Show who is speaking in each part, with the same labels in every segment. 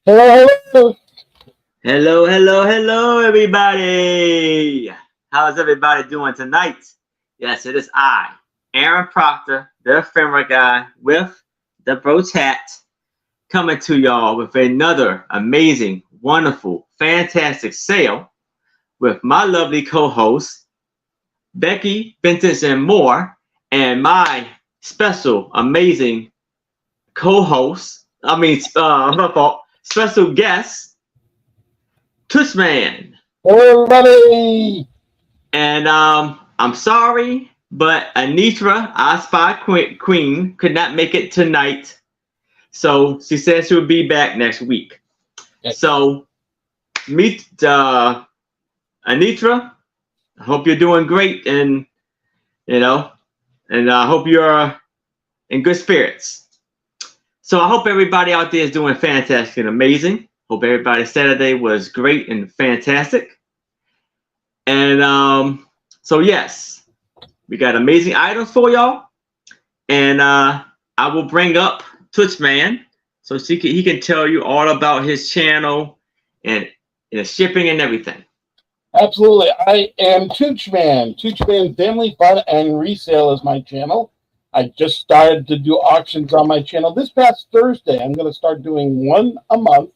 Speaker 1: Hello, hello.
Speaker 2: Hello, hello, hello, everybody. How's everybody doing tonight? Yes, it is I, Aaron Proctor, the ephemera guy with the Broach hat, coming to y'all with another amazing, wonderful, fantastic sale with my lovely co-host, Becky, Vintage, and more, and my special, amazing co-host, my fault, special guest, Tooch Man.
Speaker 1: Hello, everybody.
Speaker 2: And I'm sorry, but Anitra, our spy queen, could not make it tonight. So she said she would be back next week. So meet Anitra. I hope you're doing great, and I hope you're in good spirits. So I hope everybody out there is doing fantastic and amazing. Hope everybody's Saturday was great and fantastic. And so yes, we got amazing items for y'all. And I will bring up Tooch Man so he can tell you all about his channel and the shipping and everything.
Speaker 1: Absolutely. I am Tooch Man. Tooch Man Family Fun and Resale is my channel. I just started to do auctions on my channel this past Thursday. I'm going to start doing one a month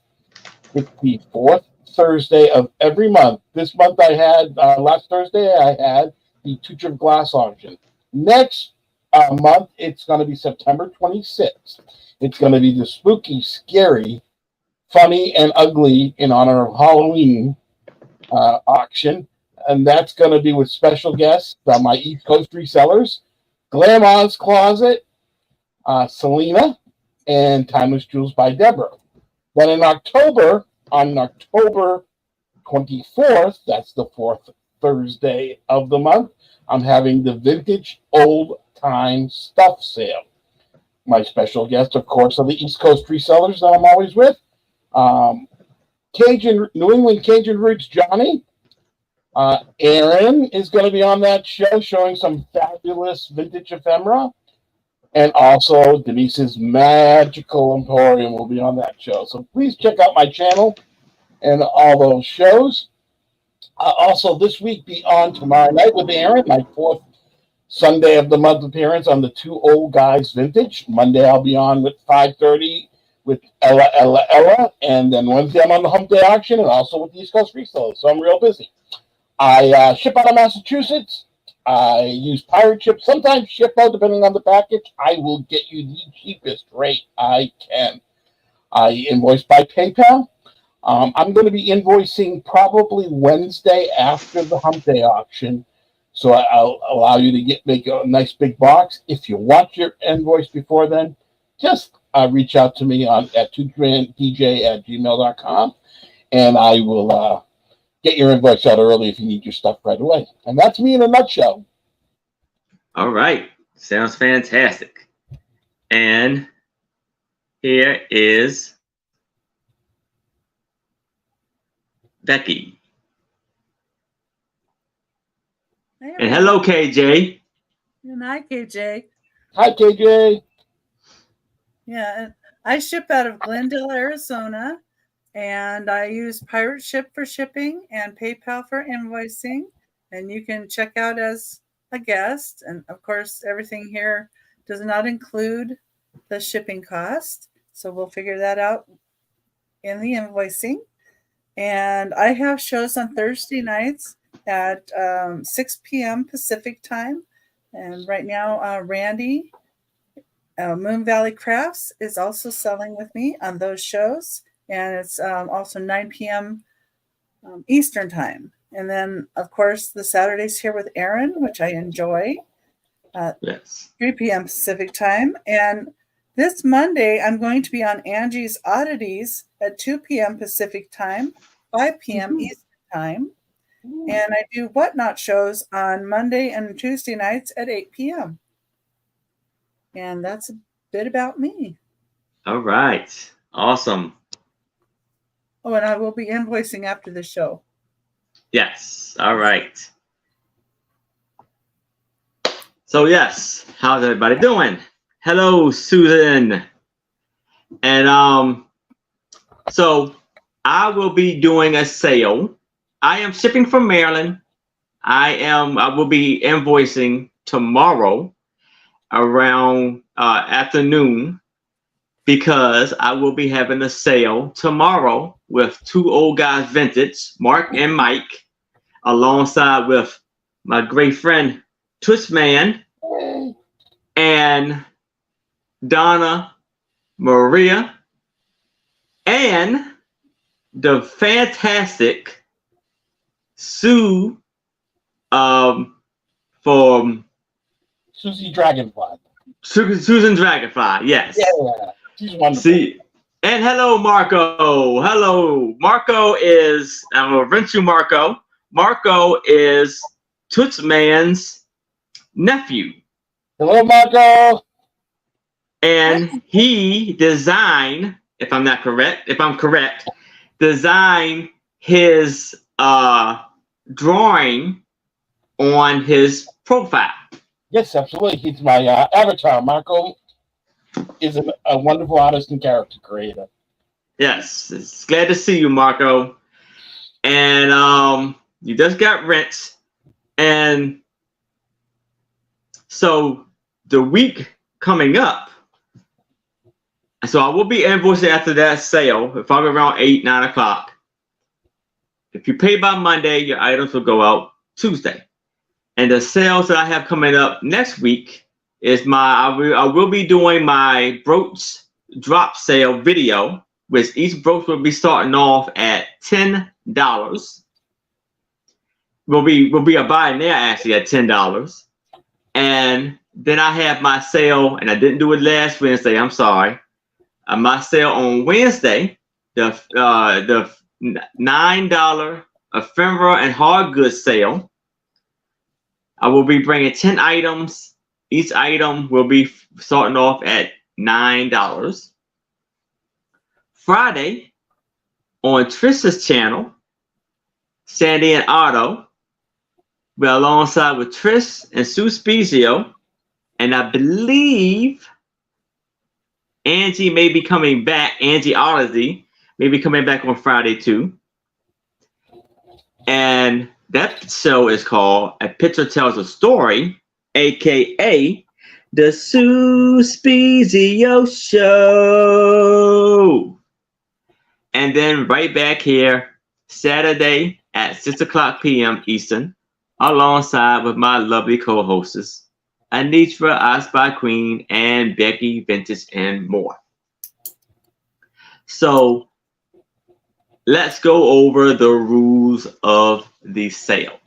Speaker 1: with the fourth Thursday of every month. This month I had, last Thursday, I had the Tooch of Glass auction. Next month, it's going to be September 26th. It's going to be the spooky, scary, funny, and ugly in honor of Halloween auction. And that's going to be with special guests, my East Coast resellers, Glam's Closet, Selena, and Timeless Jewels by Deborah. Then in October, on October 24th, that's the fourth Thursday of the month, I'm having the Vintage Old Time Stuff Sale. My special guests, of course, are the East Coast resellers that I'm always with. New England Cajun Roots Johnny. Aaron is going to be on that show showing some fabulous vintage ephemera. And also Denise's Magical Emporium will be on that show. So please check out my channel and all those shows. Also this week be on tomorrow night with Aaron, my fourth Sunday of the month appearance on the Two Old Guys Vintage. Monday I'll be on with 5:30 with Ella. And then Wednesday I'm on the Hump Day auction and also with the East Coast Resellers. So I'm real busy. I ship out of Massachusetts. I use pirate ship, sometimes ship out depending on the package. I will get you the cheapest rate I can. I invoice by PayPal. I'm going to be invoicing probably Wednesday after the Hump Day auction. So I'll allow you to make a nice big box. If you want your invoice before then, just reach out to me at toochmandj@gmail.com and I will get your invoice out early if you need your stuff right away. And that's me in a nutshell.
Speaker 2: All right. Sounds fantastic. And here is Becky.
Speaker 3: Hey,
Speaker 2: and hello, KJ.
Speaker 3: And hi, KJ.
Speaker 1: Hi, KJ.
Speaker 3: Yeah, I ship out of Glendale, Arizona, and I use Pirate Ship for shipping and PayPal for invoicing. And you can check out as a guest. And of course, everything here does not include the shipping cost. So we'll figure that out in the invoicing. And I have shows on Thursday nights at 6 p.m. Pacific time. And right now, Randy, Moon Valley Crafts, is also selling with me on those shows. And it's also 9 p.m. Eastern time. And then, of course, the Saturdays here with Aaron, which I enjoy.
Speaker 2: Yes.
Speaker 3: 3 p.m. Pacific time. And this Monday, I'm going to be on Angie's Oddities at 2 p.m. Pacific time, 5 p.m. Eastern time. And I do Whatnot shows on Monday and Tuesday nights at 8 p.m. And that's a bit about me.
Speaker 2: All right. Awesome.
Speaker 3: Oh, and I will be invoicing after the show.
Speaker 2: Yes. All right. So, yes. How's everybody doing? Hello, Susan. And So I will be doing a sale. I am shipping from Maryland. I will be invoicing tomorrow around afternoon because I will be having a sale tomorrow with two old guys vintage, Mark and Mike, alongside with my great friend Tooch and Donna Maria and the fantastic Sue from
Speaker 1: Susie Dragonfly.
Speaker 2: Susan Dragonfly, yes.
Speaker 1: Yeah, she's wonderful.
Speaker 2: See, and hello, Marco. Hello, Marco is I'm gonna rent you, Marco. Marco is Toots Man's nephew,
Speaker 1: Hello, Marco.
Speaker 2: and he designed, if I'm correct, designed his drawing on his profile.
Speaker 1: Yes, absolutely. He's my avatar. Marco is a wonderful artist and character creator.
Speaker 2: Yes, it's glad to see you, Marco. And you just got rent. And so the week coming up, so I will be invoicing after that sale, probably around 8, 9 o'clock. If you pay by Monday, your items will go out Tuesday. And the sales that I have coming up next week is I will be doing my brooch drop sale video, which each brooch will be starting off at $10. Will be a buy there actually at $10. And then I have my sale, and I didn't do it last Wednesday, I'm sorry. My sale on Wednesday, the $9 ephemera and hard goods sale. I will be bringing 10 items. Each item will be starting off at $9. Friday, on Trisha's channel, Sandy and Otto, we're alongside with Trish and Sue Spezio, and I believe Angie may be coming back. Angie Odyssey may be coming back on Friday too. And that show is called A Picture Tells a Story, aka the Sue Spezio Show. And then right back here, Saturday at 6 o'clock p.m. Eastern, alongside with my lovely co-hosts, Anitra, I Spy Queen, and Becky, Vintage, and more. So let's go over the rules of the sale.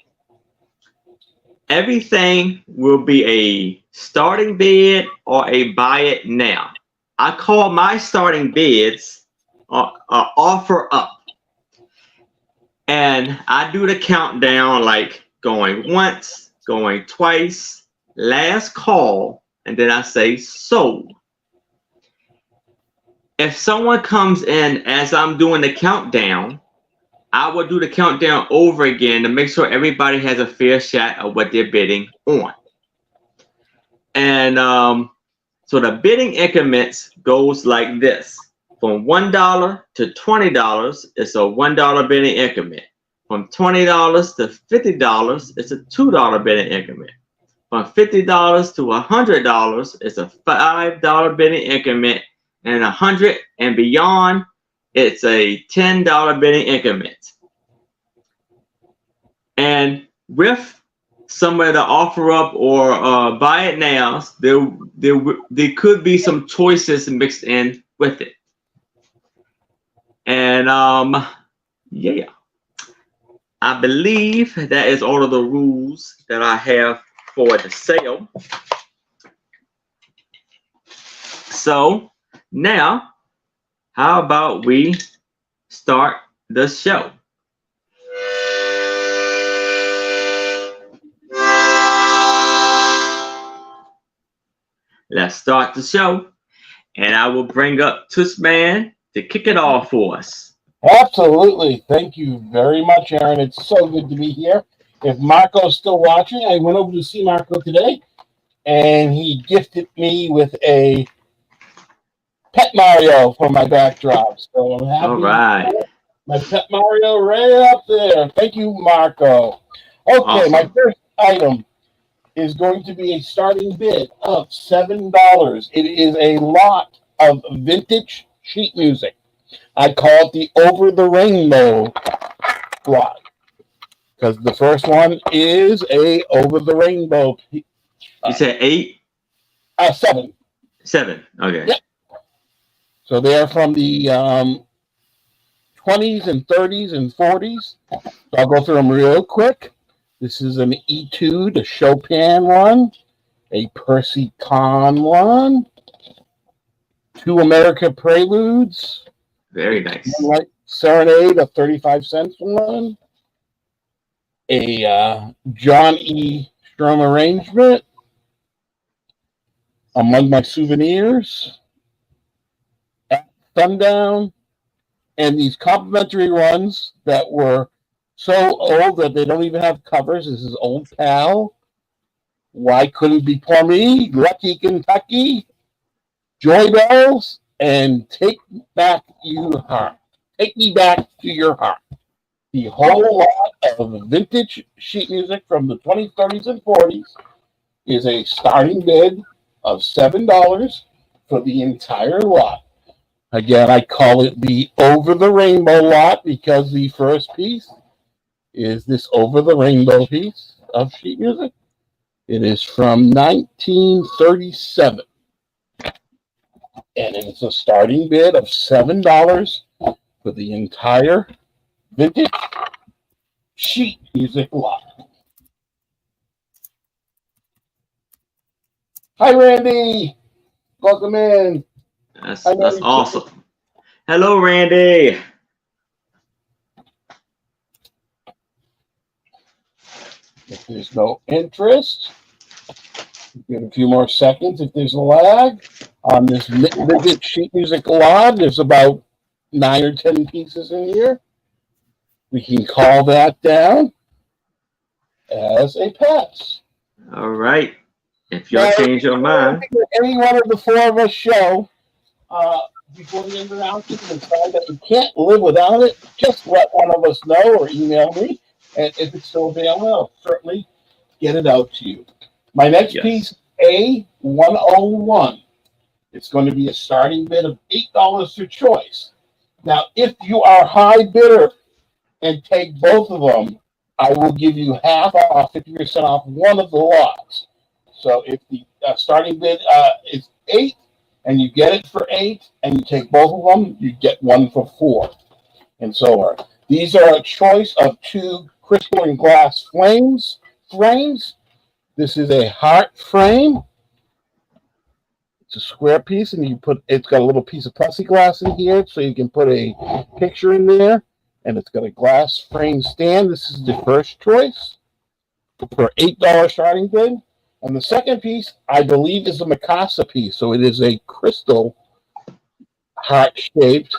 Speaker 2: Everything will be a starting bid or a buy it now. I call my starting bids offer up. And I do the countdown like going once, going twice, last call, and then I say sold. If someone comes in as I'm doing the countdown, I will do the countdown over again to make sure everybody has a fair shot of what they're bidding on. And so the bidding increments goes like this. From $1 to $20, it's a $1 bidding increment. From $20 to $50, it's a $2 bidding increment. From $50 to $100, it's a $5 bidding increment. And 100 and beyond, it's a $10 bidding increment. And with some of the offer up or buy it nows, there could be some choices mixed in with it. And yeah, I believe that is all of the rules that I have for the sale. So now, how about we start the show? Let's start the show, and I will bring up Tooch Man to kick it off for us.
Speaker 1: Absolutely. Thank you very much, Aaron. It's so good to be here. If Marco's still watching, I went over to see Marco today, and he gifted me with a Pet Mario for my backdrop. So I'm happy.
Speaker 2: All right.
Speaker 1: My Pet Mario right up there. Thank you, Marco. Okay, my
Speaker 2: Awesome.
Speaker 1: first item is going to be a starting bid of $7. It is a lot of vintage sheet music. I call it the Over the Rainbow lot because the first one is a Over the Rainbow.
Speaker 2: You said 8?
Speaker 1: 7.
Speaker 2: 7. Okay.
Speaker 1: Yep. So they're from the 20s and 30s and 40s. So I'll go through them real quick. This is an Etude, a Chopin one, a Percy Kahn one, 2 America Preludes,
Speaker 2: Very nice.
Speaker 1: Moonlight Serenade, a 35 cents one, a John E. Strom arrangement, Among My Souvenirs, At Sundown, and these complimentary ones that were so old that they don't even have covers. This is Old Pal, Why Couldn't It Be For Me, Lucky Kentucky, Joy Bells, and Take Back Your Heart. Take Me Back to Your Heart. The whole lot of vintage sheet music from the 20s, 30s, and 40s is a starting bid of $7 for the entire lot. Again, I call it the Over the Rainbow lot because the first piece is this Over the Rainbow piece of sheet music. It is from 1937. And it's a starting bid of $7 for the entire vintage sheet music lot. Hi, Randy. Welcome in.
Speaker 2: That's awesome. Hello, Randy.
Speaker 1: If there's no interest, give a few more seconds. If there's a lag on this vintage sheet music lot, there's about 9 or 10 pieces in here. We can call that down as a pass.
Speaker 2: All right. If you'll change your mind.
Speaker 1: Any one of the 4 of us show before the end of the round, you can decide that you can't live without it. Just let one of us know or email me. And if it's still available, I'll certainly get it out to you. My next piece, A101. It's going to be a starting bid of $8 for choice. Now, if you are high bidder and take both of them, I will give you half off, 50% off one of the lots. So if the starting bid is 8 and you get it for 8 and you take both of them, you get one for 4 and so on. These are a choice of 2 crystal and glass frames. This is a heart frame. It's a square piece, and it's got a little piece of plexiglass in here, so you can put a picture in there. And it's got a glass frame stand. This is the first choice for $8 starting bid. And the second piece, I believe, is a Mikasa piece. So it is a crystal heart-shaped.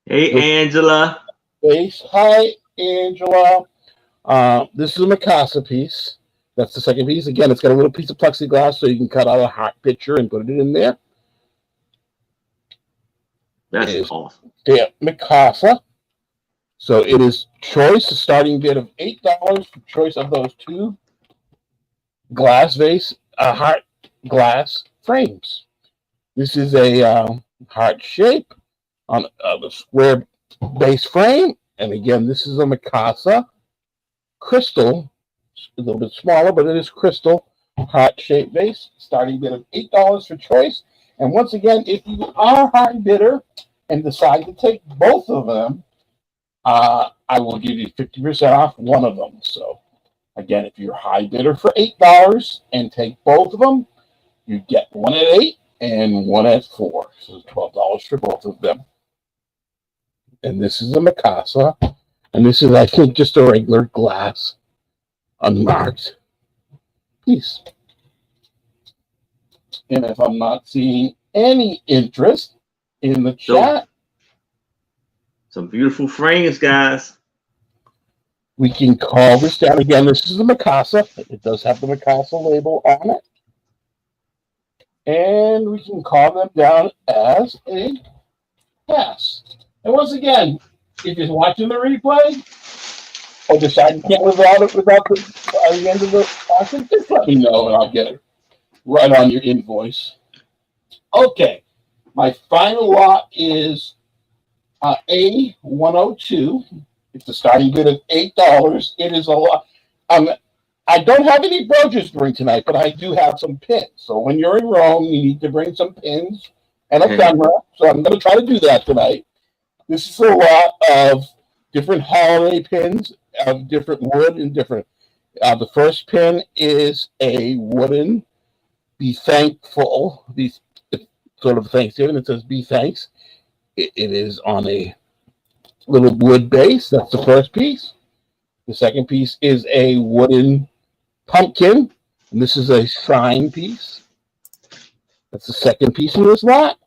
Speaker 2: Hey, Angela.
Speaker 1: Base. Hi, Angela. This is a Mikasa piece. That's the second piece. Again, it's got a little piece of plexiglass so you can cut out a heart picture and put it in there.
Speaker 2: That's awesome.
Speaker 1: Yeah, Mikasa. So it is choice, a starting bid of $8 for choice of those 2 glass vase, heart glass frames. This is a heart shape on a square base frame. And again, this is a Mikasa crystal, a little bit smaller, but it is crystal heart shaped base. Starting bid of $8 for choice. And once again, if you are a high bidder and decide to take both of them, I will give you 50% off one of them. So, again, if you're a high bidder for $8 and take both of them, you get one at 8 and one at 4. So $12 for both of them. And this is a Mikasa. And this is, I think, just a regular glass, unmarked piece. And if I'm not seeing any interest in the chat,
Speaker 2: some beautiful frames, guys.
Speaker 1: We can call this down. Again, this is the Mikasa. It does have the Mikasa label on it. And we can call them down as a pass. And once again, if you're watching the replay or decide you can't live without it by the end of the auction, just let me know and I'll get it right on your invoice. Okay, my final lot is A102. It's a starting bid of $8. It is a lot. I don't have any brooches to bring tonight, but I do have some pins. So when you're in Rome, you need to bring some pins and ephemera. So I'm going to try to do that tonight. This is a lot of different holiday pins of different wood and different. The first pin is a wooden "Be Thankful," these sort of Thanksgiving. It says "Be Thanks." It is on a little wood base. That's the first piece. The second piece is a wooden pumpkin, and this is a sign piece. That's the second piece in this lot.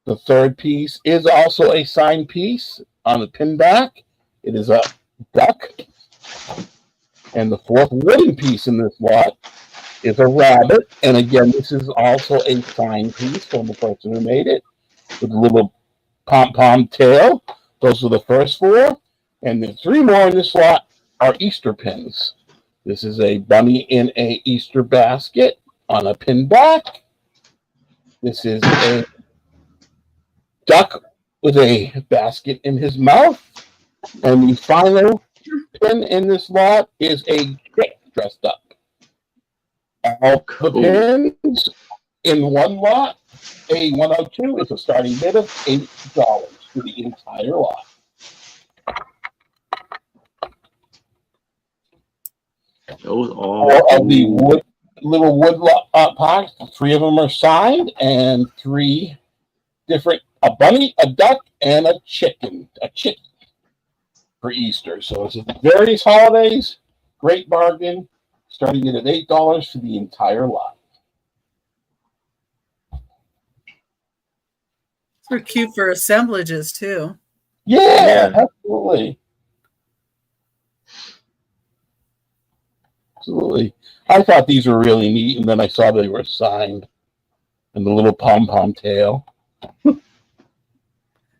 Speaker 1: The third piece is also a sign piece on the pin back. It is a duck. And the fourth wooden piece in this lot is a rabbit. And again, this is also a sign piece from the person who made it with a little pom-pom tail. Those are the first four. And the three more in this lot are Easter pins. This is a bunny in a Easter basket on a pin back. This is a duck with a basket in his mouth. And the final pin in this lot is a chick dressed up. All the pins in one lot, A102, is a starting bid of $8 for the entire lot.
Speaker 2: Those
Speaker 1: Four of the little wood packs, three of them are signed, and three different, a bunny, a duck, and a chicken for Easter. So it's various holidays, great bargain, starting at $8 for the entire lot.
Speaker 3: They're cute for assemblages too.
Speaker 1: Yeah, absolutely. Absolutely. I thought these were really neat, and then I saw they were signed and the little pom-pom tail. And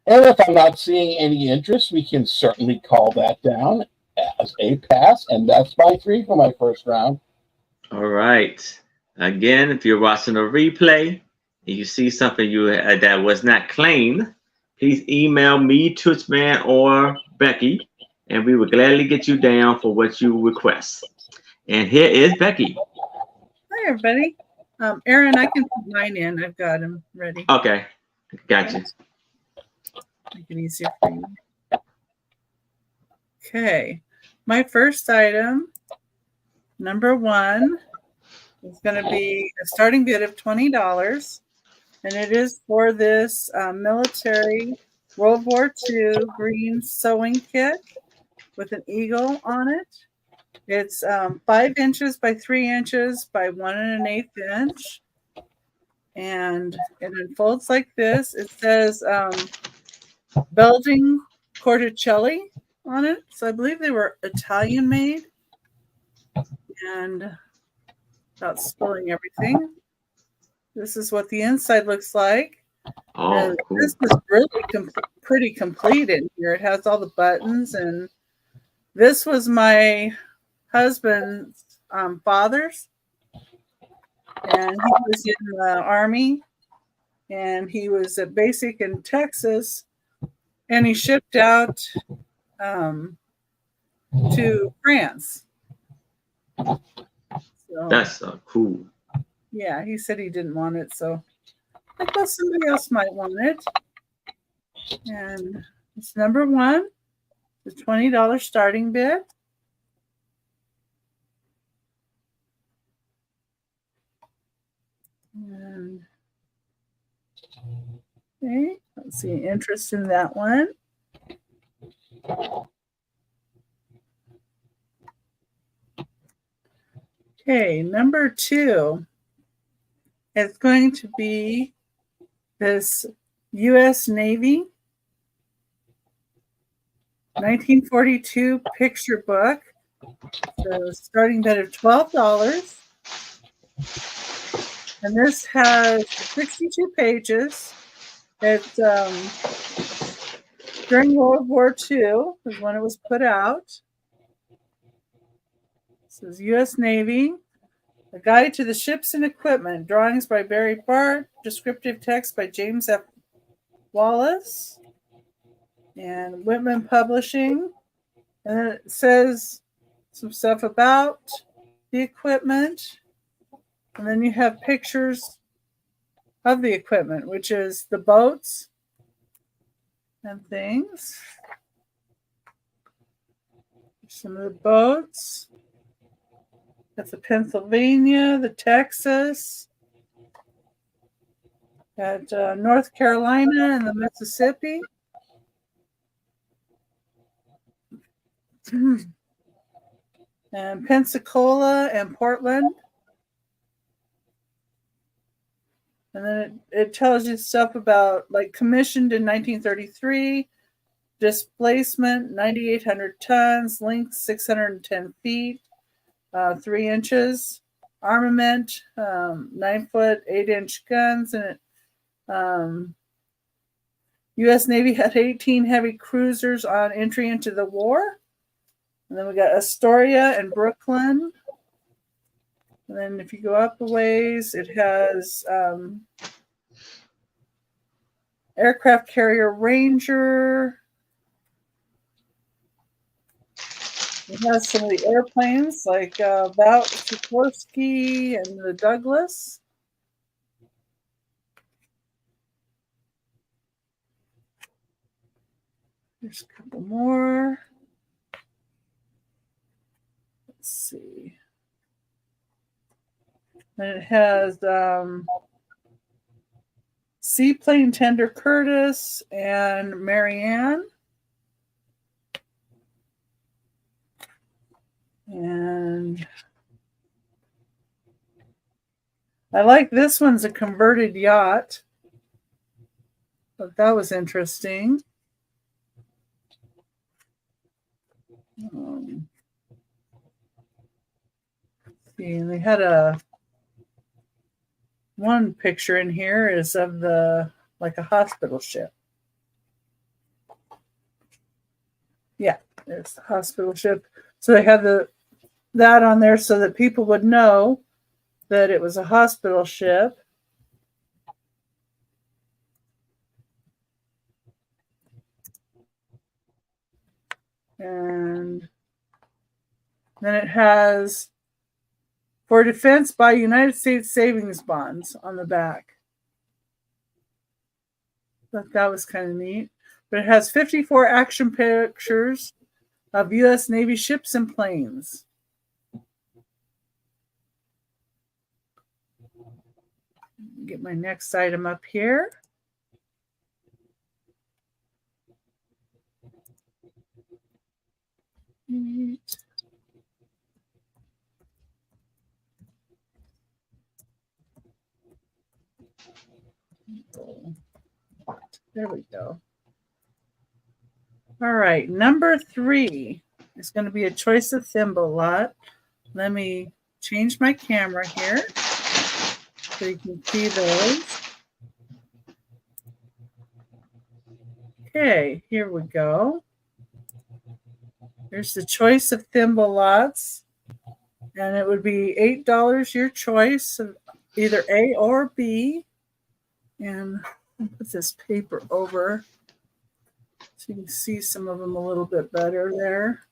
Speaker 1: if I'm not seeing any interest, we can certainly call that down as a pass, and that's my 3 for my first round.
Speaker 2: All right. Again, if you're watching a replay and you see something that was not claimed, please email me, Toochman, or Becky, and we will gladly get you down for what you request. And here is Becky.
Speaker 3: Hi, everybody. Aaron, I can put mine in. I've got them ready.
Speaker 2: Okay, gotcha.
Speaker 3: Make it easier for you. Okay, my first item, number 1, is going to be a starting bid of $20, and it is for this military World War II green sewing kit with an eagle on it. It's 5 inches by 3 inches by 1 1/8 inch, and it unfolds like this. It says Belgian Corticelli on it, so I believe they were Italian made. And without spilling everything, this is what the inside looks like.
Speaker 2: Oh, cool.
Speaker 3: This is really pretty complete in here. It has all the buttons, and this was my husband's father's, and he was in the Army, and he was at basic in Texas, and he shipped out to France. So,
Speaker 2: that's cool.
Speaker 3: Yeah, he said he didn't want it, so I thought somebody else might want it. And it's number 1, the $20 starting bid. And okay, let's see, interest in that one. Okay, number 2 is going to be this U.S. Navy 1942 picture book. So starting bid of $12. And this has 62 pages. It's during World War II is when it was put out. This is U.S. Navy. A Guide to the Ships and Equipment. Drawings by Barry Bart. Descriptive text by James F. Wallace. And Whitman Publishing. And then it says some stuff about the equipment. And then you have pictures of the equipment, which is the boats and things. Some of the boats. That's the Pennsylvania, the Texas, got North Carolina and the Mississippi. And Pensacola and Portland. And then it tells you stuff about like commissioned in 1933, displacement 9,800 tons, length 610 feet, 3 inches, armament 9 foot 8-inch guns, and U.S. Navy had 18 heavy cruisers on entry into the war. And then we got Astoria and Brooklyn. And then if you go up a ways, it has aircraft carrier Ranger. It has some of the airplanes like Vought, Sikorsky, and the Douglas. There's a couple more. Let's see. And it has Seaplane Tender Curtis and Marianne. And I like this one's a converted yacht. But that was interesting. See, and they had one picture in here is of like a hospital ship. Yeah, there's the hospital ship. So they had that on there so that people would know that it was a hospital ship. And then it has for defense by United States savings bonds on the back. Thought that was kind of neat. But it has 54 action pictures of U.S. Navy ships and planes. Get my next item up here. There we go. All right, number 3 is going to be a choice of thimble lot. Let me change my camera here so you can see those. Okay, here we go. Here's the choice of thimble lots, and it would be $8 your choice of either A or B. And I'll put this paper over so you can see some of them a little bit better there.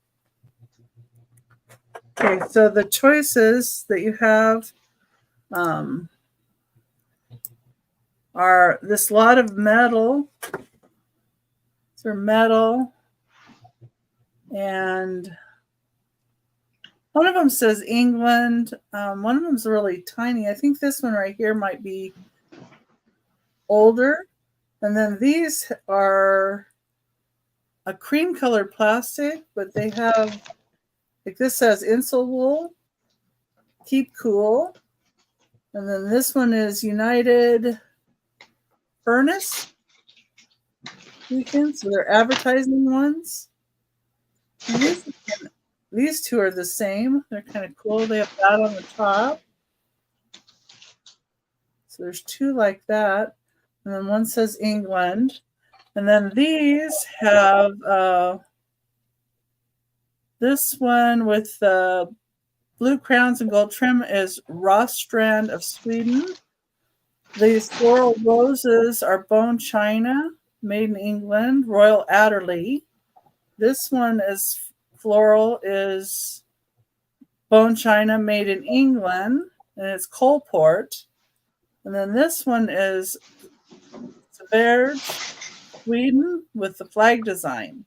Speaker 3: Okay, so the choices that you have are this lot of metal. They're metal. And one of them says England. One of them is really tiny. I think this one right here might be older. And then these are a cream colored plastic, but they have, like this says Insul wool, keep cool. And then this one is United Furnace. So they're advertising ones. And these two are the same. They're kind of cool. They have that on the top. So there's two like that. And then one says England. And then these have this one with the blue crowns and gold trim is Rostrand of Sweden. These floral roses are bone china, made in England, Royal Adderley. This one is floral, is bone china, made in England, and it's Coalport. And then this one is Sverd, Sweden, with the flag design.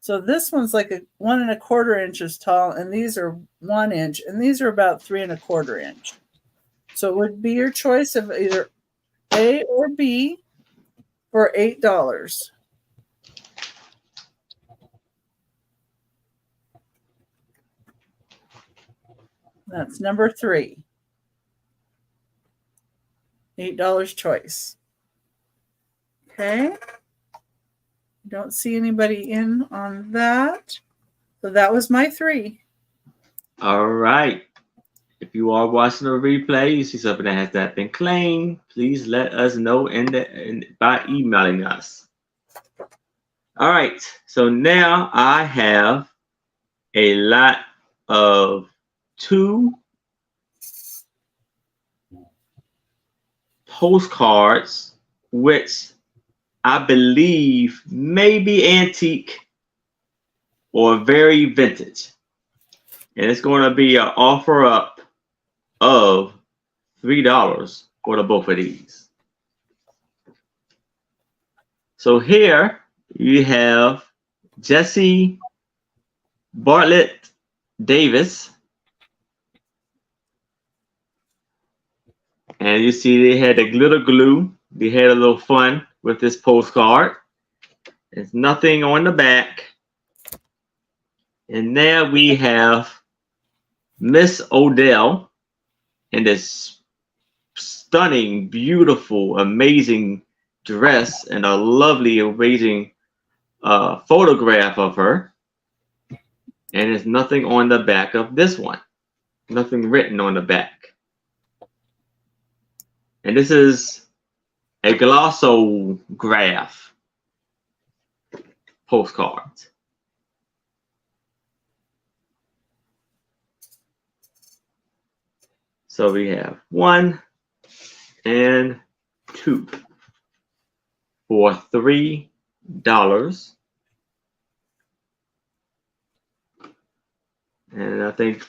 Speaker 3: So this one's like a 1 1/4 inches tall, and these are 1 inch, and these are about 3 1/4 inch. So it would be your choice of either A or B for $8. That's number 3. $8 choice. Okay. Don't see anybody in on that. So that was my 3.
Speaker 2: All right. If you are watching the replay, you see something that has not been claimed, please let us know by emailing us. All right. So now I have a lot of 2 postcards, which I believe may be antique or very vintage. And it's going to be an offer up of $3 for the both of these. So here you have Jesse Bartlett Davis. And you see they had the glitter glue. They had a little fun with this postcard. There's nothing on the back. And there we have Miss Odell in this stunning, beautiful, amazing dress and a lovely, amazing photograph of her. And there's nothing on the back of this one. Nothing written on the back. And this is a glossograph postcard. So we have 1 and 2 for $3. And I think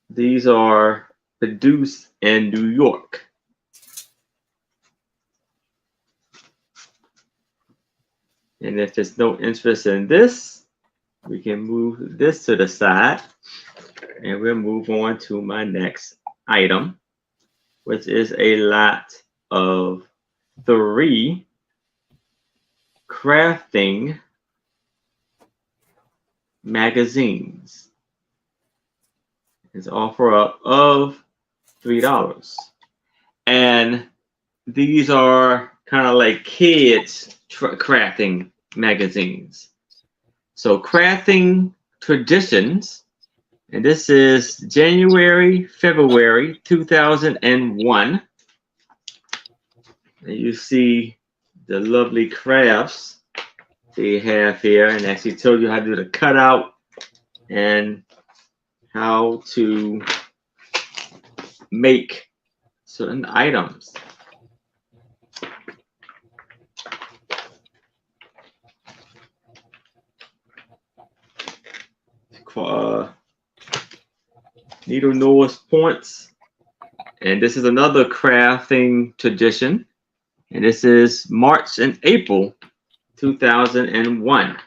Speaker 2: these are produced in New York. And if there's no interest in this, we can move this to the side. And we'll move on to my next item, which is a lot of 3 crafting magazines. It's offer up of $3. And these are kind of like kids crafting magazines. So crafting traditions, and this is January, February 2001. And you see the lovely crafts they have here, and actually tell you how to do the cutout and how to make certain items. Needle nose points, and this is another crafting tradition, and this is March and April 2001.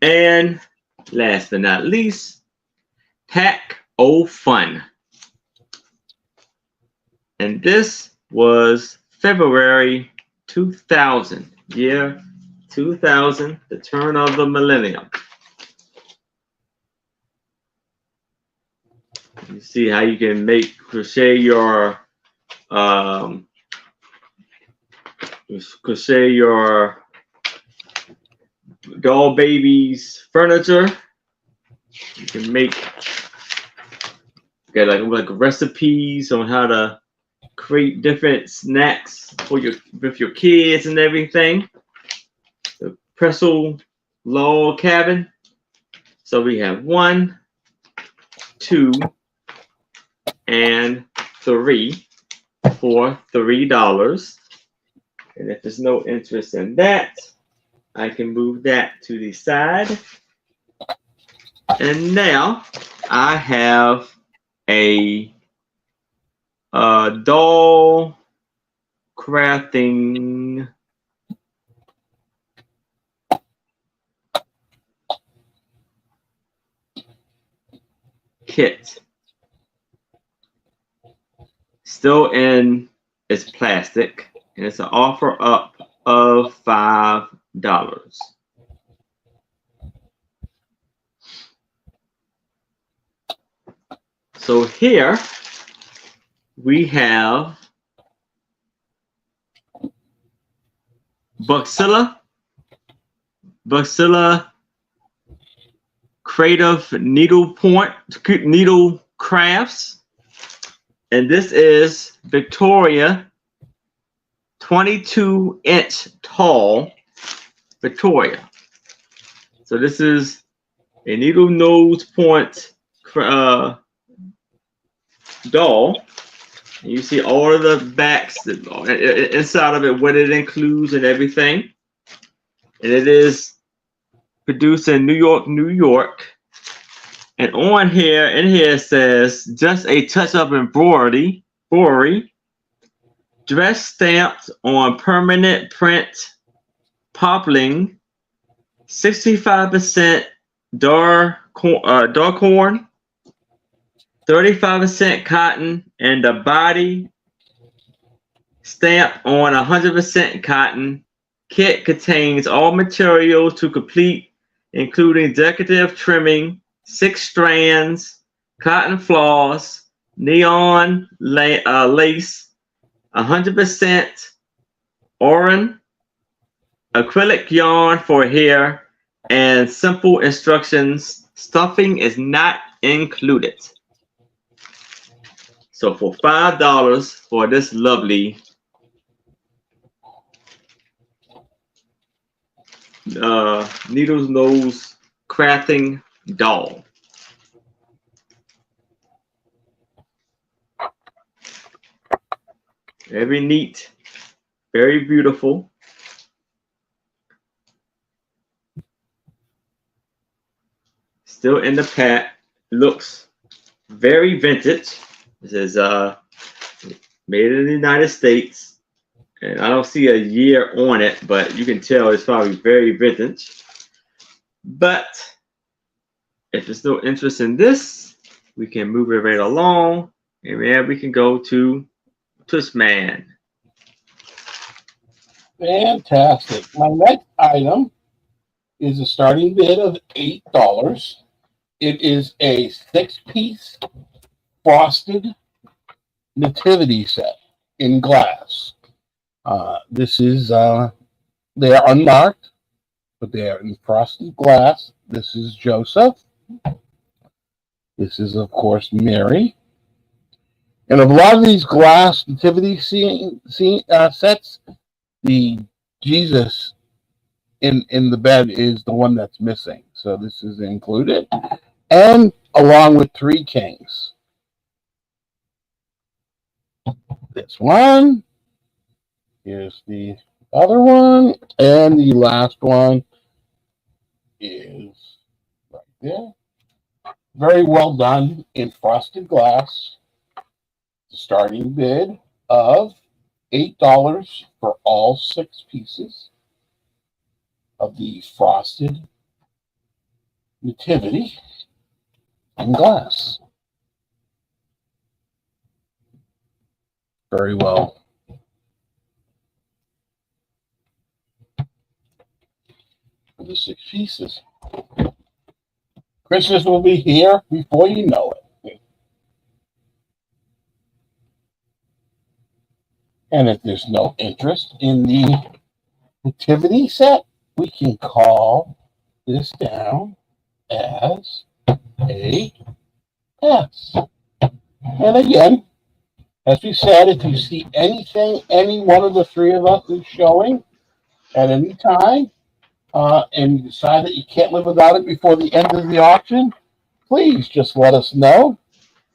Speaker 2: And last but not least, Pack O Fun. And this was February 2000, year 2000, the turn of the millennium. You see how you can crochet your crochet your doll babies furniture. You can make like recipes on how to create different snacks for your kids and everything. The pretzel log cabin. So we have 1, 2, and 3 for $3. And if there's no interest in that, I can move that to the side. And now I have a doll crafting kit. Still in its plastic, and it's an offer up of $5. So here we have Buxilla Creative Needle Crafts, and this is Victoria 22-inch tall Victoria. So this is a needle nose point doll. And you see all of the backs inside of it, what it includes and everything. And it is produced in New York, New York. And on here, it says, just a touch of embroidery, dress stamped on permanent print, poppling, 65% dark corn, 35% cotton, and the body stamped on 100% cotton. Kit contains all materials to complete, including decorative trimming, 6 strands, cotton floss, neon lace, 100% Oran, acrylic yarn for hair, and simple instructions. Stuffing is not included. So for $5 for this lovely needles nose crafting doll. Very neat, very beautiful. Still in the pack. Looks very vintage. This is made in the United States. And I don't see a year on it, but you can tell it's probably very vintage. But if there's no interest in this, we can move it right along. And then we can go to Tooch Man.
Speaker 1: Fantastic. My next item is a starting bid of $8. It is a 6-piece frosted nativity set in glass. This is, they are unmarked, but they are in frosted glass. This is Joseph. This is, of course, Mary. And of a lot of these glass nativity sets, the Jesus in the bed is the one that's missing. So this is included. And along with 3 kings. This one. Here's the other one. And the last one is right there. Very well done in frosted glass. Starting bid of $8 for all 6 pieces of the frosted nativity in glass. Very well. For the 6 pieces. Christmas will be here before you know it. And if there's no interest in the activity set, we can call this down as a pass. And again, as we said, if you see anything any one of the three of us is showing at any time, and you decide that you can't live without it before the end of the auction, please just let us know,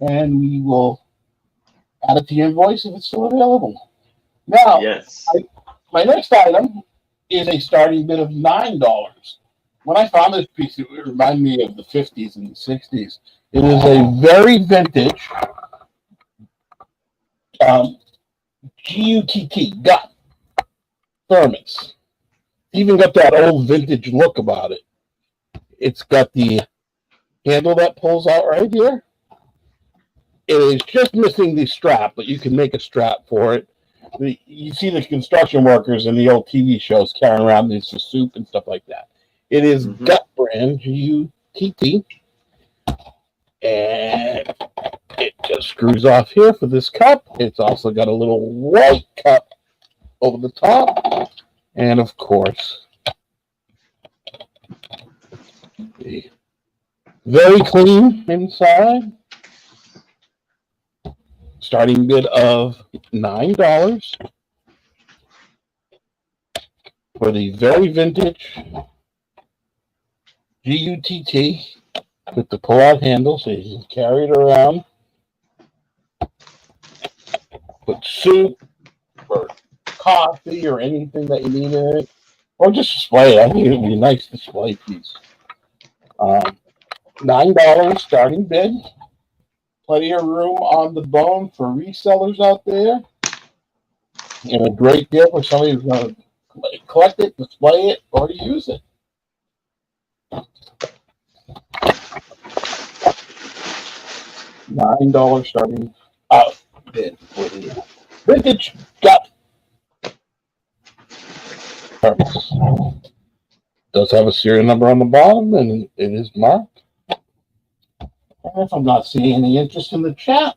Speaker 1: and we will add it to the invoice if it's still available. Now,
Speaker 2: Yes.
Speaker 1: my next item is a starting bid of $9. When I found this piece, it reminded me of the 50s and the 60s. It is a very vintage gut thermos. Even got that old vintage look about it. It's got the handle that pulls out right here. It is just missing the strap, but you can make a strap for it. You see the construction workers in the old TV shows carrying around these soup and stuff like that. It is Gut brand, G-U-T-T. And it just screws off here for this cup. It's also got a little white cup over the top. And of course, very clean inside. Starting bid of $9 for the very vintage GUTT with the pull-out handle so you can carry it around. Put soup or coffee or anything that you need in it, or just display it. I think it would be a nice display piece. $9 starting bid. Plenty of room on the bone for resellers out there. And a great deal for somebody who's going to collect it, display it, or use it. $9 starting bid for the vintage gut thermos. Does have a serial number on the bottom, and it is marked. And if I'm not seeing any interest in the chat,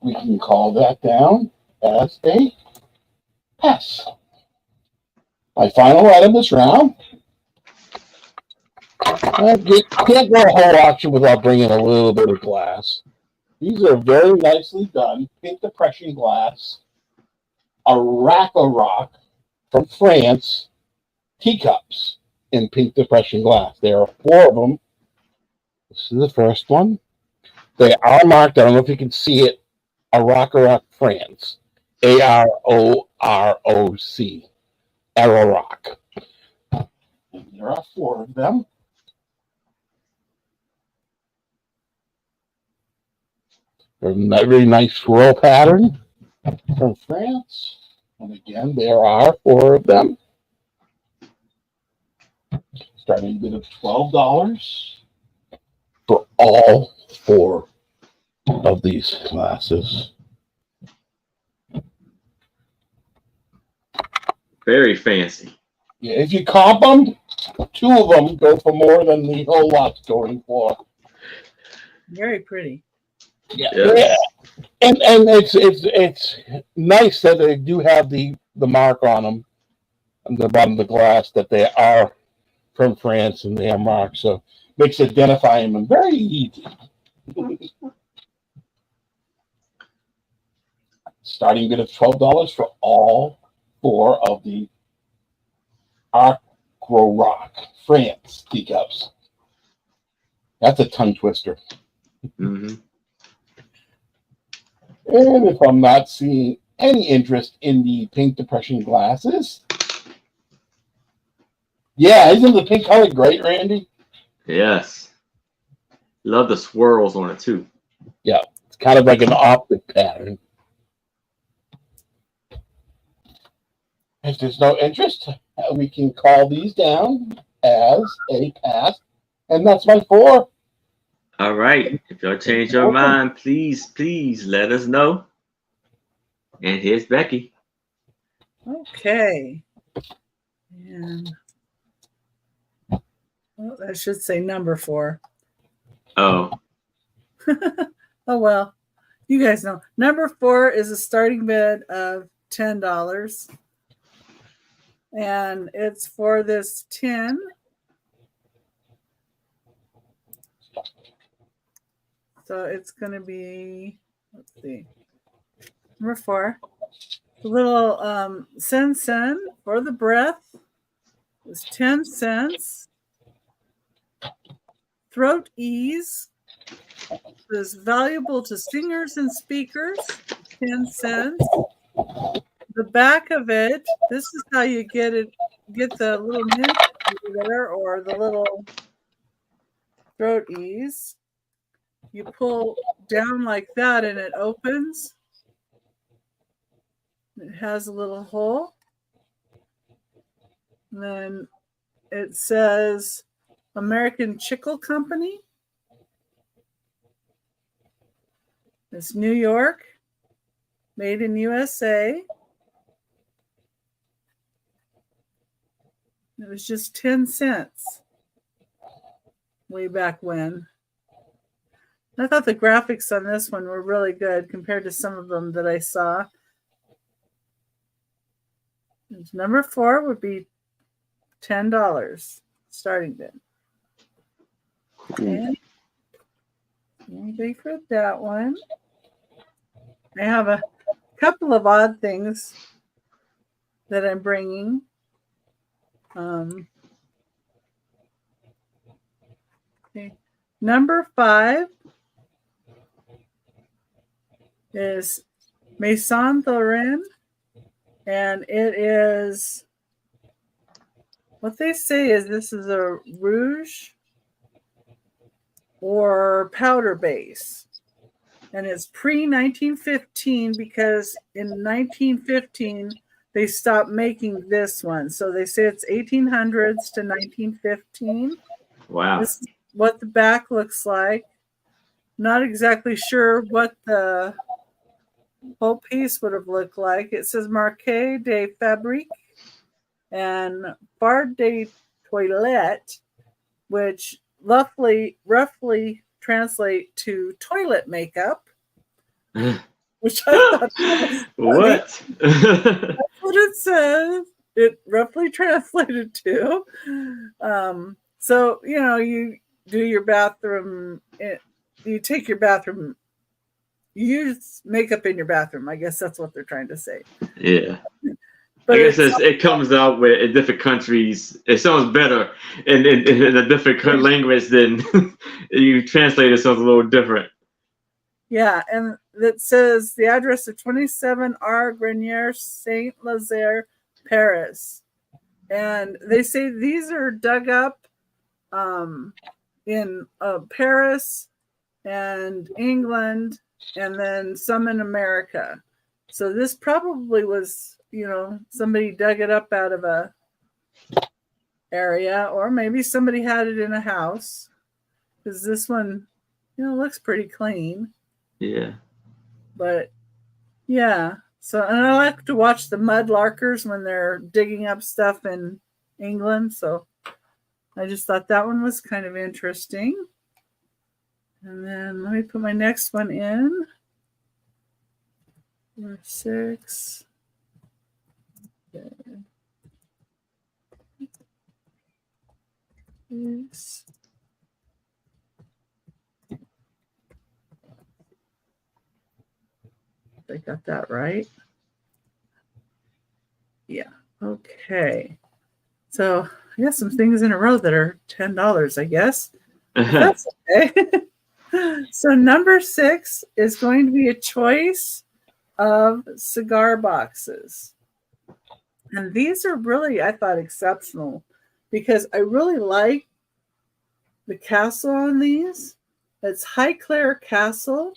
Speaker 1: we can call that down as a pass. My final item this round. You can't go a whole auction without bringing a little bit of glass. These are very nicely done, pink depression glass, Rock from France, teacups in pink depression glass. There are 4 of them. This is the first one. They are marked. I don't know if you can see it. Rock France. AROROC. Rock. There are 4 of them. They're a really nice swirl pattern from France. And again, there are 4 of them. Starting bid of $12 for all 4 of these glasses.
Speaker 2: Very fancy.
Speaker 1: Yeah, if you comp them, 2 of them go for more than the whole lot's going for.
Speaker 3: Very pretty.
Speaker 1: Yeah,
Speaker 2: Yes.
Speaker 1: yeah. And it's nice that they do have the mark on them on the bottom of the glass that they are from France and they are marked, so makes identifying them very easy. Starting bid of $12 for all 4 of the Rock France teacups. That's a tongue twister.
Speaker 2: Mm-hmm.
Speaker 1: And if I'm not seeing any interest in the pink depression glasses, yeah, isn't the pink color great, Randy?
Speaker 2: Yes. Love the swirls on it too.
Speaker 1: Yeah, it's kind of like an optic pattern. If there's no interest, we can call these down as a pass, and that's my 4.
Speaker 2: All right. If y'all change your mind, please let us know. And here's Becky.
Speaker 3: Okay. And well, I should say number 4.
Speaker 2: Oh.
Speaker 3: Oh, well, you guys know. Number 4 is a starting bid of $10. And it's for this tin. So it's going to be, let's see, number 4. The little sen for the breath is 10 cents. Throat ease is valuable to singers and speakers, 10 cents. The back of it, this is how you get the little mint there, or the little throat ease. You pull down like that and it opens. It has a little hole. And then it says American Chicle Company. It's New York, made in USA. It was just 10 cents way back when. I thought the graphics on this one were really good compared to some of them that I saw. And number 4 would be $10 starting bid. Okay. Anything for that one? I have a couple of odd things that I'm bringing. Okay. Number 5 is Maison Thorin, and it is, what they say is this is a rouge or powder base, and it's pre-1915 because in 1915 they stopped making this one. So they say it's 1800s to 1915.
Speaker 2: Wow.
Speaker 3: This is what the back looks like. Not exactly sure what the whole piece would have looked like. It says Marqué de Fabrique and Bar de Toilette, which roughly translate to toilet makeup. Which I thought was
Speaker 2: what?
Speaker 3: That's what it says. It roughly translated to. So, you do your bathroom, you take your bathroom, you use makeup in your bathroom. I guess that's what they're trying to say.
Speaker 2: Yeah.
Speaker 3: But
Speaker 2: I guess it comes out with in different countries. It sounds better in a different language than you translate. It sounds a little different.
Speaker 3: Yeah, and it says the address of 27 R. Grenier, Saint Lazare, Paris. And they say these are dug up in Paris and England, and then some in America. So this probably was, somebody dug it up out of a area, or maybe somebody had it in a house, because this one, looks pretty clean.
Speaker 2: Yeah.
Speaker 3: But yeah. So, and I like to watch the mudlarkers when they're digging up stuff in England. So I just thought that one was kind of interesting. And then let me put my next one in. Number 6. Okay. Yes. I got that right. Yeah. Okay. So I got some things in a row that are $10, I guess. That's okay. So number 6 is going to be a choice of cigar boxes. And these are really, I thought, exceptional because I really like the castle on these. It's Highclere Castle.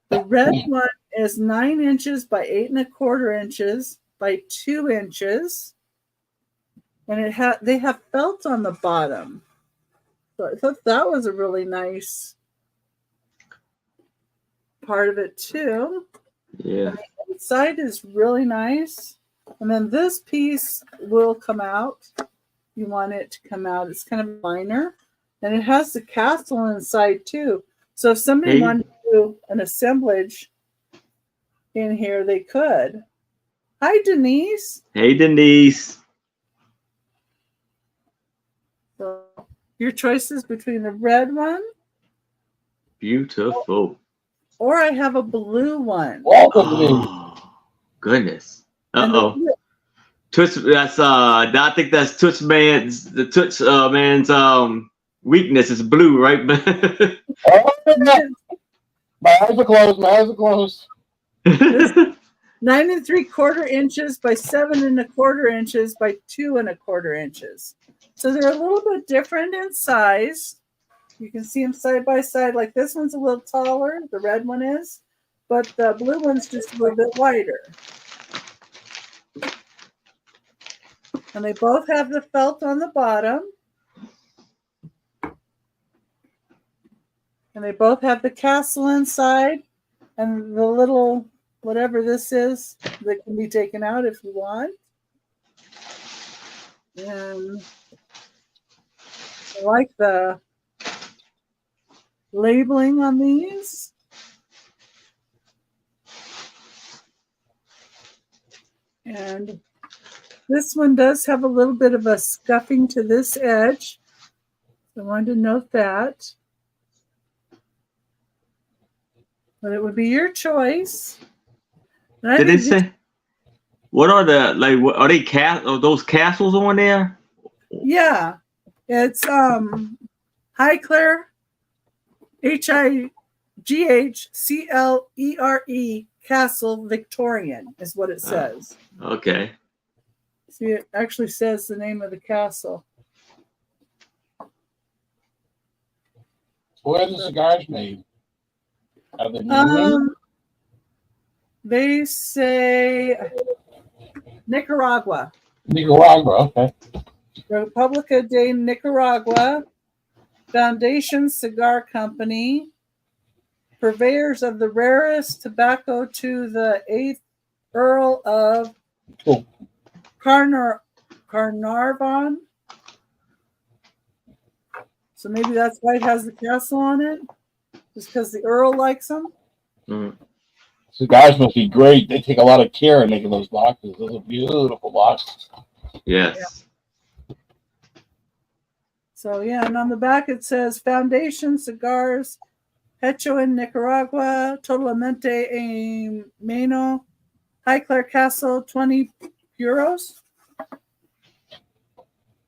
Speaker 3: The red one is 9 inches by 8 1/4 inches by 2 inches. And they have felt on the bottom. So I thought that was a really nice part of it too.
Speaker 2: Yeah.
Speaker 3: And the inside is really nice. And then this piece will come out. You want it to come out. It's kind of minor. And it has the castle inside too. So if somebody wanted to do an assemblage in here, they could. Hi, Denise.
Speaker 2: Hey, Denise.
Speaker 3: So your choice is between the red one,
Speaker 2: Beautiful.
Speaker 3: or I have a blue one.
Speaker 1: Welcome, Denise.
Speaker 2: Oh, goodness.
Speaker 3: And
Speaker 2: Uh-oh. Tooch, that's I think that's Tooch man's weakness is blue, right?
Speaker 1: Oh, no. My eyes are closed. My eyes are closed.
Speaker 3: 9 3/4 inches by 7 1/4 inches by 2 1/4 inches. So they're a little bit different in size. You can see them side by side. Like this one's a little taller, the red one is, but the blue one's just a little bit wider. And they both have the felt on the bottom. And they both have the castle inside and the little whatever this is that can be taken out if you want. And I like the labeling on these. And this one does have a little bit of a scuffing to this edge. I wanted to note that. But it would be your choice.
Speaker 2: Did they say what are the are they those castles on there?
Speaker 3: Yeah. It's Highclere, HIGHCLERE Castle Victorian is what it says.
Speaker 2: Okay.
Speaker 3: See, it actually says the name of the castle.
Speaker 1: Where are the cigars made? Are they Newman?
Speaker 3: They say Nicaragua.
Speaker 1: Nicaragua, okay.
Speaker 3: República de Nicaragua, Foundation Cigar Company, purveyors of the rarest tobacco to the 8th Earl of Carnarvon. So maybe that's why it has the castle on it, just because the Earl likes them.
Speaker 2: Mm.
Speaker 1: Cigars must be great. They take a lot of care in making those boxes. Those are beautiful boxes.
Speaker 2: Yes.
Speaker 3: Yeah. So yeah, and on the back it says Foundation Cigars, Hecho en Nicaragua, Totalmente en Mano, Highclere Castle, 20 euros.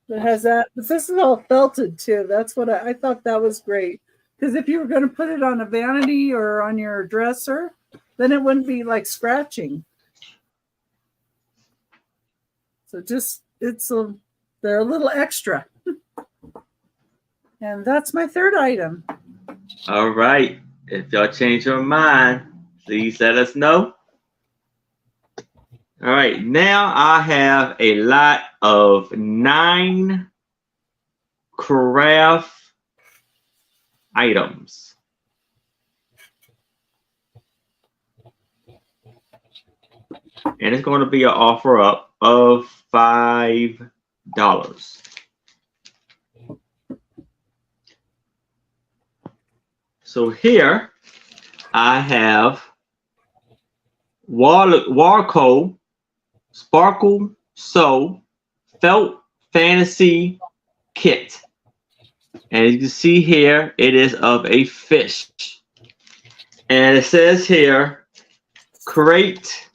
Speaker 3: It has that, but this is all felted too. That's what I thought that was great. Because if you were going to put it on a vanity or on your dresser, then it wouldn't be like scratching. So just they're a little extra. And that's my third item.
Speaker 2: All right. If y'all change your mind, please let us know. All right. Now I have a lot of 9 craft items. And it's going to be an offer up of $5. So here I have Warco Sparkle Sew Felt Fantasy Kit. And as you can see here, it is of a fish. And it says here, create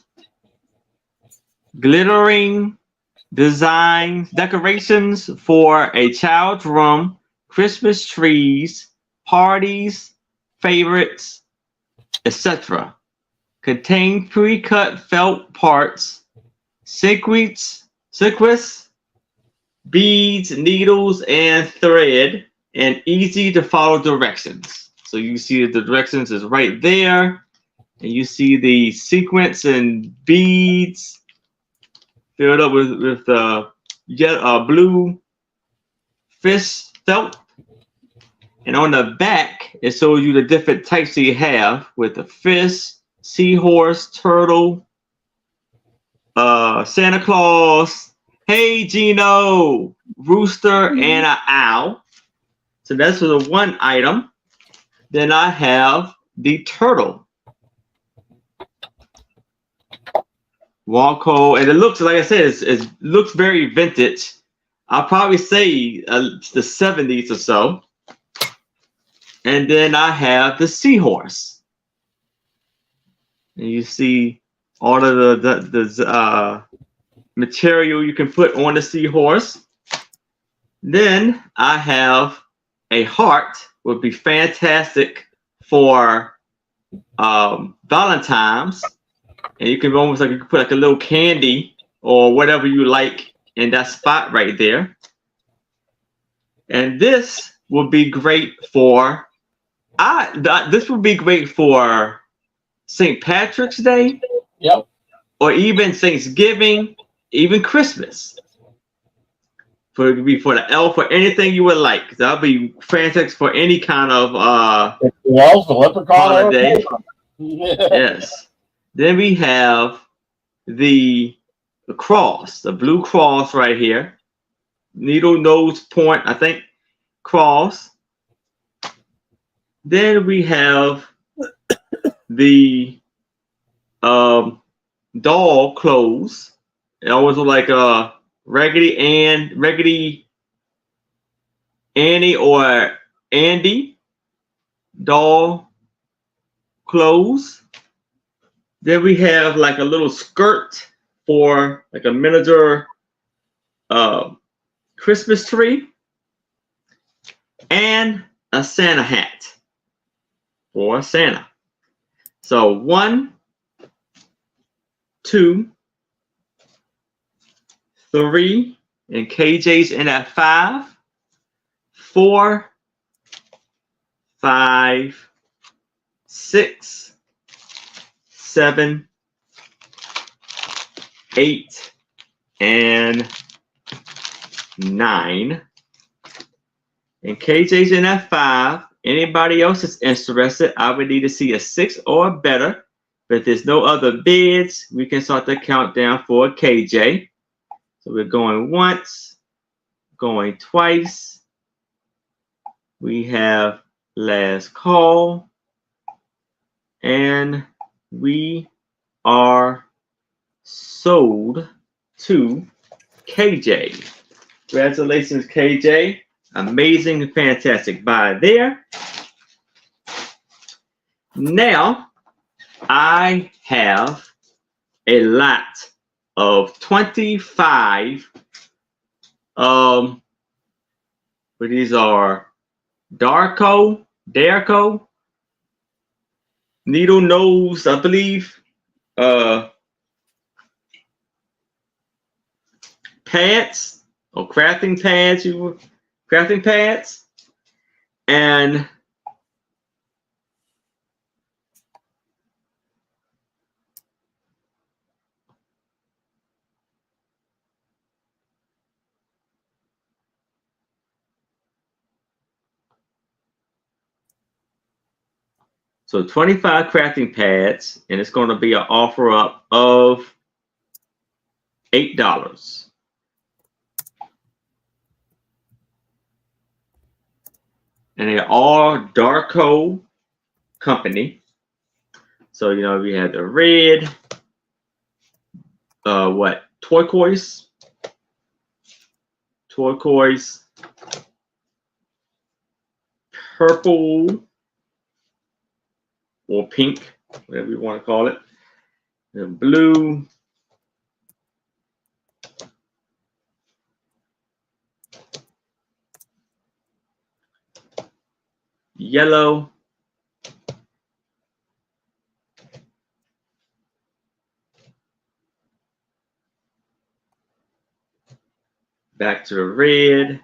Speaker 2: glittering designs, decorations for a child's room, Christmas trees, parties, favorites, etc. Contain pre-cut felt parts, sequins, beads, needles, and thread, and easy to follow directions. So you see the directions is right there, and you see the sequins and beads filled up with blue fish felt. And on the back, it shows you the different types that you have with the fish, seahorse, turtle, Santa Claus, hey Gino, rooster, and an owl. So that's the one item. Then I have the turtle. Waco, and it looks, like I said, it looks very vintage. I'll probably say the 70s or so. And then I have the seahorse. And you see all of the material you can put on the seahorse. Then I have a heart, would be fantastic for Valentine's. And you can almost like you can put like a little candy or whatever you like in that spot right there. And this would be great for this would be great for St. Patrick's Day.
Speaker 1: Yep.
Speaker 2: Or even Thanksgiving, even Christmas. For it could be for the elf or anything you would like. That'll be fantastic for any kind of
Speaker 1: the leprechaun
Speaker 2: holiday.
Speaker 1: Yeah.
Speaker 2: Yes. Then we have the cross, the blue cross right here. Needle nose point, I think, cross. Then we have the doll clothes. It always look like a Raggedy Annie or Andy doll clothes. Then we have like a little skirt for like a miniature Christmas tree, and a Santa hat for Santa. So 1, 2, 3, and KJ's in at 5, 4, 5, 6, 7, 8, and 9. And KJ's in at 5. Anybody else is interested, I would need to see a 6 or better. But if there's no other bids, we can start the countdown for KJ. So we're going once, going twice. We have last call. And we are sold to KJ. Congratulations, KJ. Amazing and fantastic buy there. Now, I have a lot of 25. But these are Darko, needle nose, I believe. Pads or crafting pads, and so 25 crafting pads, and it's going to be an offer up of $8. And they are Darko company. So, you know, we had the red, turquoise, purple, or pink, whatever you want to call it, the blue, yellow, back to the red,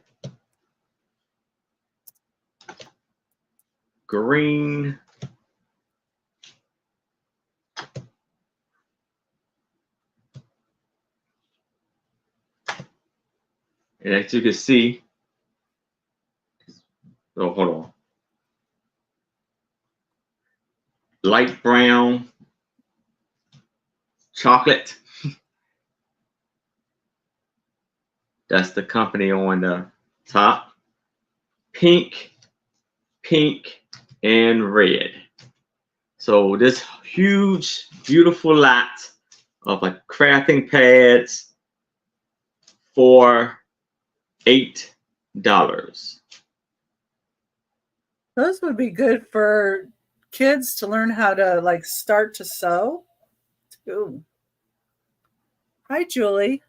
Speaker 2: green, and as you can see, oh, hold on. Light brown, chocolate. That's the company on the top. Pink, and red. So this huge, beautiful lot of like crafting pads for $8.
Speaker 3: Those would be good for kids to learn how to like start to sew too. Hi, Julie.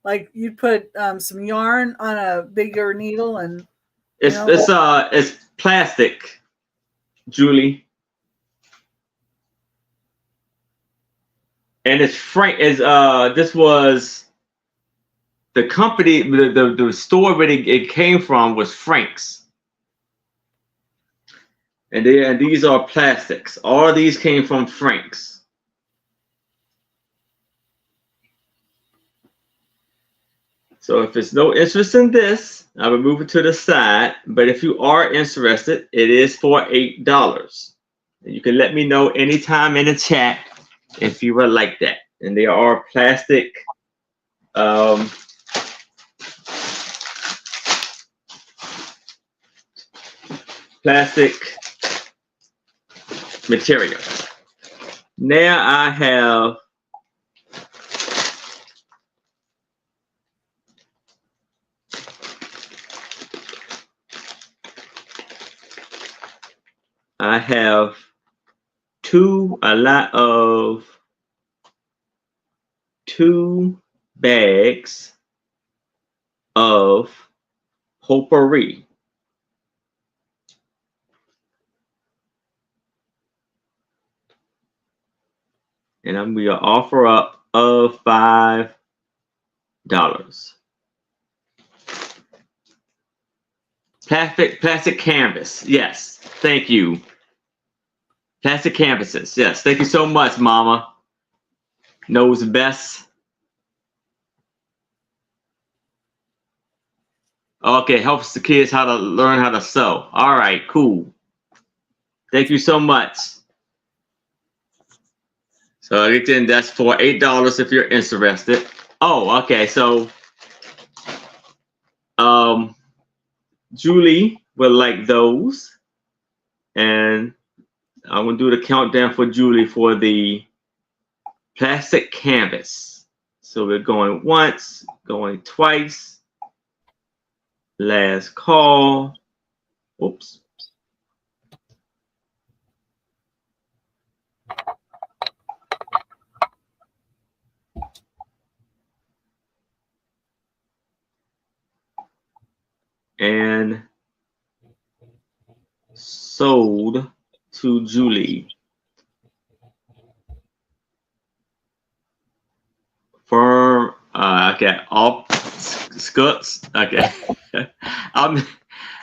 Speaker 3: Like you'd put some yarn on a bigger needle and
Speaker 2: it's plastic, Julie. And it's Frank this was the company, the store where it came from was Frank's. And these are plastics. All of these came from Frank's. So if there's no interest in this, I will move it to the side. But if you are interested, it is for $8. You can let me know anytime in the chat if you would like that. And they are plastic material. Now I have two bags of potpourri. And I'm going to offer up of $5. Plastic canvas. Yes. Thank you. Plastic canvases. Yes. Thank you so much, Mama. Knows best. Okay. Helps the kids how to learn how to sew. All right. Cool. Thank you so much. So again, that's for $8 if you're interested. Oh, okay. So, Julie will like those, and I'm gonna do the countdown for Julie for the plastic canvas. So we're going once, going twice. Last call. Oops. And sold to Julie. Firm, okay, all scuts. Okay, I'm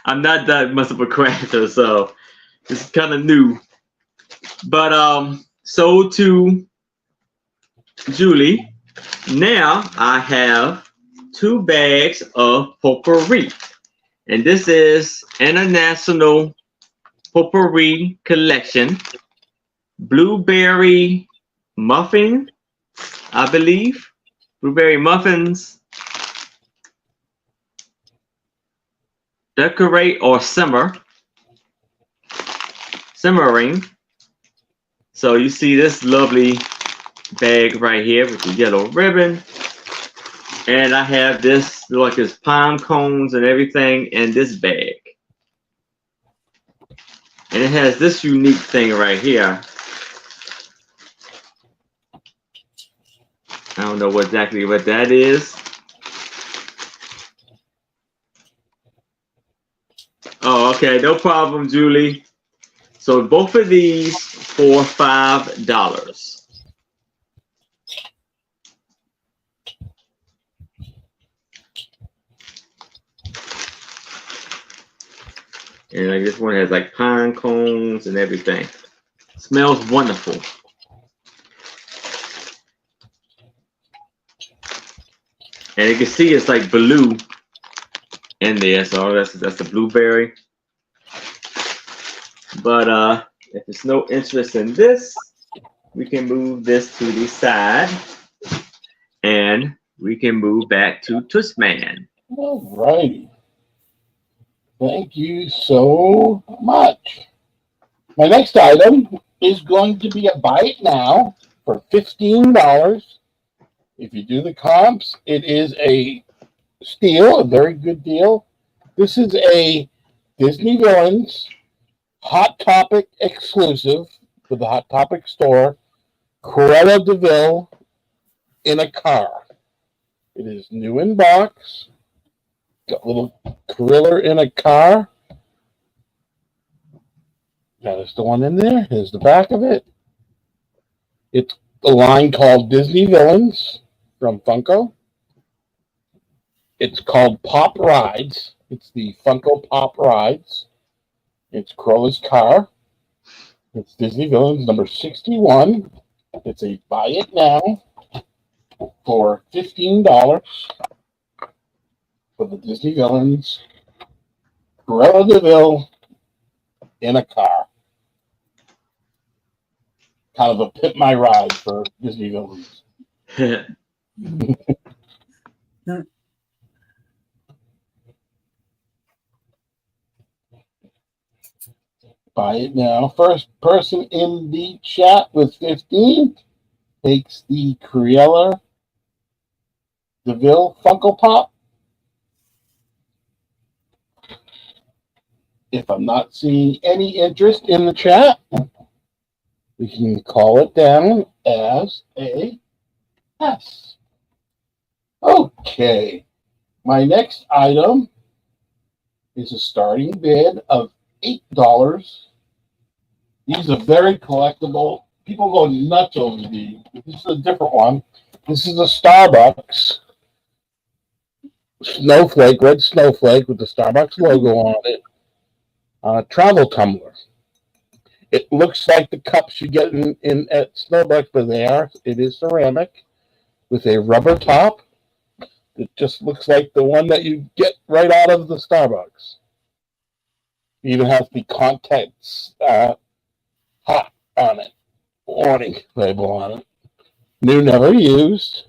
Speaker 2: not that much of a crafter, so it's kind of new. But sold to Julie. Now I have 2 bags of potpourri. And this is International Potpourri Collection. Blueberry muffin, I believe. Blueberry muffins. Decorate or simmer. Simmering. So you see this lovely bag right here with the yellow ribbon. And I have this, like this pine cones and everything in this bag. And it has this unique thing right here. I don't know exactly what that is. Oh, okay, no problem, Julie. So both of these for $5. And like this one has like pine cones and everything. Smells wonderful. And you can see it's like blue in there. So that's the blueberry. But if there's no interest in this, we can move this to the side. And we can move back to Tooch Man.
Speaker 1: All righty. Thank you so much. My next item is going to be a buy it now for $15. If you do the comps, it is a steal, a very good deal. This is a Disney Villains Hot Topic exclusive for the Hot Topic store. Cruella de Vil in a car. It is new in box. Got little Cruella in a car. That is the one in there. Here's the back of it. It's a line called Disney Villains from Funko. It's called Pop Rides. It's the Funko Pop Rides. It's Cruella's car. It's Disney Villains number 61. It's a buy it now for $15 for the Disney Villains Cruella de Vil in a car. Kind of a pimp my ride for Disney Villains. Buy it now. First person in the chat with 15 takes the Cruella de Vil Funko Pop. If I'm not seeing any interest in the chat, we can call it down as a S. Okay. My next item is a starting bid of $8. These are very collectible. People go nuts over these. This is a different one. This is a Starbucks snowflake, red snowflake with the Starbucks logo on it. Travel tumbler. It looks like the cups you get in at Starbucks, but it is ceramic with a rubber top. It just looks like the one that you get right out of the Starbucks. It even has the contents hot on it, warning label on it. New, never used.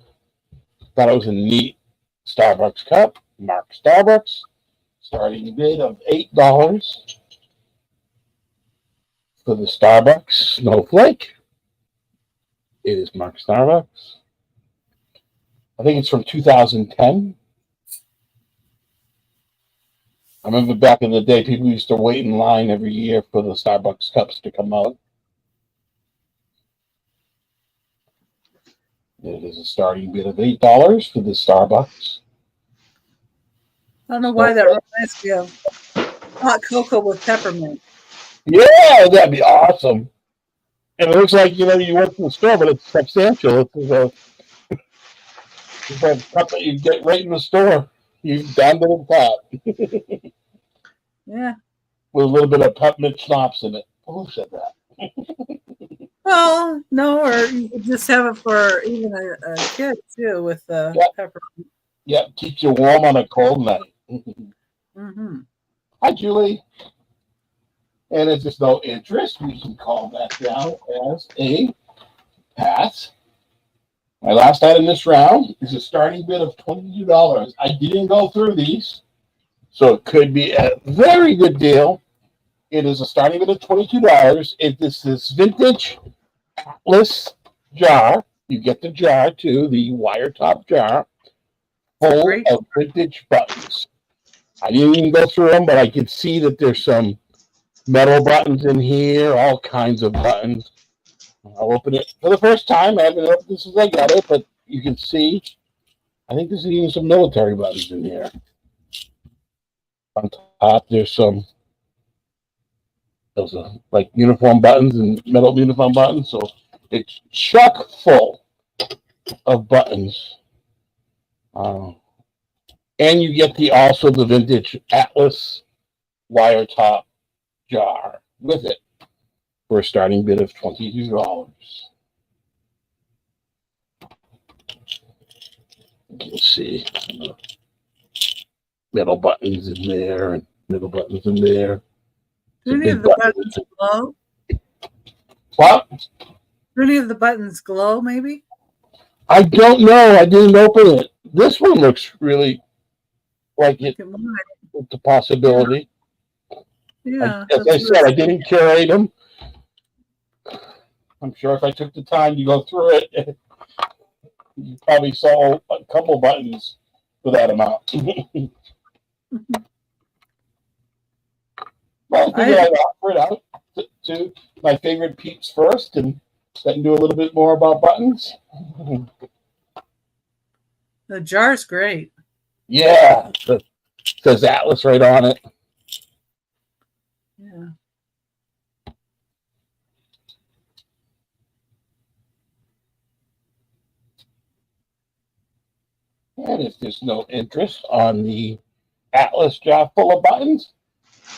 Speaker 1: Thought it was a neat Starbucks cup. Mark Starbucks. Starting bid of $8 for the Starbucks Snowflake. It is Mark Starbucks. I think it's from 2010. I remember back in the day, people used to wait in line every year for the Starbucks cups to come out. It is a starting bid of $8 for the Starbucks.
Speaker 3: I don't know why that reminds me of hot cocoa with peppermint.
Speaker 1: Yeah, that'd be awesome. And it looks like, you went to the store, but it's substantial. It's a cup that you get right in the store. You down to the top.
Speaker 3: Yeah.
Speaker 1: With a little bit of peppermint schnapps in it. Who said that?
Speaker 3: Well, no, or you could just have it for even a kid too with peppermint.
Speaker 1: Yeah, keeps you warm on a cold night.
Speaker 3: Mm-hmm.
Speaker 1: Hi, Julie. And if there's no interest, we can call that down as a pass. My last item this round is a starting bid of $22. I didn't go through these, so it could be a very good deal. It is a starting bid of $22. It is this vintage Atlas jar. You get the jar too, the wire top jar, full of vintage buttons. I didn't even go through them, but I could see that there's some metal buttons in here, all kinds of buttons. I'll open it for the first time. I haven't opened this since I got it, but you can see, I think there's even some military buttons in here. On top, there's those are like uniform buttons and metal uniform buttons. So it's chock full of buttons. And you get also the vintage Atlas wire top jar with it for a starting bid of $22. You can see metal buttons in there and metal buttons in there.
Speaker 3: Do any of the buttons glow?
Speaker 1: What?
Speaker 3: Do any of the buttons glow, maybe?
Speaker 1: I don't know. I didn't open it. This one looks really like it's a possibility.
Speaker 3: Yeah.
Speaker 1: As I said, I didn't curate them. I'm sure if I took the time to go through it, you probably saw a couple buttons for that amount. Well, I figured I'd offer it out to my favorite peeps first, and then do a little bit more about buttons.
Speaker 3: The jar's great.
Speaker 1: Yeah, it says Atlas right on it.
Speaker 3: Yeah.
Speaker 1: And if there's no interest on the Atlas jar full of buttons,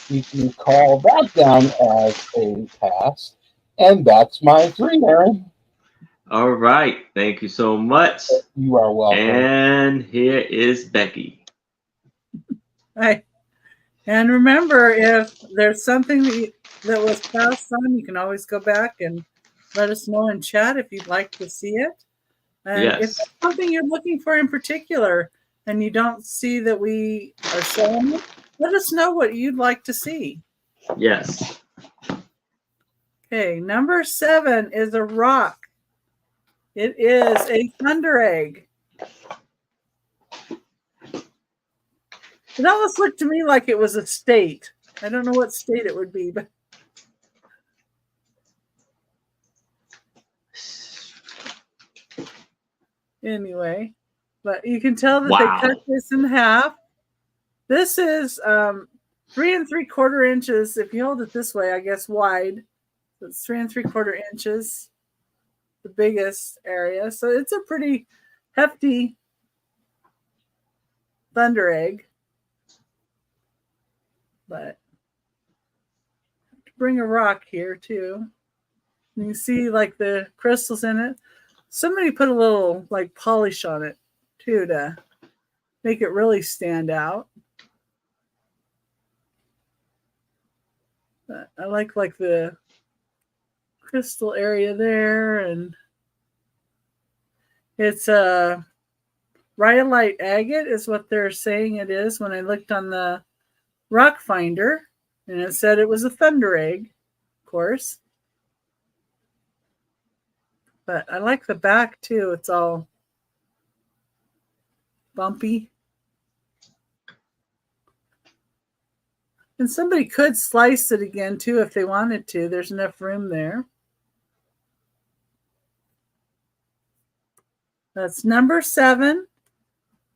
Speaker 1: you can call that down as a pass. And that's my 3, Aaron.
Speaker 2: All right. Thank you so much.
Speaker 1: You are welcome.
Speaker 2: And here is Becky.
Speaker 3: Hi. And remember, if there's something that was passed on, you can always go back and let us know in chat if you'd like to see it. And if there's something you're looking for in particular and you don't see that we are showing it, let us know what you'd like to see.
Speaker 2: Yes.
Speaker 3: Okay, number 7 is a rock. It is a thunder egg. It almost looked to me like it was a state. I don't know what state it would be, but anyway. But you can tell that they cut this in half. This is 3 3/4 inches. If you hold it this way, I guess wide. So it's 3 3/4 inches, the biggest area. So it's a pretty hefty thunder egg. But to bring a rock here too. You see like the crystals in it. Somebody put a little like polish on it too to make it really stand out. But I like the crystal area there, and it's a rhyolite agate is what they're saying it is when I looked on the rock finder, and it said it was a thunder egg, of course. But I like the back too. It's all bumpy. And somebody could slice it again too if they wanted to. There's enough room there. That's number 7,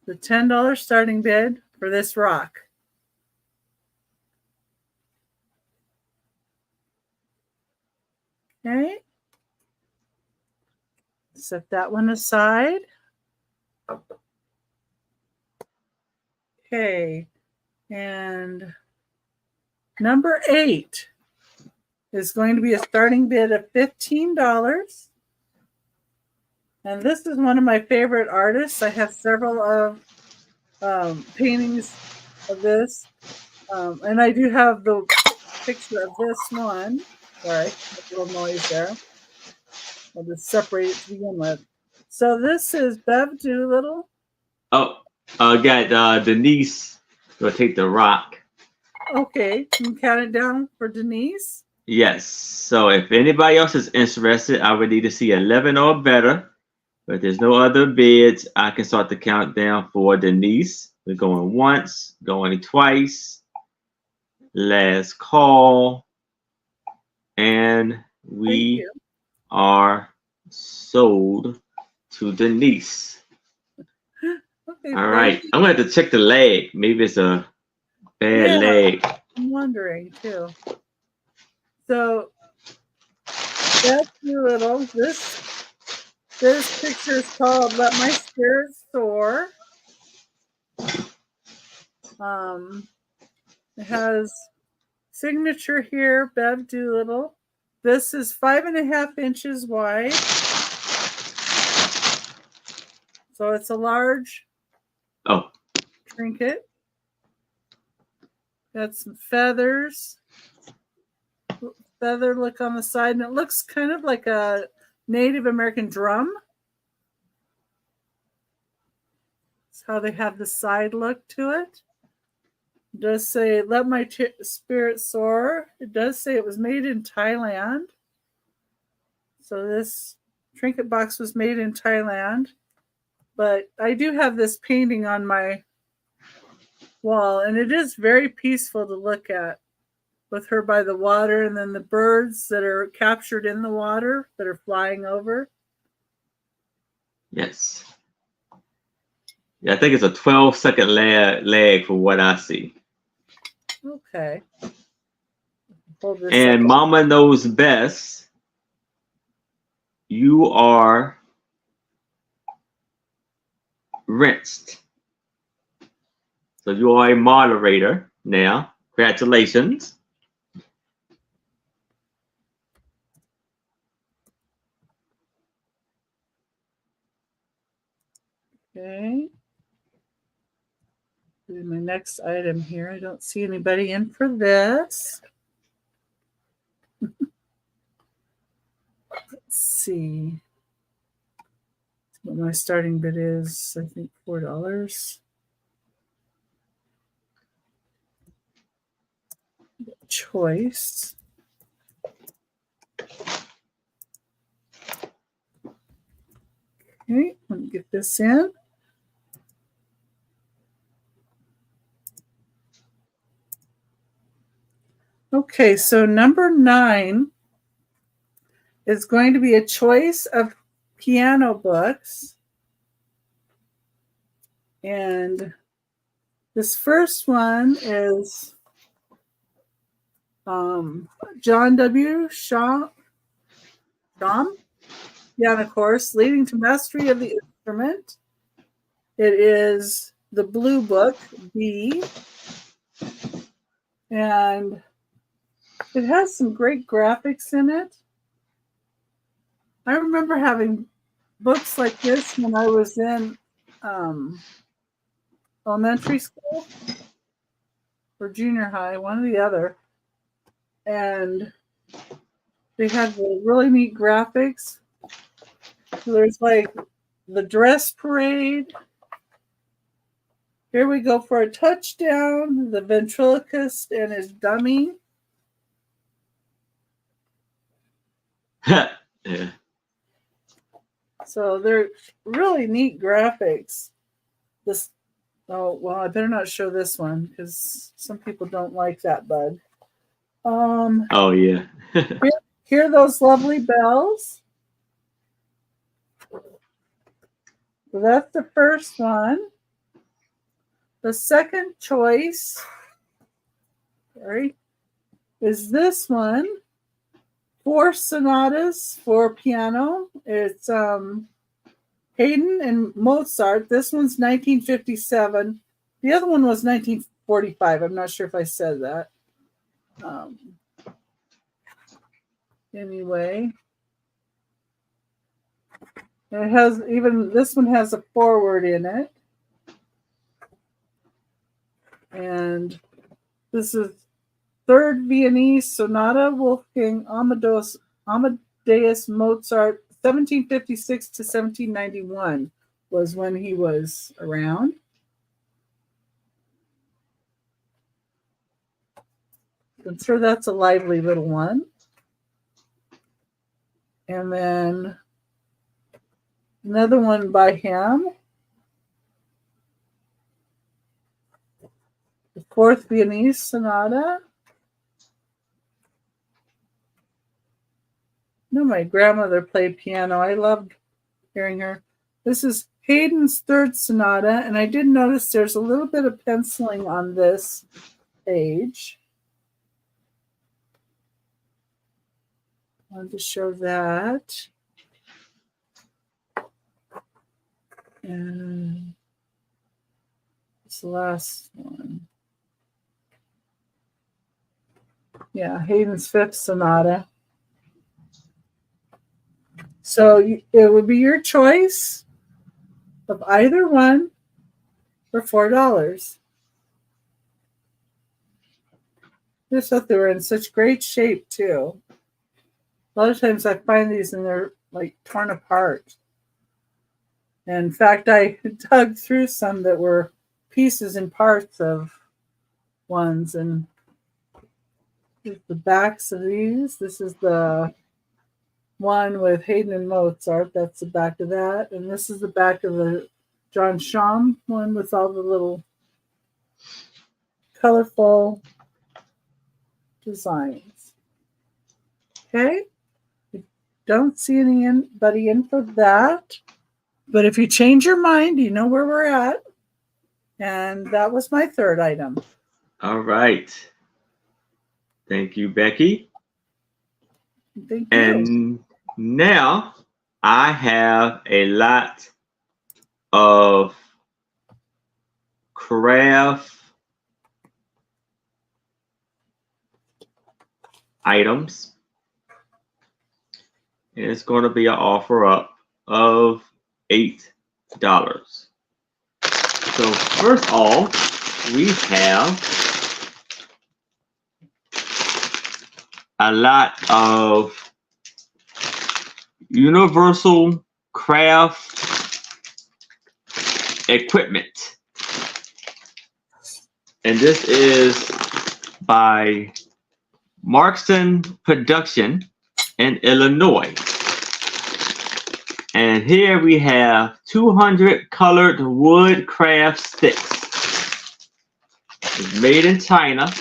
Speaker 3: the $10 starting bid for this rock. Okay. Set that one aside. Okay. And number 8 is going to be a starting bid of $15. And this is one of my favorite artists. I have several of paintings of this. And I do have the picture of this one. Sorry, a little noise there. I'll just separate it to begin with. So this is Bev Doolittle.
Speaker 2: Oh, got Denise will take the rock.
Speaker 3: Okay, can you count it down for Denise?
Speaker 2: Yes. So if anybody else is interested, I would need to see 11 or better. But if there's no other bids, I can start the countdown for Denise. We're going once, going twice. Last call. And we are sold to Denise.
Speaker 3: Okay,
Speaker 2: all right. I'm going to have to check the leg. Maybe it's a bad leg.
Speaker 3: I'm wondering too. So that's Doolittle. This picture is called Let My Spirit Soar. It has signature here, Bev Doolittle. This is 5.5 inches wide. So it's a large trinket. Got some feathers. Feather look on the side, and it looks kind of like a Native American drum. That's how they have the side look to it. It does say, Let My Spirit Soar. It does say it was made in Thailand. So this trinket box was made in Thailand, but I do have this painting on my wall, and it is very peaceful to look at, with her by the water and then the birds that are captured in the water that are flying over.
Speaker 2: Yes. Yeah, I think it's a 12-second lag for what I see.
Speaker 3: Okay. Hold this
Speaker 2: And
Speaker 3: up.
Speaker 2: Mama knows best. You are rinsed. So you are a moderator now. Congratulations.
Speaker 3: Okay. My next item here. I don't see anybody in for this. Let's see what my starting bid is. I think $4. Choice. Okay, let me get this in. Okay, so number 9 is going to be a choice of piano books. And this first one is John W. Shaw, piano course, leading to mastery of the instrument. It is the blue book, B. And it has some great graphics in it. I remember having books like this when I was in elementary school or junior high, one or the other. And they had the really neat graphics. So there's like the dress parade. Here we go for a touchdown. The ventriloquist and his dummy.
Speaker 2: Yeah.
Speaker 3: So they're really neat graphics. This, oh well, I better not show this one because some people don't like that bug.
Speaker 2: Oh yeah.
Speaker 3: Hear those lovely bells. So that's the first one. The second choice, is this one. 4 sonatas for piano. It's Haydn and Mozart. This one's 1957. The other one was 1945. I'm not sure if I said that. Anyway, it has even this one has a foreword in it, and this is Third Viennese Sonata, Wolfgang Amadeus Mozart, 1756 to 1791 was when he was around. I'm sure that's a lively little one. And then another one by him. The Fourth Viennese Sonata. No, my grandmother played piano. I loved hearing her. This is Haydn's Third Sonata, and I did notice there's a little bit of penciling on this page. I wanted to show that. And it's the last one. Yeah, Haydn's Fifth Sonata. So it would be your choice of either one for $4. I just thought they were in such great shape too. A lot of times I find these and they're like torn apart. And in fact, I dug through some that were pieces and parts of ones. And here's the backs of these. This is the one with Haydn and Mozart. That's the back of that. And this is the back of the John Schaum one with all the little colorful designs. Okay. Don't see anybody in for that. But if you change your mind, you know where we're at. And that was my third item.
Speaker 2: All right. Thank you, Becky.
Speaker 3: Thank you.
Speaker 2: And now I have a lot of craft items. And it's going to be an offer up of $8. So first off, we have a lot of universal craft equipment. And this is by Markston Production in Illinois. And here we have 200 colored wood craft sticks. It's made in China.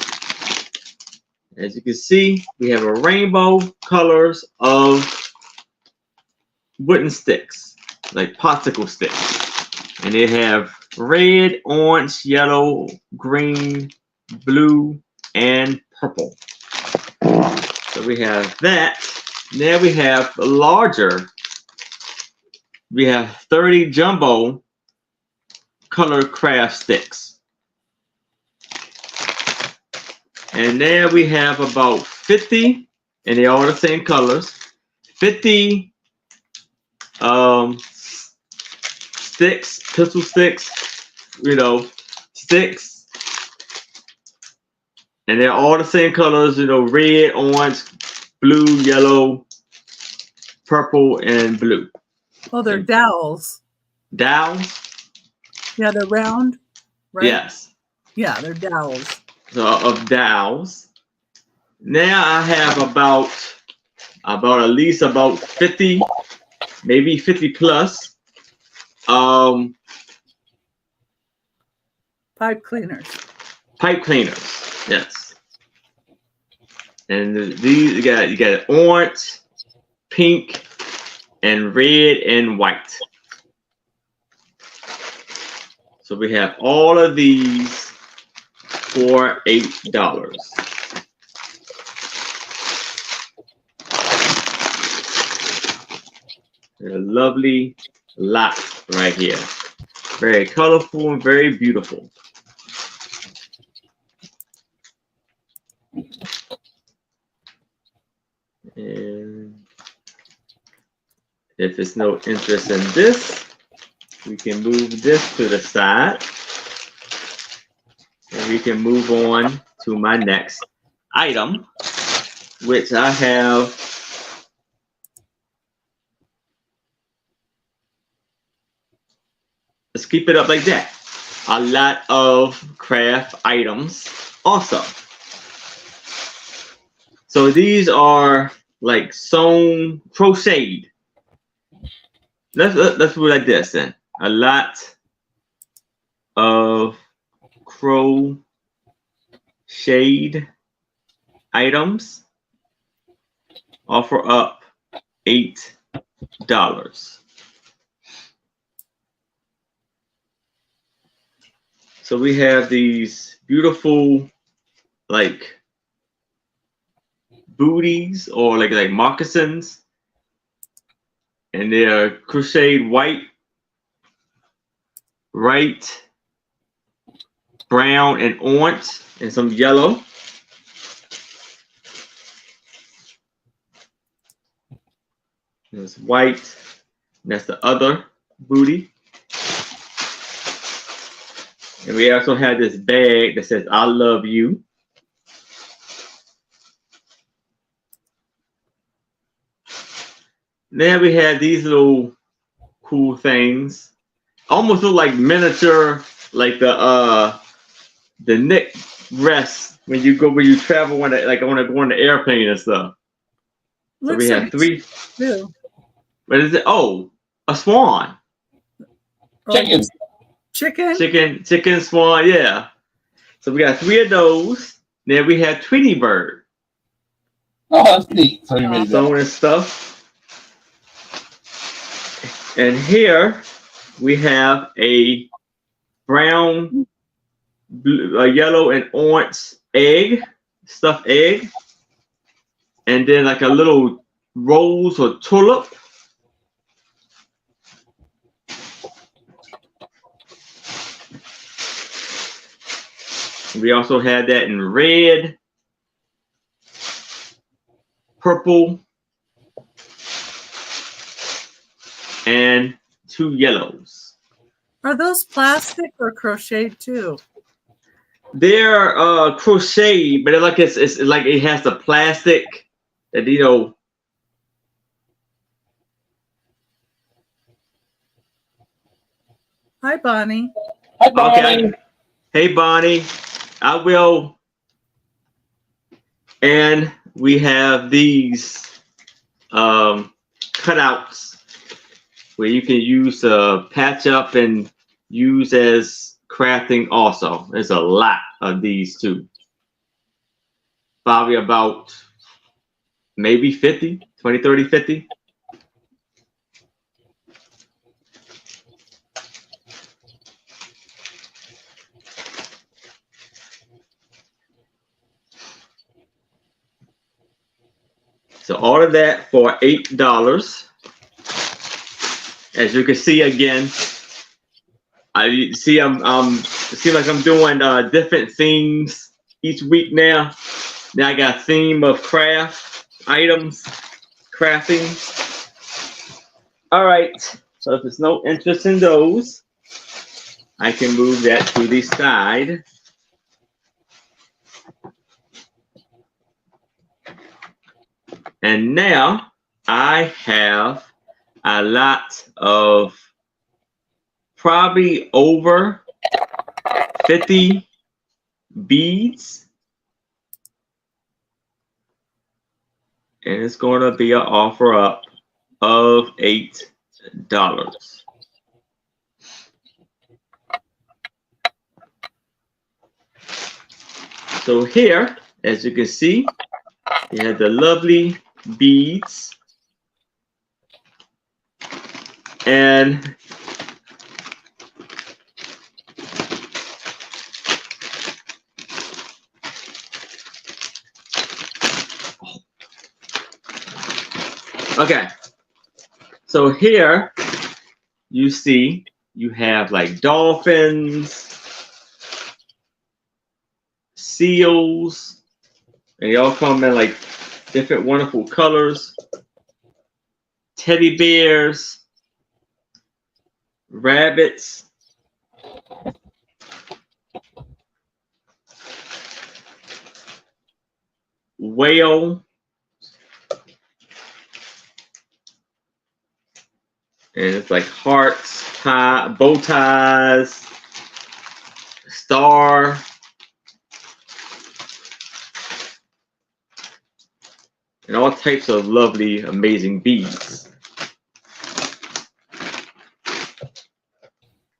Speaker 2: As you can see, we have a rainbow colors of wooden sticks, like popsicle sticks. And they have red, orange, yellow, green, blue, and purple. So we have that. Now we have larger. We have 30 jumbo colored craft sticks. And there we have about 50, and they all the same colors, 50 sticks, pistol sticks, sticks. And they're all the same colors, red, orange, blue, yellow, purple, and blue.
Speaker 3: Oh, they're dowels.
Speaker 2: Dowels?
Speaker 3: Yeah, they're round, right?
Speaker 2: Yes.
Speaker 3: Yeah, they're dowels.
Speaker 2: So of dowels. Now I have about at least about 50, maybe 50 plus.
Speaker 3: Pipe cleaners.
Speaker 2: Pipe cleaners, yes. And these you got orange, pink, and red and white. So we have all of these for $8. They're a lovely lot right here. Very colorful and very beautiful. And if there's no interest in this, we can move this to the side. And we can move on to my next item, which I have let's keep it up like that. A lot of craft items also. So these are like sewn, crocheted. Let's do it like this then. A lot of crocheted items. Offer up $8. So we have these beautiful like booties or like moccasins, and they are crocheted white, brown, and orange, and some yellow. There's white, and that's the other booty. And we also have this bag that says, I love you. Then we have these little cool things. Almost look like miniature, like the neck rest when you travel on the airplane and stuff. So we have three.
Speaker 3: Two.
Speaker 2: What is it? Oh, a swan.
Speaker 1: Chicken.
Speaker 3: Chicken.
Speaker 2: Swan. Yeah. So we got 3 of those. Then we have Tweety Bird.
Speaker 1: Oh, that's neat. So you made that.
Speaker 2: So and stuff. And here we have a brown, blue, yellow, and orange egg, stuffed egg. And then like a little rose or tulip. We also had that in red, purple, and 2 yellows.
Speaker 3: Are those plastic or crocheted too?
Speaker 2: They're crocheted, but it's like it has the plastic that
Speaker 3: Hi, Bonnie.
Speaker 1: Hi, Bonnie.
Speaker 2: Okay. Hey, Bonnie. I will. And we have these cutouts where you can use patch up and use as crafting also. There's a lot of these too. Probably about maybe 50, 20, 30, 50. So all of that for $8. As you can see again, I see it seems like I'm doing different themes each week now. Now I got a theme of craft items, crafting. All right. So if there's no interest in those, I can move that to the side. And now I have a lot of probably over 50 beads. And it's going to be an offer up of $8. So here, as you can see, you have the lovely beads. And okay, so here you see you have like dolphins, seals, and they all come in like different wonderful colors. Teddy bears, rabbits, whale, and it's like hearts, bow ties, star, and all types of lovely, amazing beads.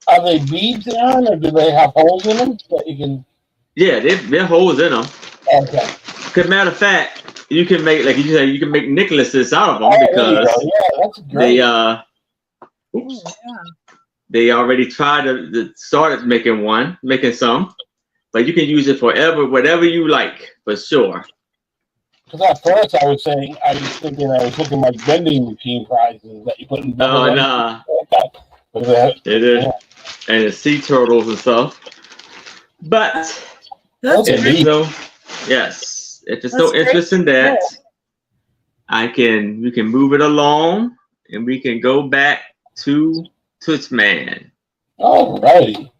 Speaker 1: Are they beads on, or do they have holes in them that you can?
Speaker 2: Yeah, they're holes in them.
Speaker 1: Okay.
Speaker 2: Cause matter of fact, you can make, like you said, you can make necklaces out of them because
Speaker 1: that's great.
Speaker 2: they already tried to started making some, but you can use it forever, whatever you like, for sure.
Speaker 1: Because at first I was thinking I was looking like vending machine prizes that you put in.
Speaker 2: Oh, nah. It is. And the sea turtles and stuff. But if there's no interest in that, we can move it along and we can go back to Tooch Man.
Speaker 1: All righty.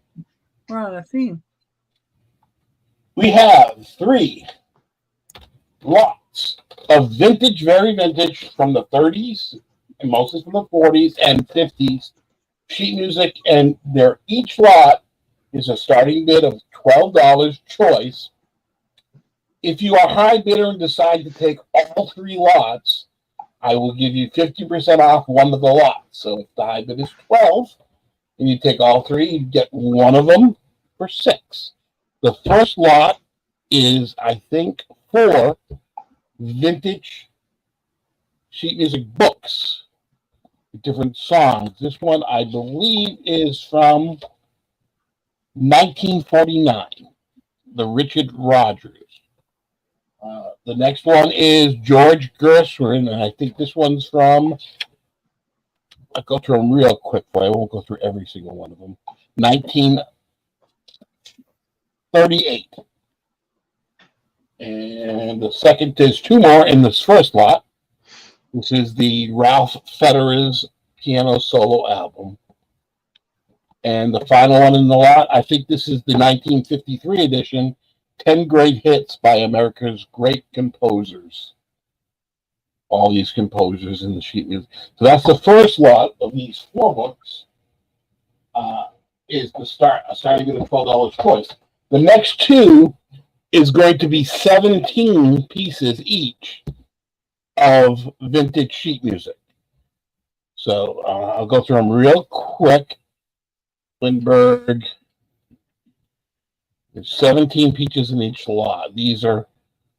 Speaker 3: We're on a theme.
Speaker 1: We have 3 lots of vintage, very vintage from the 30s and mostly from the 40s and 50s sheet music, and each lot is a starting bid of $12 choice. If you are a high bidder and decide to take all 3 lots, I will give you 50% off one of the lots. So if the high bid is 12 and you take all three, you get one of them for $6. The first lot is, I think, 4 vintage sheet music books, different songs. This one, I believe, is from 1949, the Richard Rogers. The next one is George Gershwin, and I think this one's from, I'll go through them real quick, but I won't go through every single one of them. 1938. And the second is 2 more in this first lot. This is the Ralph Federer's piano solo album. And the final one in the lot, I think this is the 1953 edition, 10 Great Hits by America's Great Composers. All these composers in the sheet music. So that's the first lot of these 4 books. Is the starting at a $12 choice. The next 2 is going to be 17 pieces each of vintage sheet music. So I'll go through them real quick. Lindbergh. There's 17 pieces in each lot. These are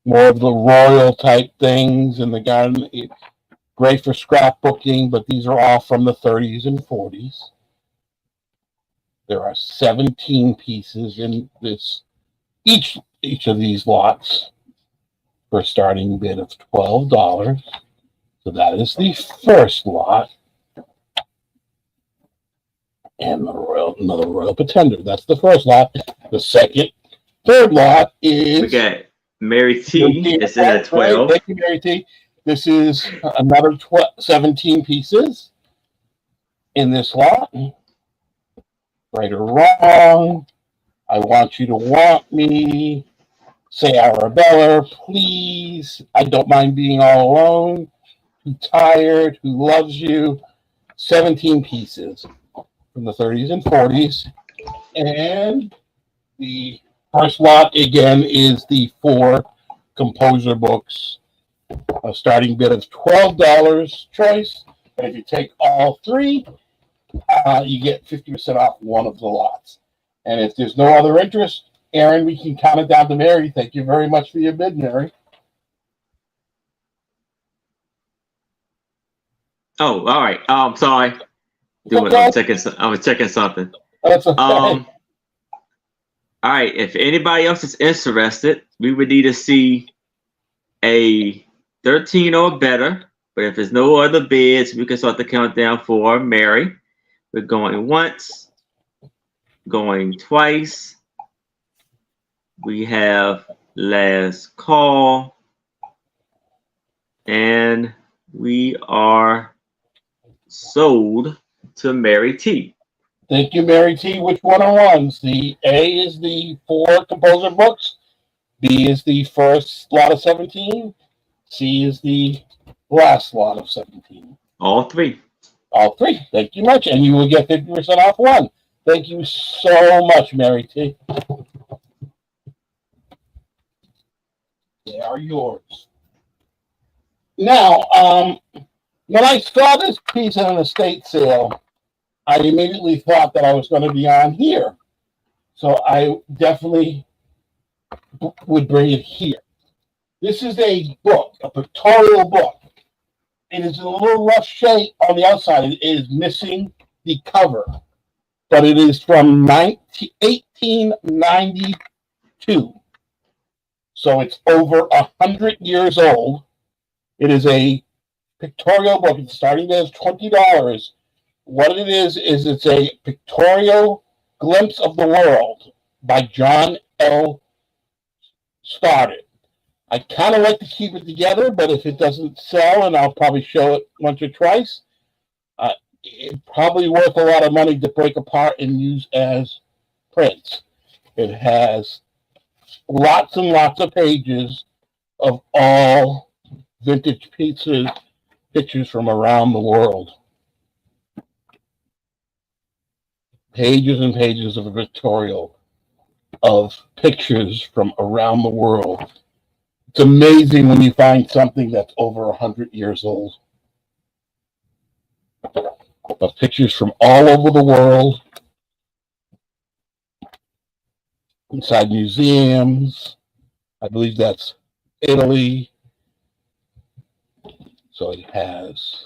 Speaker 1: more of the royal type things in the garden. Great for scrapbooking, but these are all from the 30s and 40s. There are 17 pieces in this each of these lots for a starting bid of $12. So that is the first lot. And another Royal Pretender. That's the first lot. The third lot is...
Speaker 2: We got Mary T. It's in at 12.
Speaker 1: Thank you, Mary T. This is another 17 pieces in this lot. Right or wrong. I want you to want me. Say Arabella, please. I don't mind being all alone. Too tired. Who loves you? 17 pieces from the 30s and 40s. And the first lot, again, is the 4 composer books. A starting bid of $12 choice. And if you take all 3, you get 50% off one of the lots. And if there's no other interest, Aaron, we can count it down to Mary. Thank you very much for your bid, Mary.
Speaker 2: Oh, all right. Sorry. I was checking something.
Speaker 1: That's okay.
Speaker 2: All right. If anybody else is interested, we would need to see a 13 or better. But if there's no other bids, we can start the countdown for Mary. We're going once, going twice. We have last call. And we are sold to Mary T.
Speaker 1: Thank you, Mary T. Which one are ones? The A is the 4 composer books. B is the first lot of 17. C is the last lot of 17.
Speaker 2: All 3.
Speaker 1: All 3. Thank you much. And you will get 50% off one. Thank you so much, Mary T. They are yours. Now, when I saw this piece at an estate sale, I immediately thought that I was going to be on here. So I definitely would bring it here. This is a book, a pictorial book. It is in a little rough shape on the outside. It is missing the cover, but it is from 1892. So it's over 100 years old. It is a pictorial book. It's starting at $20. What it is it's a pictorial glimpse of the world by John L. Stoddard. I kind of like to keep it together, but if it doesn't sell, and I'll probably show it once or twice, it's probably worth a lot of money to break apart and use as prints. It has lots and lots of pages of all vintage pictures from around the world. Pages and pages of a pictorial of pictures from around the world. It's amazing when you find something that's over 100 years old. of pictures from all over the world, inside museums. I believe that's Italy. So it has,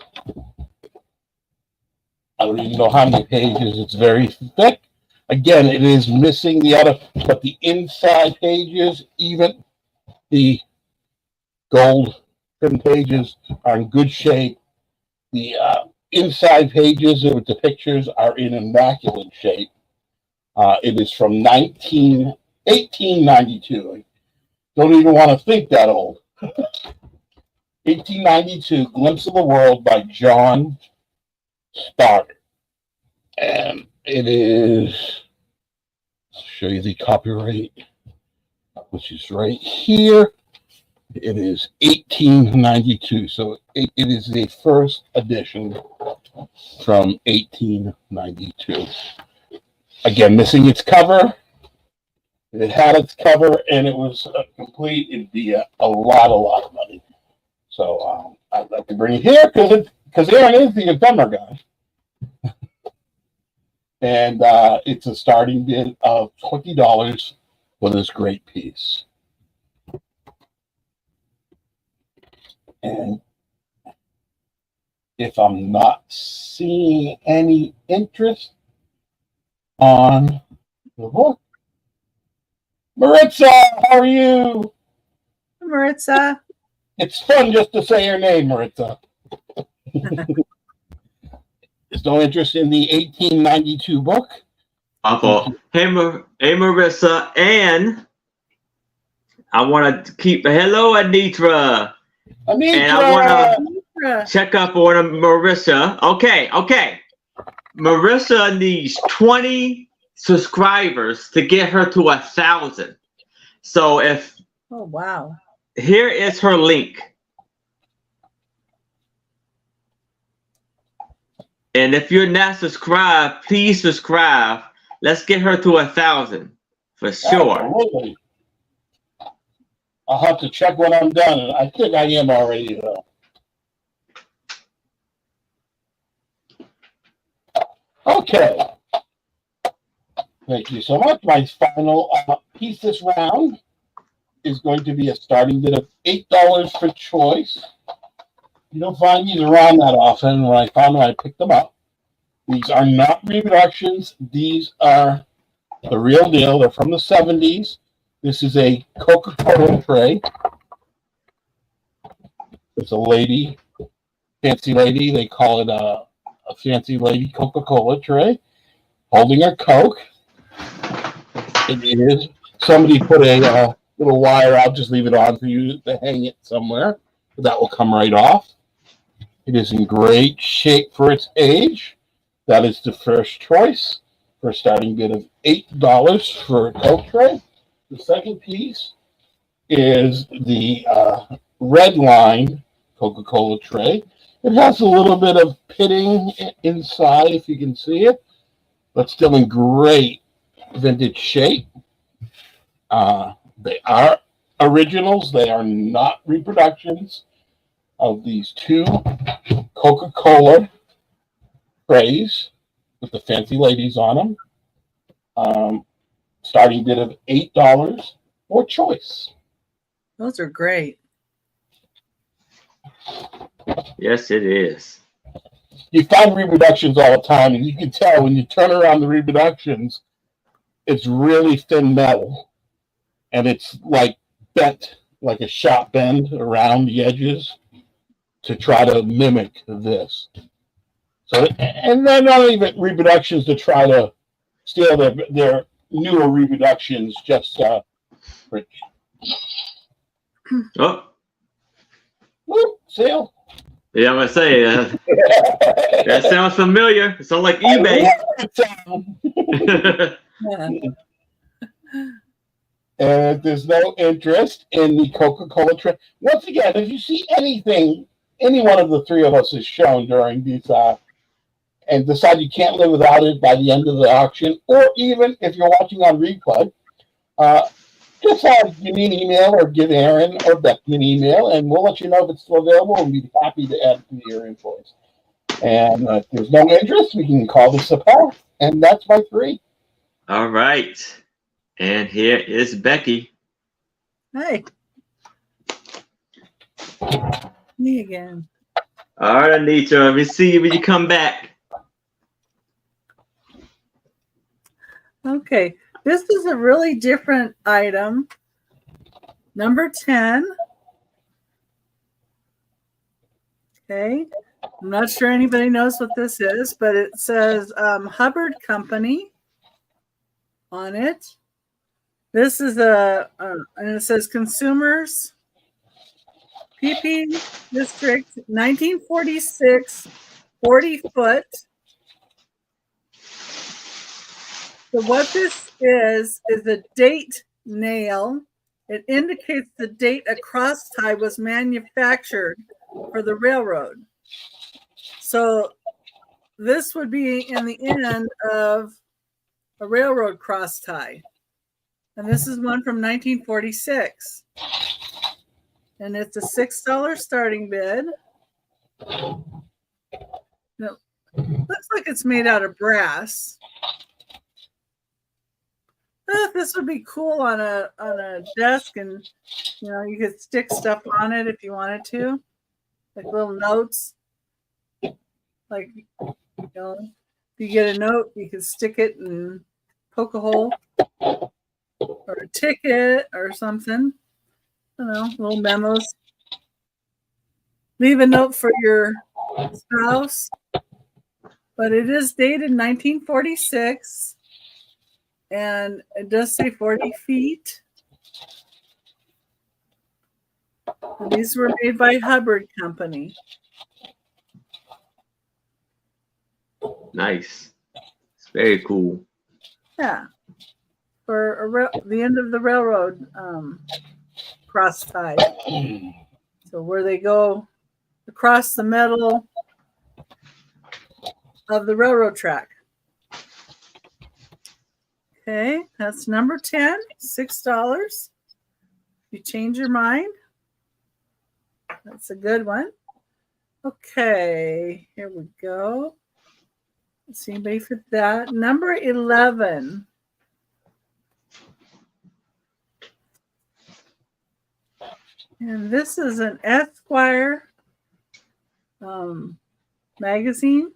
Speaker 1: I don't even know how many pages. It's very thick. Again, it is missing the outer, but the inside pages, even the gold trim pages, are in good shape. The inside pages with the pictures are in immaculate shape. It is from 1892. I don't even want to think that old. 1892, Glimpse of the World by John Stoddard. And it is, I'll show you the copyright, which is right here. It is 1892. So it is the first edition from 1892. Again, missing its cover. If it had its cover and it was complete, it'd be a lot of money. So I'd like to bring it here because Aaron is the ephemera guy. And it's a starting bid of $20 for this great piece. And if I'm not seeing any interest on the book, Maritza, how are you?
Speaker 3: Maritza.
Speaker 1: It's fun just to say your name, Maritza. There's no interest in the 1892 book.
Speaker 2: Awful. Hey, Marissa, and I want to keep hello, Anitra. And I want to check up on Marissa. Okay. Marissa needs 20 subscribers to get her to 1,000. So
Speaker 3: oh wow,
Speaker 2: here is her link. And if you're not subscribed, please subscribe. Let's get her to 1,000 for sure.
Speaker 1: Absolutely. I'll have to check when I'm done. I think I am already, though. Okay. Thank you so much. My final piece this round is going to be a starting bid of $8 for choice. You don't find these around that often. When I found them, I picked them up. These are not reproductions. These are the real deal. They're from the 70s. This is a Coca-Cola tray. It's a lady, fancy lady. They call it a fancy lady Coca-Cola tray, holding a Coke. It is. Somebody put a little wire. I'll just leave it on for you to hang it somewhere. That will come right off. It is in great shape for its age. That is the first choice for a starting bid of $8 for a Coke tray. The second piece is the red line Coca-Cola tray. It has a little bit of pitting inside, if you can see it, but still in great vintage shape. They are originals. They are not reproductions of these two Coca-Cola trays with the fancy ladies on them. Starting bid of $8 for choice.
Speaker 3: Those are great.
Speaker 2: Yes, it is.
Speaker 1: You find reproductions all the time, and you can tell when you turn around the reproductions, it's really thin metal, and it's like bent, like a shot bend around the edges to try to mimic this. So, and they're not even reproductions to try to steal their newer reproductions, just for
Speaker 2: Oh,
Speaker 1: whoop, sale.
Speaker 2: yeah, I'm gonna say that sounds familiar. It sounds like eBay.
Speaker 3: Yeah.
Speaker 1: And there's no interest in the Coca-Cola tray. Once again, if you see anything, any one of the three of us is shown during these, and decide you can't live without it by the end of the auction, or even if you're watching on replay, just give me an email or give Aaron or Becky an email, and we'll let you know if it's still available, and we'd be happy to add it to your invoice. And if there's no interest, we can call this a pass. And that's my 3.
Speaker 2: All right. And here is Becky.
Speaker 3: Hey. Me again.
Speaker 2: All right, Anita. Let me see you when you come back.
Speaker 3: Okay. This is a really different item. Number 10. Okay. I'm not sure anybody knows what this is, but it says Hubbard Company on it. This is and it says consumers, PP District, 1946, 40 foot. So what this is a date nail. It indicates the date a cross tie was manufactured for the railroad. So this would be in the end of a railroad cross tie. And this is one from 1946. And it's a $6 starting bid. It looks like it's made out of brass. This would be cool on a desk, and you could stick stuff on it if you wanted to, like little notes. Like if you get a note, you can stick it and poke a hole, or a ticket or something. I don't know, little memos. Leave a note for your spouse. But it is dated 1946. And it does say 40 feet. And these were made by Hubbard Company.
Speaker 2: Nice. It's very cool.
Speaker 3: Yeah. For the end of the railroad cross tie. So where they go across the middle of the railroad track. Okay, that's number 10, $6. You change your mind. That's a good one. Okay, here we go. Let's see anybody fit that. Number 11. And this is an Esquire magazine.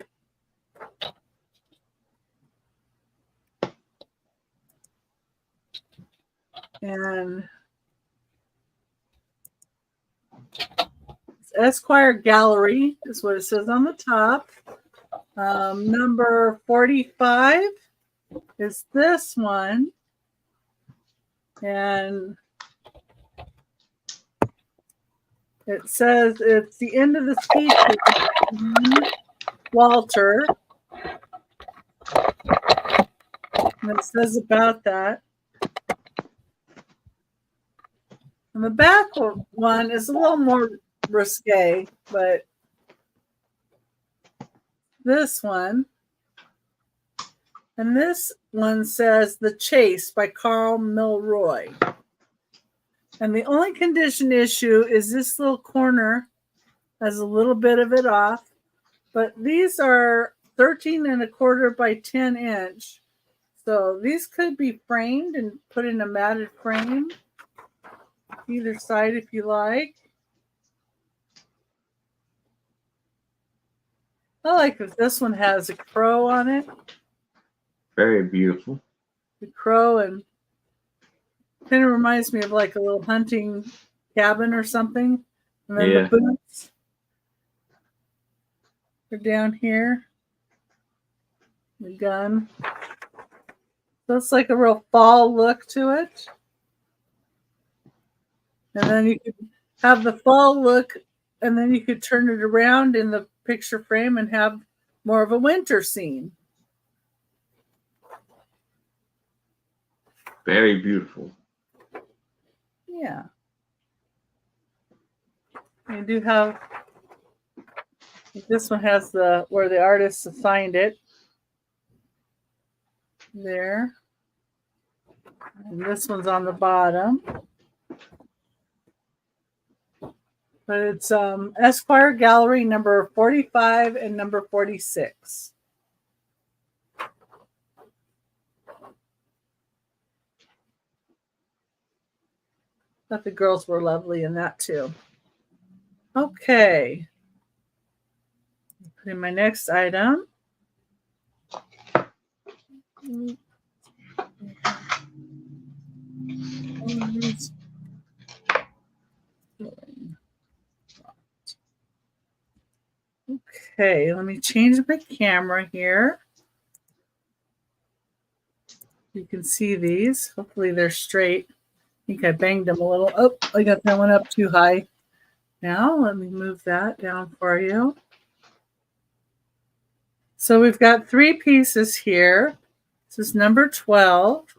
Speaker 3: And it's Esquire Gallery is what it says on the top. Number 45 is this one. And it says it's the end of the speech of Walter. And it says about that. And the back one is a little more risque, but this one, and this one says The Chase by Carl Milroy. And the only condition issue is this little corner has a little bit of it off, but these are 13 1/4 by 10 inch. So these could be framed and put in a matted frame. Either side if you like. I like that this one has a crow on it.
Speaker 2: Very beautiful.
Speaker 3: The crow, and kind of reminds me of like a little hunting cabin or something. And then the boots are down here. The gun. So it's like a real fall look to it. And then you could have the fall look, and then you could turn it around in the picture frame and have more of a winter scene.
Speaker 2: Very beautiful.
Speaker 3: Yeah. You do have, this one has where the artist assigned it. There. And this one's on the bottom. But it's Esquire Gallery number 45 and number 46. Thought the girls were lovely in that too. Okay. Put in my next item. Okay, let me change my camera here. You can see these. Hopefully they're straight. I think I banged them a little. Oh, I got that one up too high. Now let me move that down for you. So we've got 3 pieces here. This is number 12.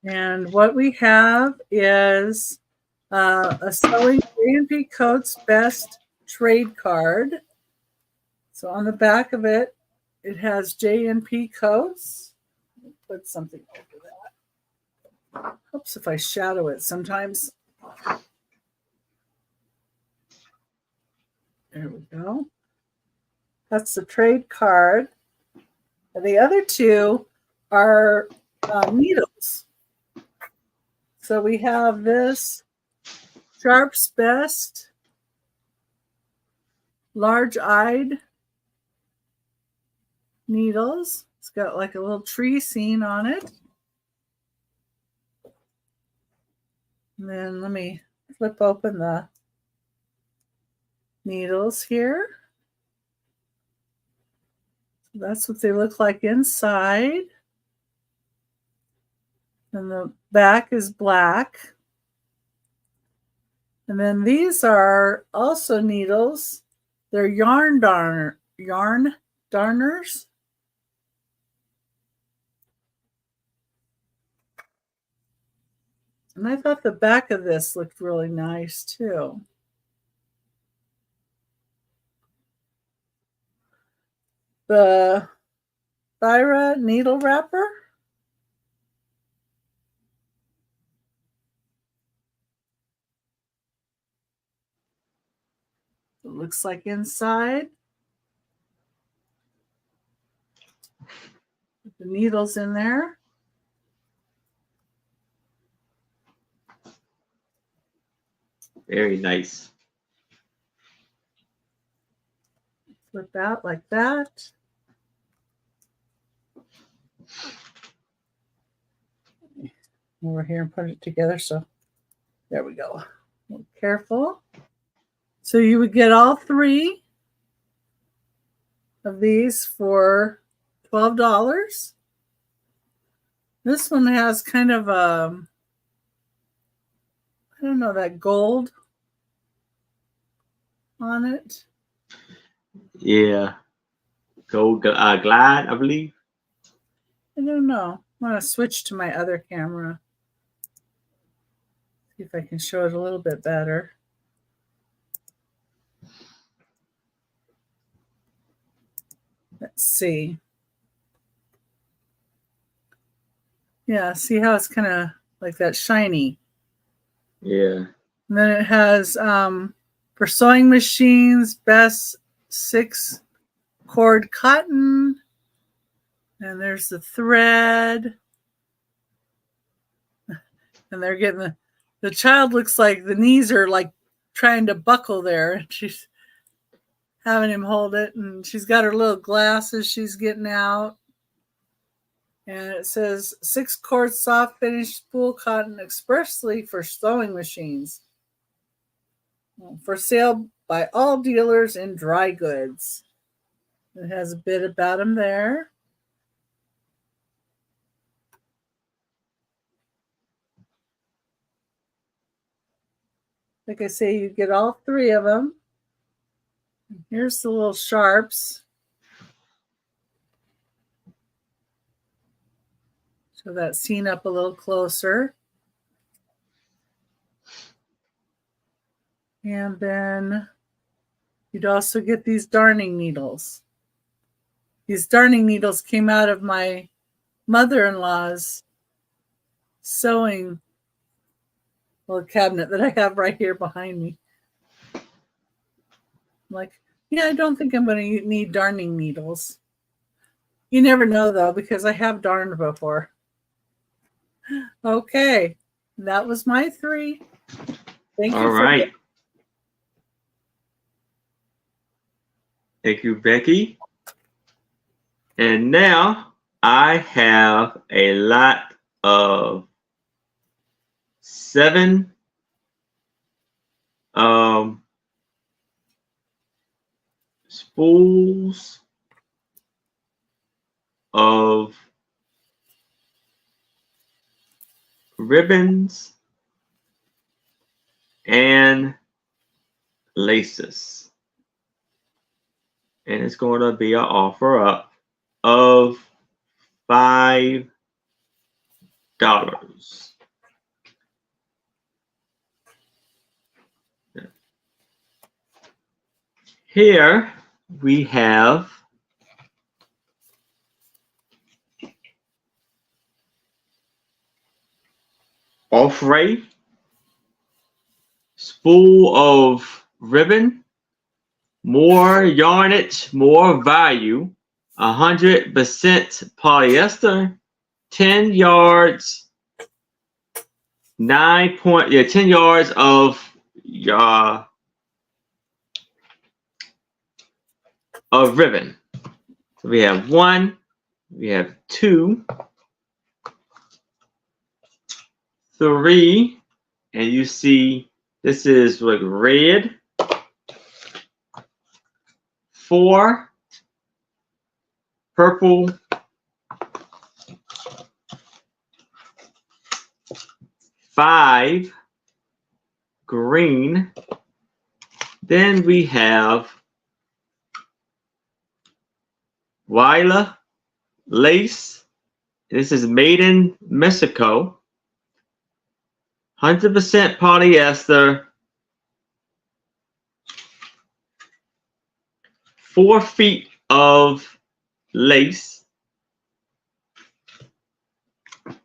Speaker 3: And what we have is a Sewing J&P Coats Best Trade Card. So on the back of it, it has J&P Coats. Put something over that. Helps if I shadow it sometimes. There we go. That's the trade card. And the other 2 are needles. So we have this Sharp's Best large-eyed needles. It's got like a little tree scene on it. And then let me flip open the needles here. So that's what they look like inside. And the back is black. And then these are also needles. They're yarn darners. And I thought the back of this looked really nice too. The Thyra needle wrapper. It looks like inside. Put the needles in there.
Speaker 2: Very nice.
Speaker 3: Flip out like that. Over here and put it together. So there we go. Careful. So you would get all 3 of these for $12. This one has kind of a, I don't know, that gold on it.
Speaker 2: Yeah. Gold glide, I believe.
Speaker 3: I don't know. I'm going to switch to my other camera. See if I can show it a little bit better. Let's see. Yeah, see how it's kind of like that shiny.
Speaker 2: Yeah.
Speaker 3: And then it has for sewing machines, best 6-cord cotton. And there's the thread. And they're getting the child looks like the knees are like trying to buckle there. She's having him hold it, and she's got her little glasses she's getting out. And it says 6-cord soft finish spool cotton expressly for sewing machines. For sale by all dealers in dry goods. It has a bit about them there. Like I say, you get all 3 of them. Here's the little sharps. So that's seen up a little closer. And then you'd also get these darning needles. These darning needles came out of my mother-in-law's sewing little cabinet that I have right here behind me. I'm like, yeah, I don't think I'm going to need darning needles. You never know, though, because I have darned before. Okay, that was my 3. Thank you.
Speaker 2: All right. Thank you, Becky. And now I have a lot of 7 spools of ribbons and laces. And it's going to be an offer up of $5. Here we have Offray spool of ribbon, more yarnage, more value, 100% polyester, 10 yards, 10 yards of ribbon. So we have 1, we have 2, 3, and you see this is like red. 4, purple, 5, green. Then we have Wila lace. This is made in Mexico. 100% polyester. 4 feet of lace.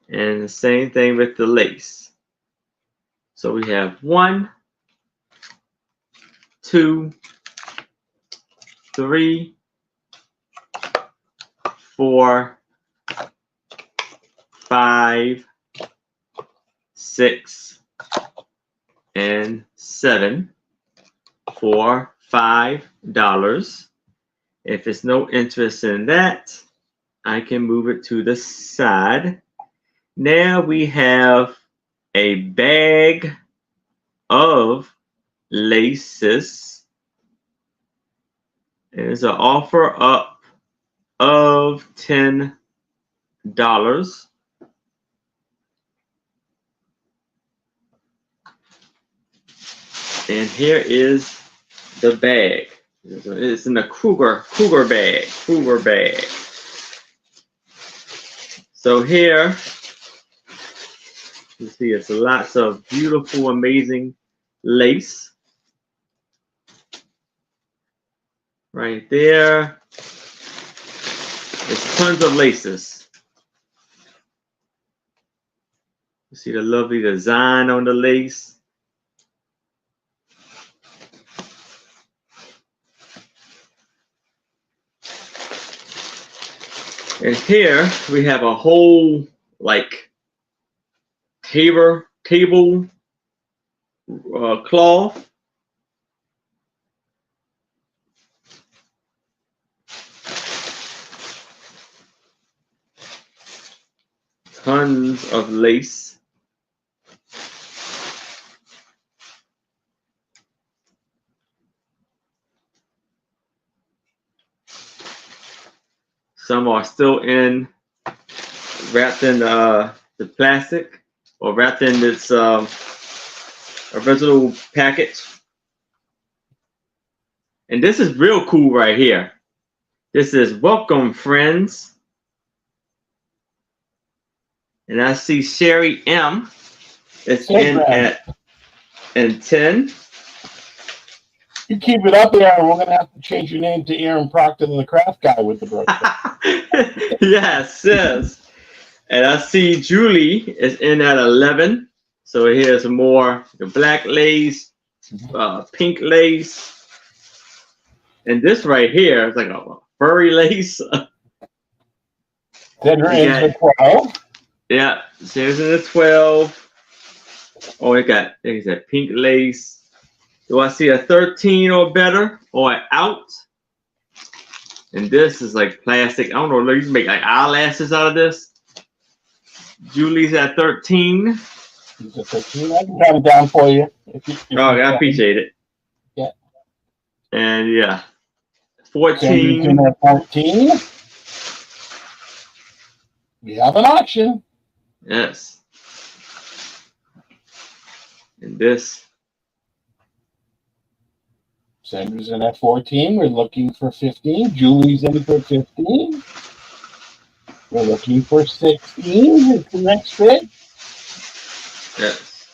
Speaker 2: And the same thing with the lace. So we have 1, 2, 3, 4, 5, 6, and 7 for $5. If there's no interest in that, I can move it to the side. Now we have a bag of laces. There's an offer up of $10. And here is the bag. It's in the Kruger bag. So here, you see it's lots of beautiful, amazing lace. Right there. There's tons of laces. You see the lovely design on the lace. And here we have a whole like table cloth. Tons of lace. Some are still wrapped in the plastic or wrapped in this original package. And this is real cool right here. This is welcome, friends. And I see Sherry M. It's in at 10.
Speaker 1: You keep it up, Aaron. We're going to have to change your name to Aaron Proctor, the craft guy with the brochure.
Speaker 2: Yes. And I see Julie is in at 11. So here's more the black lace, pink lace. And this right here is like a furry lace.
Speaker 1: Sandra ends with 12.
Speaker 2: Yeah, Sarah's in the 12. Oh, it got, there's that pink lace. Do I see a 13 or better or out? And this is like plastic. I don't know, you can make like eyelashes out of this. Julie's at 13.
Speaker 1: She's at 13. I can count it down for you.
Speaker 2: I appreciate it.
Speaker 1: Yeah.
Speaker 2: And yeah, 14.
Speaker 1: Sandra's in at 14. We have an auction.
Speaker 2: Yes. And this.
Speaker 1: Sandra's in at 14. We're looking for 15. Julie's in for 15. We're looking for 16. Here's the next bid.
Speaker 2: Yes.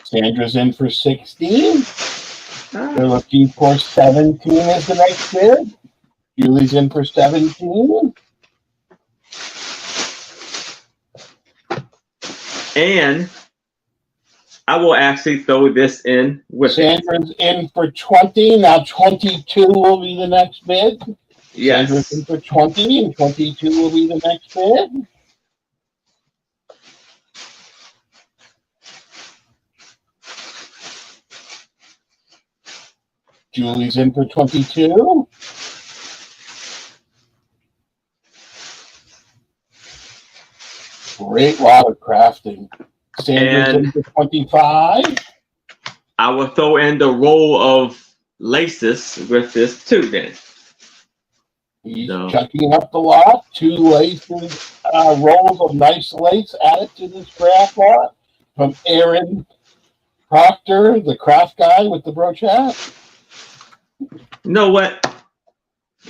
Speaker 1: Sandra's in for 16. We're looking for 17 as the next bid. Julie's in for 17.
Speaker 2: And I will actually throw this in with
Speaker 1: Sandra's in for 20. Now 22 will be the next bid.
Speaker 2: Yes.
Speaker 1: Sandra's in for 20, and 22 will be the next bid. Julie's in for 22. Great lot of crafting. Sandra's in for 25.
Speaker 2: I will throw in the roll of laces with this too then.
Speaker 1: He's chucking up the lot. 2 laces, rolls of nice lace added to this craft lot from Aaron Proctor, the craft guy with the brooch hat.
Speaker 2: You know what?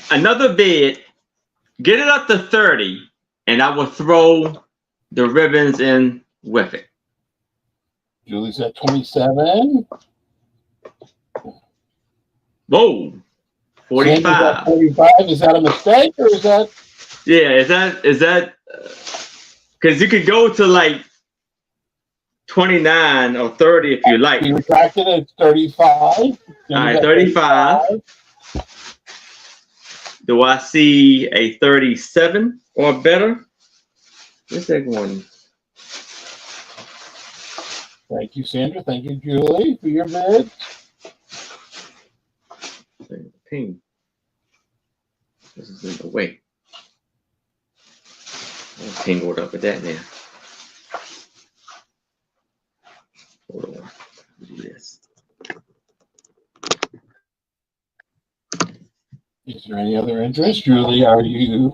Speaker 2: Another bid. Get it up to 30, and I will throw the ribbons in with it.
Speaker 1: Julie's at 27.
Speaker 2: Whoa. 45.
Speaker 1: 45. Is that a mistake or is that?
Speaker 2: Yeah, is that because you could go to like 29 or 30 if you like.
Speaker 1: You retracted it at 35.
Speaker 2: All right, 35. Do I see a 37 or better? Where's that going?
Speaker 1: Thank you, Sandra. Thank you, Julie, for your bid.
Speaker 2: Ping. This is in the way. I'm tangled up with that now. Hold on. Do this.
Speaker 1: Is there any other interest? Julie, are you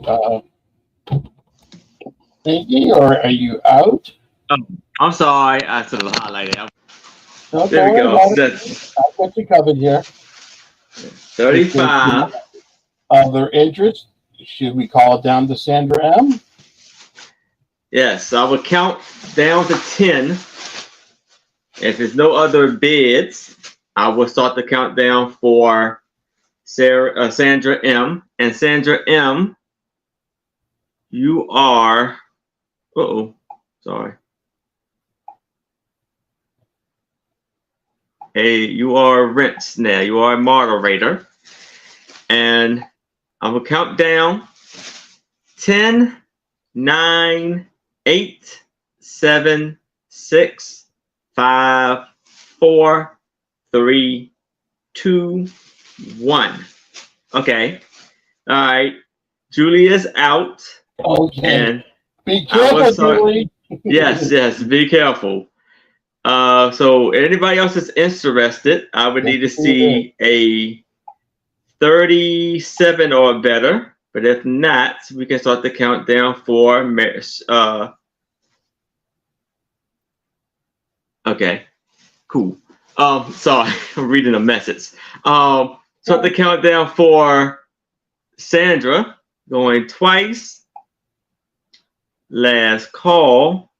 Speaker 1: thinking or are you out?
Speaker 2: Oh, I'm sorry. I sort of highlighted it.
Speaker 1: No,
Speaker 2: There we go.
Speaker 1: I've got you covered here.
Speaker 2: 35.
Speaker 1: Other interest? Should we call it down to Sandra M?
Speaker 2: Yes, I will count down to 10. If there's no other bids, I will start the countdown for Sandra M. And Sandra M, you are, sorry. Hey, you are Rinse now. You are a moderator. And I will count down 10, 9, 8, 7, 6, 5, 4, 3, 2, 1. Okay. All right. Julie is out.
Speaker 1: Okay.
Speaker 2: And
Speaker 1: be careful, Julie.
Speaker 2: Yes, be careful. So anybody else is interested, I would need to see a 37 or better. But if not, we can start the countdown for okay, cool. Sorry, I'm reading a message. Start the countdown for Sandra, going twice. Last call.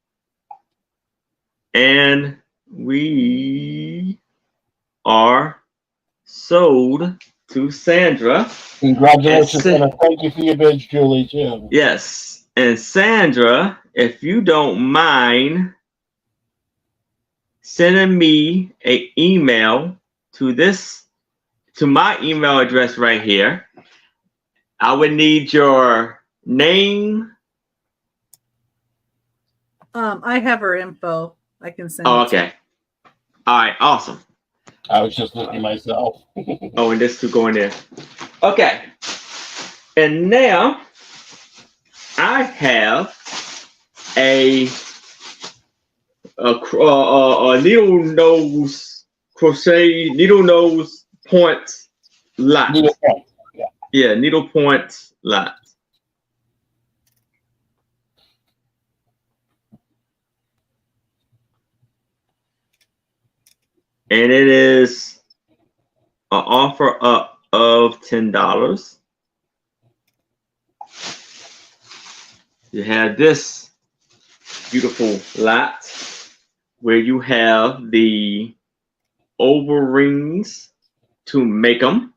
Speaker 2: And we are sold to Sandra.
Speaker 1: Congratulations,
Speaker 2: And
Speaker 1: and thank you for your bids, Julie, too.
Speaker 2: yes. And Sandra, if you don't mind sending me an email to my email address right here, I would need your name.
Speaker 3: I have her info. I can send
Speaker 2: Oh,
Speaker 3: it to you.
Speaker 2: okay. All right, awesome.
Speaker 1: I was just looking myself.
Speaker 2: Oh, and this to go in there. Okay. And now I have a needle nose crochet, needle nose point lot.
Speaker 1: Needle point. Yeah.
Speaker 2: Yeah, needle point lot. And it is an offer up of $10. You have this beautiful lot where you have the O-rings to make them,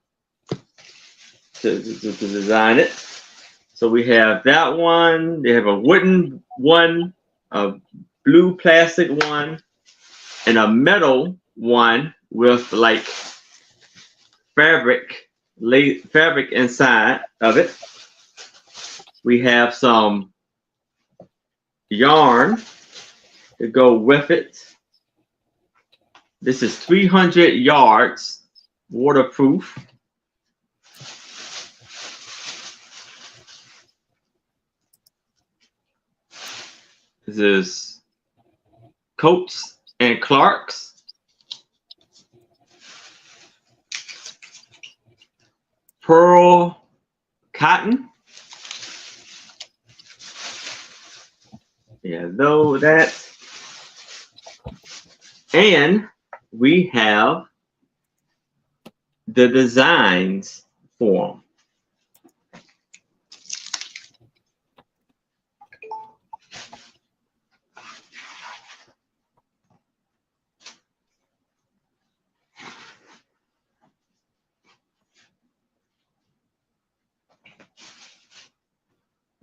Speaker 2: to design it. So we have that one. They have a wooden one, a blue plastic one, and a metal one with like fabric inside of it. We have some yarn to go with it. This is 300 yards, waterproof. This is Coats and Clark's. Pearl cotton. Yeah, though that. And we have the designs for them.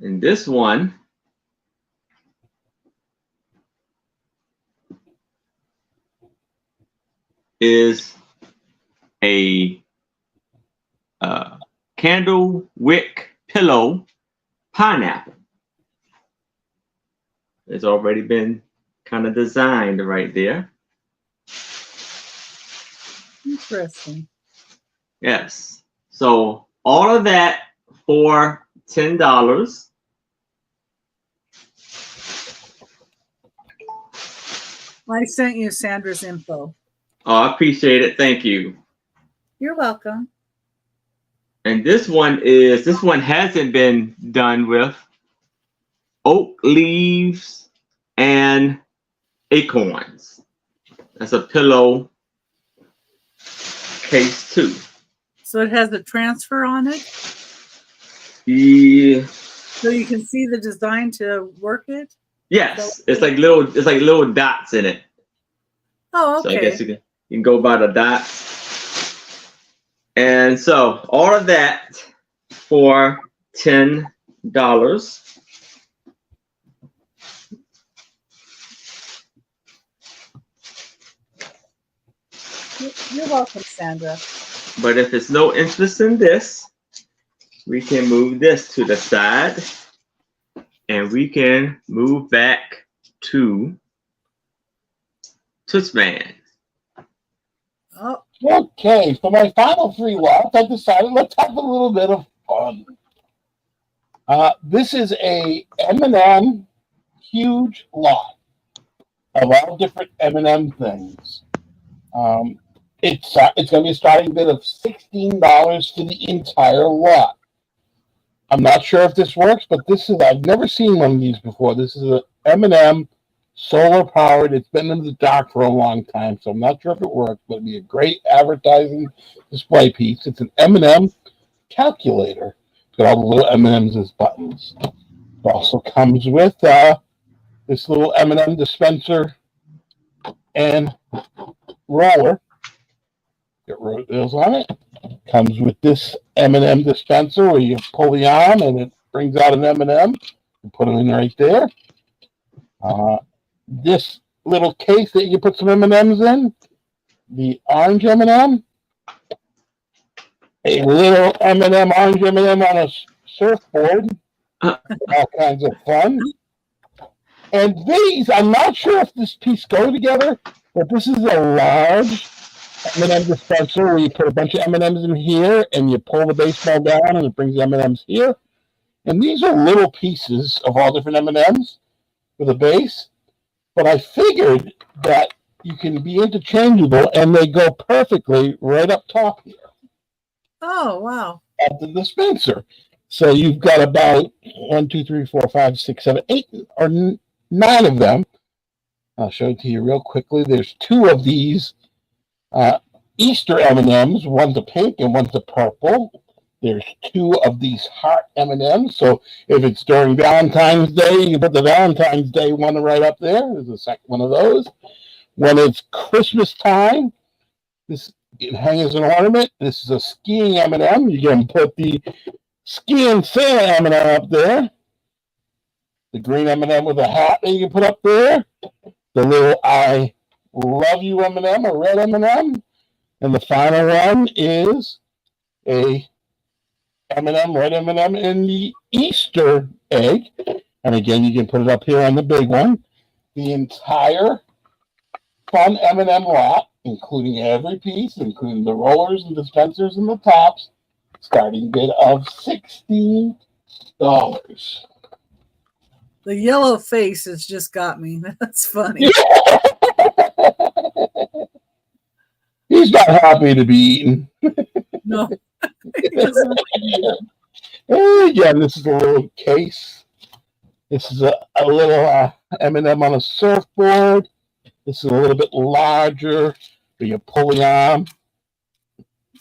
Speaker 2: And this one is a candle wick pillow pineapple. It's already been kind of designed right there.
Speaker 3: Interesting.
Speaker 2: Yes. So all of that for $10.
Speaker 3: I sent you Sandra's info.
Speaker 2: Oh, I appreciate it. Thank you.
Speaker 3: You're welcome.
Speaker 2: And this one hasn't been done with oak leaves and acorns. That's a pillow case too.
Speaker 3: So it has a transfer on it?
Speaker 2: Yeah.
Speaker 3: So you can see the design to work it?
Speaker 2: Yes, it's like little dots in it.
Speaker 3: Oh, okay.
Speaker 2: So I guess you can go by the dots. And so all of that for $10.
Speaker 3: You're welcome, Sandra.
Speaker 2: But if it's no interest in this, we can move this to the side and we can move back to Tooch Man.
Speaker 3: Oh,
Speaker 1: Okay, for my final three lots, I decided let's have a little bit of fun. This is a M&M huge lot of all different M&M things. It's going to be a starting bid of $16 for the entire lot. I'm not sure if this works, but I've never seen one of these before. This is an M&M solar powered. It's been in the dark for a long time, so I'm not sure if it works, but it'd be a great advertising display piece. It's an M&M calculator. It's got all the little M&Ms as buttons. It also comes with this little M&M dispenser and roller. Get rid of those on it. Comes with this M&M dispenser where you pull the arm and it brings out an M&M. You put them in right there. This little case that you put some M&Ms in, the orange M&M, a little M&M, orange M&M on a surfboard, all kinds of fun. And these, I'm not sure if this piece go together, but this is a large M&M dispenser where you put a bunch of M&Ms in here and you pull the baseball down and it brings the M&Ms here. And these are little pieces of all different M&Ms with a base. But I figured that you can be interchangeable and they go perfectly right up top here.
Speaker 3: Oh, wow.
Speaker 1: At the dispenser. So you've got about 1, 2, 3, 4, 5, 6, 7, 8, or 9 of them. I'll show it to you real quickly. There's 2 of these Easter M&Ms. One's a pink and one's a purple. There's 2 of these heart M&Ms. So if it's during Valentine's Day, you can put the Valentine's Day one right up there. There's a second one of those. When it's Christmas time, this it hangs as an ornament. This is a skiing M&M. You can put the skiing Santa M&M up there. The green M&M with a hat that you can put up there. The little I love you M&M, a red M&M. And the final one is a M&M, red M&M in the Easter egg. And again, you can put it up here on the big one. The entire fun M&M lot, including every piece, including the rollers and dispensers and the tops, starting bid of $16.
Speaker 3: The yellow face has just got me. That's funny.
Speaker 1: He's not happy to be eaten.
Speaker 3: No. He doesn't want to eat it.
Speaker 1: And again, this is a little case. This is a little M&M on a surfboard. This is a little bit larger. Where you pull the arm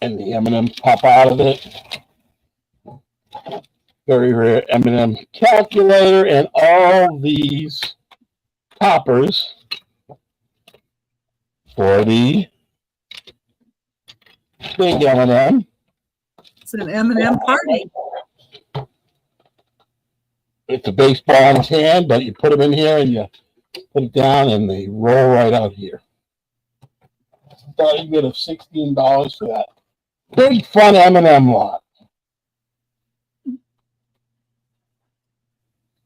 Speaker 1: and the M&Ms pop out of it. Very rare M&M calculator, and all these toppers for the big M&M.
Speaker 3: It's an M&M party.
Speaker 1: It's a baseball in tan, but you put them in here and you put it down and they roll right out here. Starting bid of $16 for that big fun M&M lot.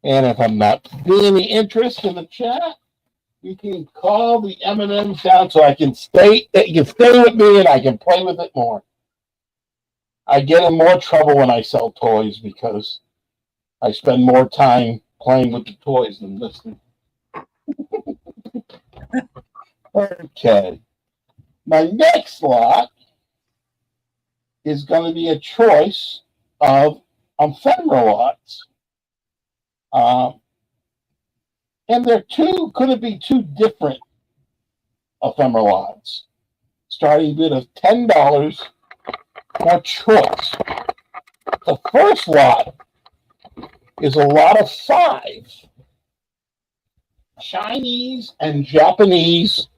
Speaker 1: And if I'm not seeing any interest in the chat, you can call the M&Ms down so I can stay. You can stay with me and I can play with it more. I get in more trouble when I sell toys because I spend more time playing with the toys than listening. Okay. My next lot is going to be a choice of ephemera lots. And they're could it be 2 different ephemera lots? Starting bid of $10 for choice. The first lot is a lot of 5 Chinese and Japanese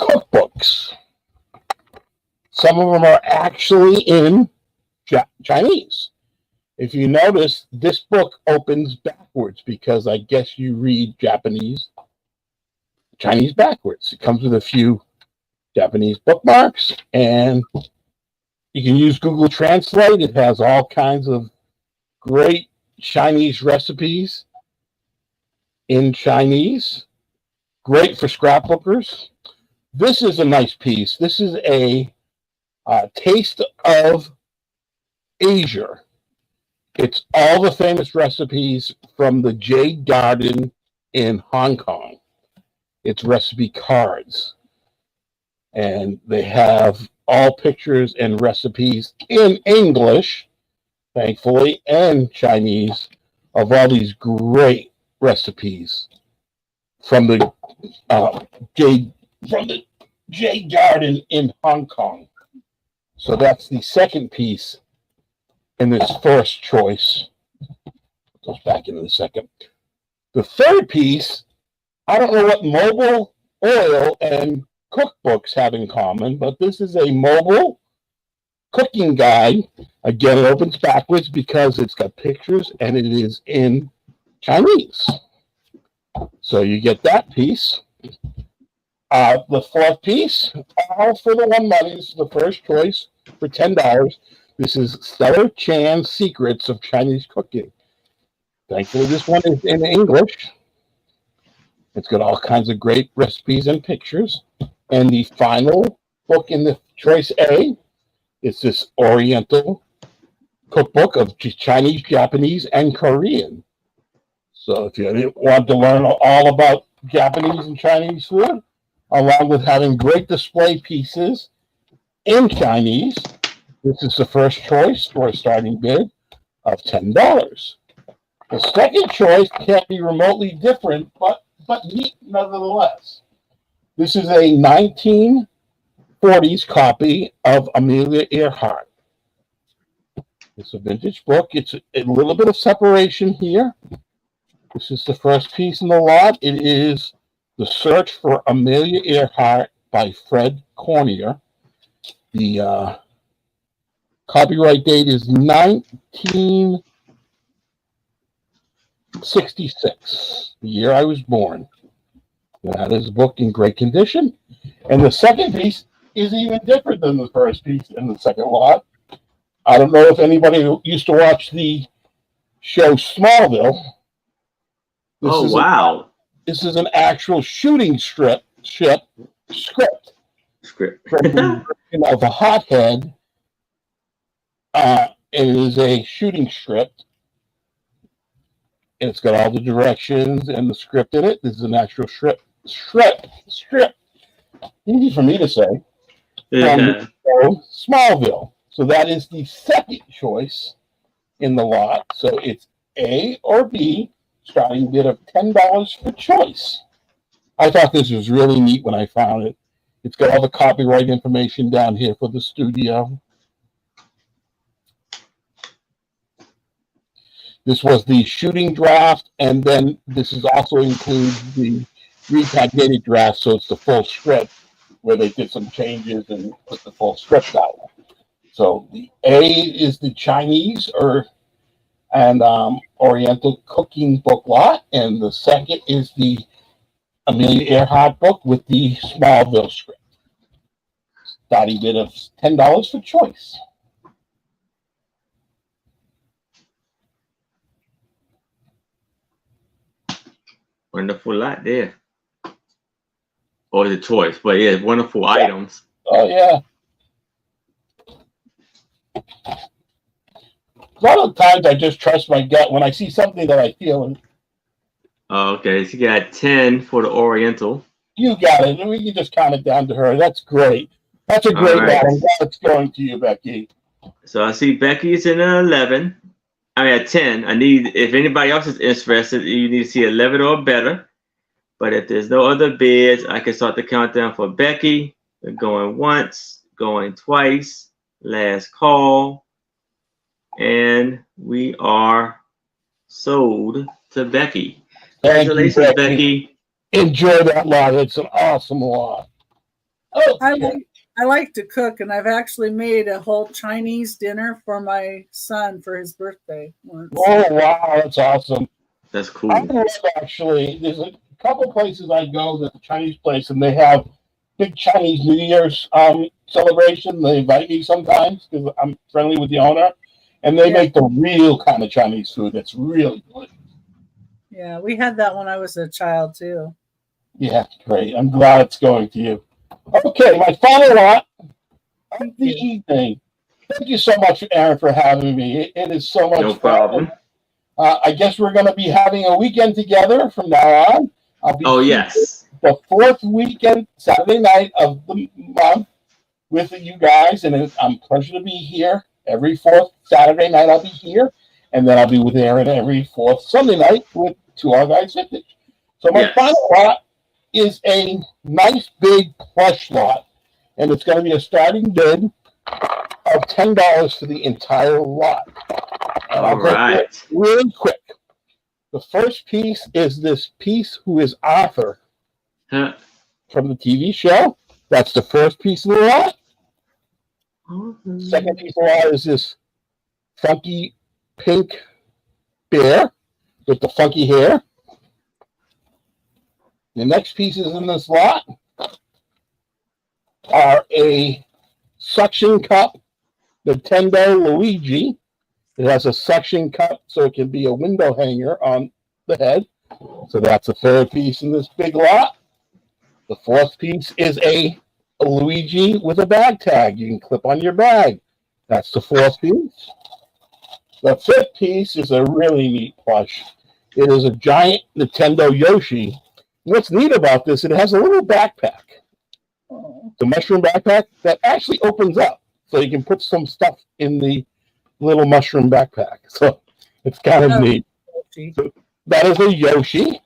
Speaker 1: cookbooks. Some of them are actually in Chinese. If you notice, this book opens backwards because I guess you read Chinese backwards. It comes with a few Japanese bookmarks, and you can use Google Translate. It has all kinds of great Chinese recipes in Chinese. Great for scrapbookers. This is a nice piece. This is a Taste of Asia. It's all the famous recipes from the Jade Garden in Hong Kong. It's recipe cards. And they have all pictures and recipes in English, thankfully, and Chinese of all these great recipes from the Jade Garden in Hong Kong. So that's the second piece in this first choice. Goes back into the second. The third piece, I don't know what mobile oil and cookbooks have in common, but this is a mobile cooking guide. Again, it opens backwards because it's got pictures and it is in Chinese. So you get that piece. The fourth piece, all for the one money. This is the first choice for $10. This is Stellar Chan's Secrets of Chinese Cooking. Thankfully, this one is in English. It's got all kinds of great recipes and pictures. And the final book in the choice A is this Oriental cookbook of Chinese, Japanese, and Korean. So if you want to learn all about Japanese and Chinese food, along with having great display pieces in Chinese, this is the first choice for a starting bid of $10. The second choice can't be remotely different, but neat nonetheless. This is a 1940s copy of Amelia Earhart. It's a vintage book. It's a little bit of separation here. This is the first piece in the lot. It is The Search for Amelia Earhart by Fred Cornier. The copyright date is 1966, the year I was born. That is a book in great condition. And the second piece is even different than the first piece in the second lot. I don't know if anybody used to watch the show Smallville.
Speaker 2: Wow.
Speaker 1: This is an actual shooting script of a hothead. It is a shooting script. And it's got all the directions and the script in it. This is an actual script. Easy for me to say.
Speaker 2: Yeah.
Speaker 1: From Smallville. So that is the second choice in the lot. So it's A or B, starting bid of $10 for choice. I thought this was really neat when I found it. It's got all the copyright information down here for the studio. This was the shooting draft, and then this is also includes the repaginated draft, so it's the full script where they did some changes and put the full script out. So the A is the Chinese and Oriental cooking book lot, and the second is the Amelia Earhart book with the Smallville script. Starting bid of $10 for choice.
Speaker 2: Wonderful lot there. Or the choice, but yeah, wonderful items.
Speaker 1: Oh, yeah. A lot of times I just trust my gut when I see something that I feel.
Speaker 2: Okay, so you got 10 for the Oriental.
Speaker 1: You got it. We can just count it down to her. That's great. That's a great lot. I'm glad it's going to you, Becky.
Speaker 2: So I see Becky's in an 11. I mean, at 10. I need, if anybody else is interested, you need to see 11 or better. But if there's no other bids, I can start the countdown for Becky. We're going once, going twice, last call. And we are sold to Becky. Congratulations,
Speaker 1: You,
Speaker 2: Becky.
Speaker 1: Enjoy that lot. It's an awesome lot. Oh,
Speaker 3: I like to cook, and I've actually made a whole Chinese dinner for my son for his birthday once.
Speaker 1: Oh, wow. That's awesome.
Speaker 2: That's cool.
Speaker 1: I love, actually, there's a couple places I go that's a Chinese place, and they have big Chinese New Year's celebration. They invite me sometimes because I'm friendly with the owner, and they make the real kind of Chinese food that's really good.
Speaker 3: Yeah, we had that when I was a child, too.
Speaker 1: Yeah, great. I'm glad it's going to you. Okay, my final lot of the evening. Thank you so much, Aaron, for having me. It is so much fun.
Speaker 2: No problem.
Speaker 1: I guess we're going to be having a weekend together from now on. I'll be
Speaker 2: yes.
Speaker 1: The fourth weekend, Saturday night of the month with you guys, and it's a pleasure to be here. Every fourth Saturday night I'll be here, and then I'll be with Aaron every fourth Sunday night with Two Our Guys Vintage. So my final lot is a nice big plush lot, and it's going to be a starting bid of $10 for the entire lot. And I'll go really quick. The first piece is this piece who is Arthur from the TV show. That's the first piece of the lot. Second piece of lot is this funky pink bear with the funky hair. The next pieces in this lot are a suction cup Nintendo Luigi. It has a suction cup so it can be a window hanger on the head. So that's the third piece in this big lot. The fourth piece is a Luigi with a bag tag you can clip on your bag. That's the fourth piece. The fifth piece is a really neat plush. It is a giant Nintendo Yoshi. What's neat about this, it has a little backpack. The mushroom backpack that actually opens up so you can put some stuff in the little mushroom backpack. So it's kind of neat. So that is a Yoshi.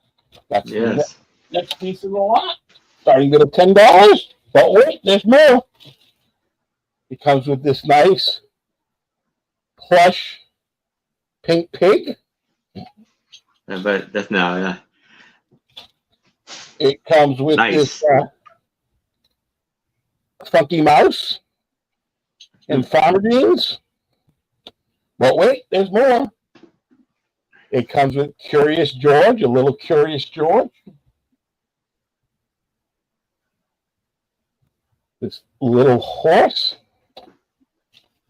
Speaker 1: That's the next piece of the lot. Starting at $10. But wait, there's more. It comes with this nice plush pink pig.
Speaker 2: But that's now,
Speaker 1: It comes with this funky mouse and farmer beans. But wait, there's more. It comes with Curious George, a little Curious George. This little horse.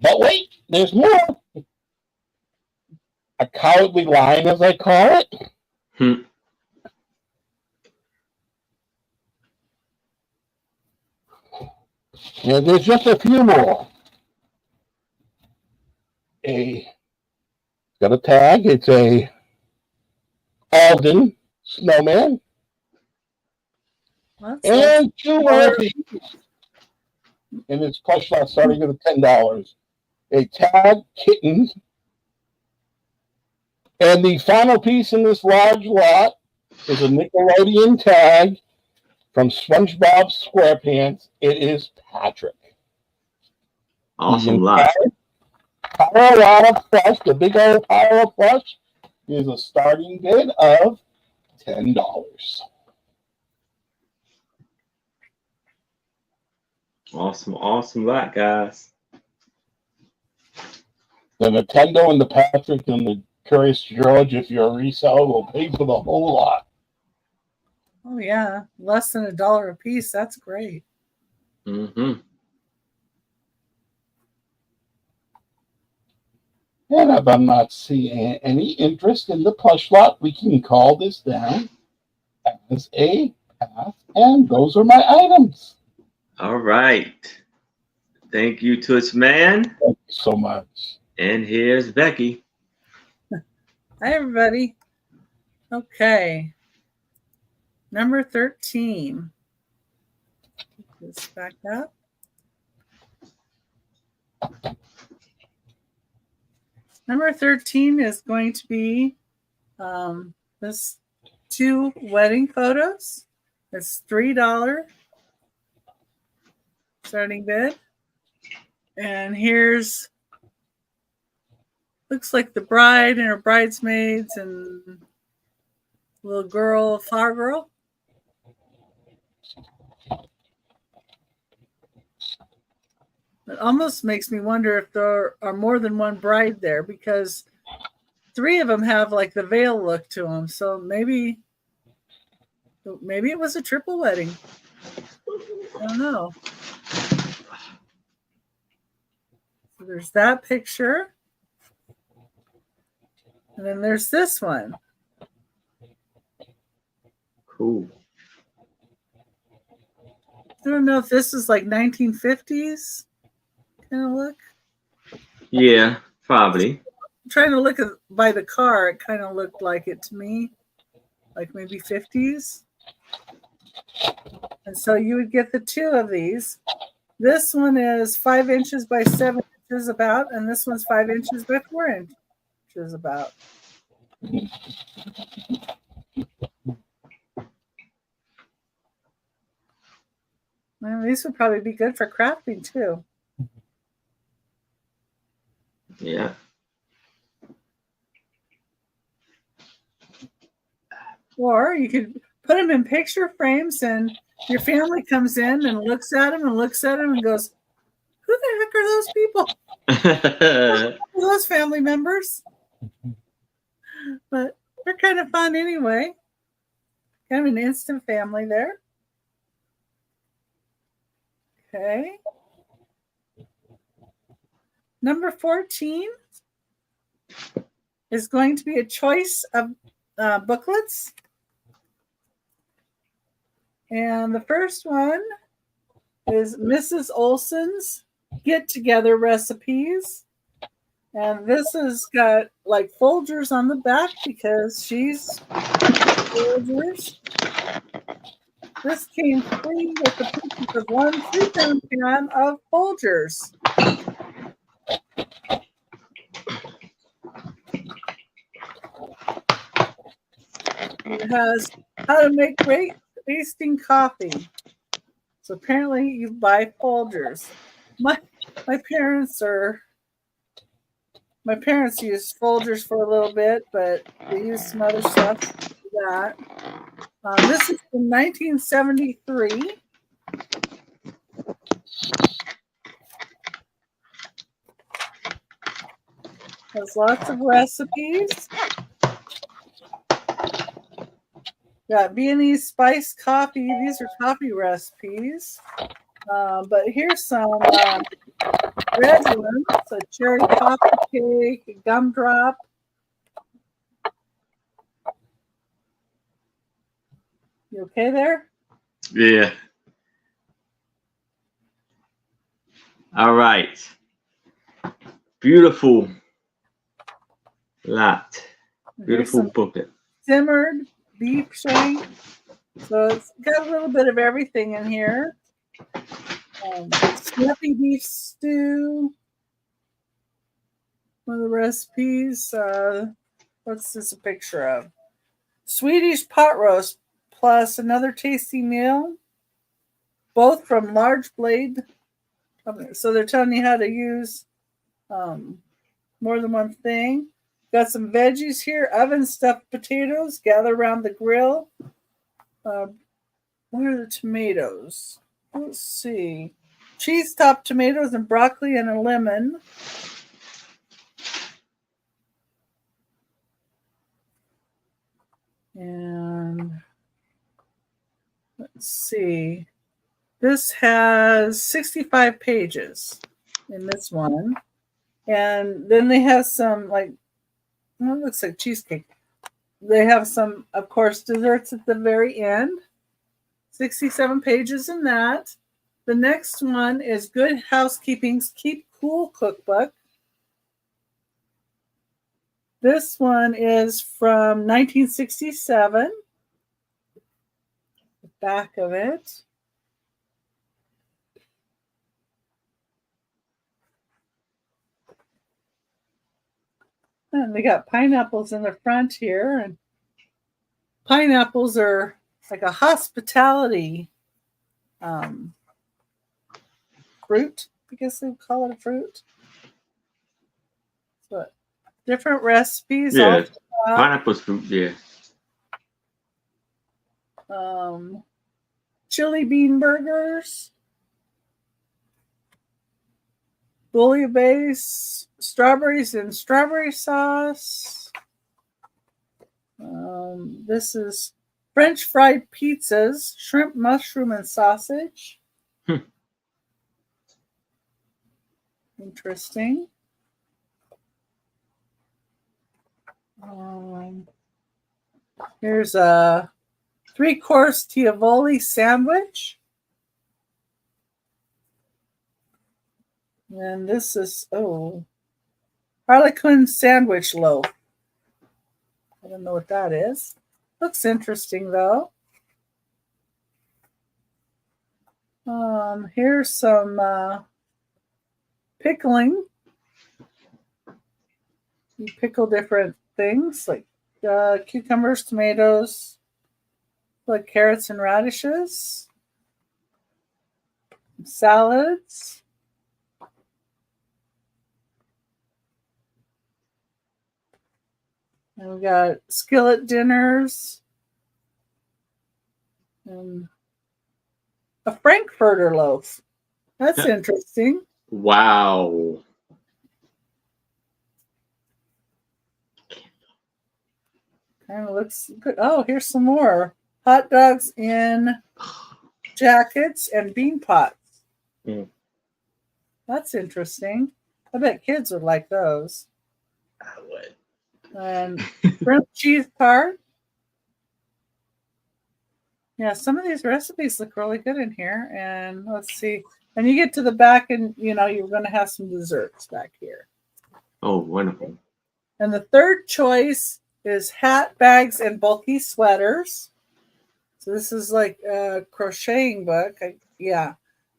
Speaker 1: But wait, there's more. A cowardly lion, as I call it. And there's just a few more. Got a tag. It's a Alden snowman. And two more pieces. And it's plush lot starting at $10. A tag kitten. And the final piece in this large lot is a Nickelodeon tag from SpongeBob SquarePants. It is Patrick.
Speaker 2: Awesome lot.
Speaker 1: Power lot of plush, the big old power of plush, is a starting bid of $10.
Speaker 2: Awesome lot, guys.
Speaker 1: The Nintendo and the Patrick and the Curious George, if you're a reseller, will pay for the whole lot.
Speaker 3: Oh yeah, less than $1 a piece. That's great.
Speaker 1: And if I'm not seeing any interest in the plush lot, we can call this down as a pass. And those are my items.
Speaker 2: All right. Thank you, Tooch Man.
Speaker 1: Thank you so much.
Speaker 2: And here's Becky.
Speaker 3: Hi, everybody. Okay. Number 13. Put this back up. Number 13 is going to be this 2 wedding photos. It's $3 starting bid. And here's, looks like the bride and her bridesmaids and little girl, flower girl. It almost makes me wonder if there are more than one bride there, because 3 of them have like the veil look to them. So maybe it was a triple wedding. I don't know. So there's that picture. And then there's this one.
Speaker 2: Cool.
Speaker 3: I don't know if this is like 1950s kind of look.
Speaker 2: Yeah, probably.
Speaker 3: I'm trying to look by the car. It kind of looked like it to me, like maybe 50s. And so you would get the 2 of these. This one is 5 inches by 7 inches about, and this one's 5 inches by 4 inches about. Well, these would probably be good for crafting too.
Speaker 2: Yeah.
Speaker 3: Or you could put them in picture frames, and your family comes in and looks at them and goes, who the heck are those people? Who are those family members? But they're kind of fun anyway. Kind of an instant family there. Okay. Number 14 is going to be a choice of booklets. And the first one is Mrs. Olson's Get Together Recipes. And this has got like Folgers on the back because she's Folgers. This came free with the purchase of 1 3-pound can of Folgers. It has how to make great tasting coffee. So apparently you buy Folgers. My parents used Folgers for a little bit, but they used some other stuff for that. This is from 1973. Has lots of recipes. Got Viennese spiced coffee. These are coffee recipes. But here's some red ones. A cherry coffee cake, a gumdrop. You okay there?
Speaker 2: Yeah. All right. Beautiful lot. Beautiful booklet.
Speaker 3: Simmered beef shank. So it's got a little bit of everything in here. Snappy beef stew. One of the recipes. What's this a picture of? Swedish pot roast plus another tasty meal. Both from large blade. So they're telling you how to use more than one thing. Got some veggies here. Oven stuffed potatoes. Gather around the grill. What are the tomatoes? Let's see. Cheese topped tomatoes and broccoli and a lemon. And let's see. This has 65 pages in this one. And then they have some it looks like cheesecake. They have some, of course, desserts at the very end. 67 pages in that. The next one is Good Housekeeping's Keep Cool Cookbook. This one is from 1967. The back of it. And they got pineapples in the front here. And pineapples are like a hospitality fruit. I guess they would call it a fruit. But different recipes.
Speaker 2: Yeah, pineapple's fruit, yeah.
Speaker 3: Chili bean burgers. Bouillabaisse, strawberries and strawberry sauce. This is French fried pizzas, shrimp, mushroom, and sausage. Interesting. Here's a 3-course Tiavoli sandwich. And this is, Harlequin sandwich loaf. I don't know what that is. Looks interesting, though. Here's some pickling. You pickle different things like cucumbers, tomatoes, like carrots and radishes, salads. And we got skillet dinners and a Frankfurter loaf. That's interesting.
Speaker 2: Wow.
Speaker 3: Kind of looks good. Oh, here's some more hot dogs in jackets and bean pots.
Speaker 2: Mm.
Speaker 3: That's interesting. I bet kids would like those.
Speaker 2: I would.
Speaker 3: And shrimp cheese tart. Yeah, some of these recipes look really good in here. And let's see. And you get to the back, and you're going to have some desserts back here.
Speaker 2: Oh, wonderful.
Speaker 3: And the third choice is hat, bags, and bulky sweaters. So this is like a crocheting book. Yeah.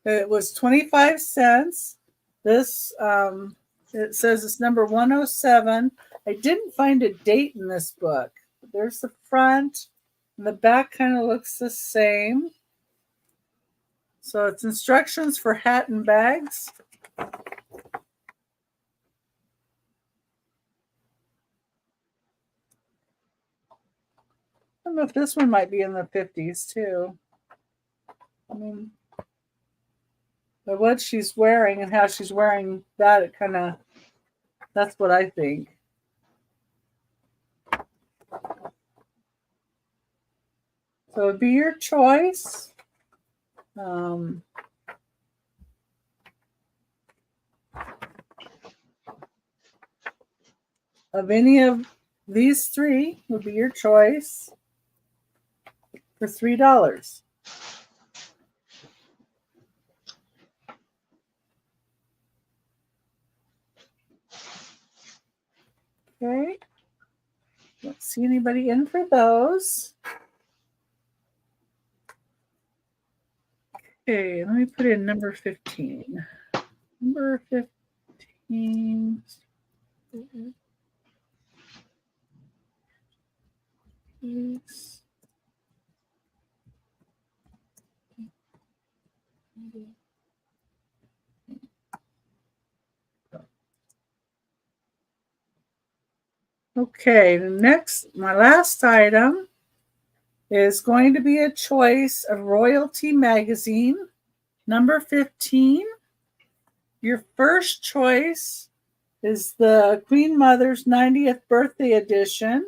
Speaker 3: It was 25 cents. This, it says it's number 107. I didn't find a date in this book. There's the front, and the back kind of looks the same. So it's instructions for hat and bags. I don't know if this one might be in the 50s too. I mean, but what she's wearing and how she's wearing that, it kind of, that's what I think. So it'd be your choice. Of any of these three would be your choice for $3. Okay. Don't see anybody in for those. Okay, let me put in number 15. Number 15. Okay, my last item is going to be a choice of Royalty Magazine, number 15. Your first choice is the Queen Mother's 90th birthday edition.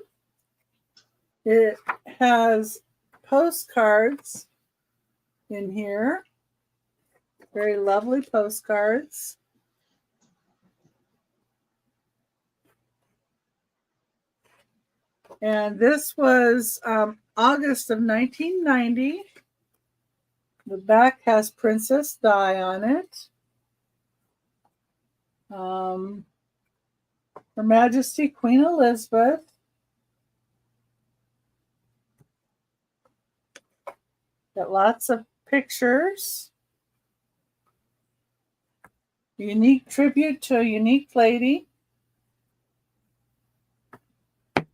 Speaker 3: It has postcards in here, very lovely postcards. And this was August of 1990. The back has Princess Di on it. Her Majesty Queen Elizabeth. Got lots of pictures. A unique tribute to a unique lady. Let's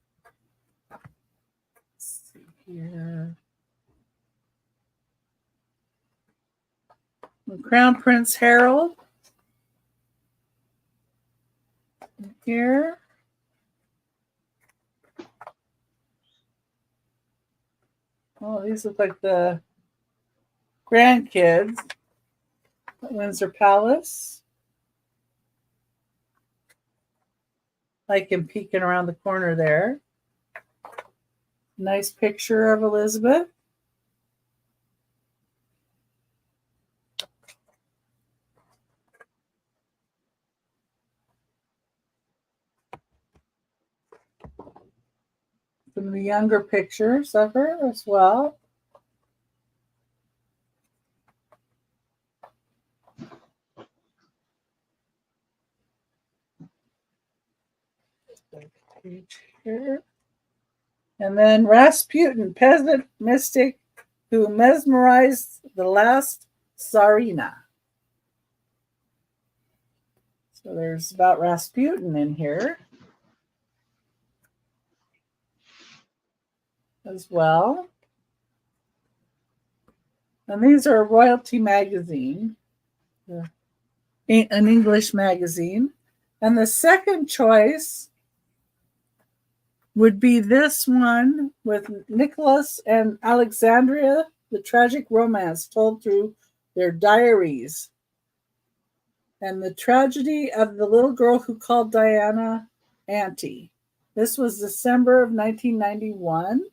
Speaker 3: see here. The Crown Prince Harold. Here. Oh, these look like the grandkids at Windsor Palace. Like him peeking around the corner there. Nice picture of Elizabeth. Some of the younger pictures of her as well. Page here. And then Rasputin, peasant mystic who mesmerized the last Tsarina. So there's about Rasputin in here as well. And these are Royalty Magazine, an English magazine. And the second choice would be this one with Nicholas and Alexandria, the tragic romance told through their diaries. And the tragedy of the little girl who called Diana Auntie. This was December of 1991.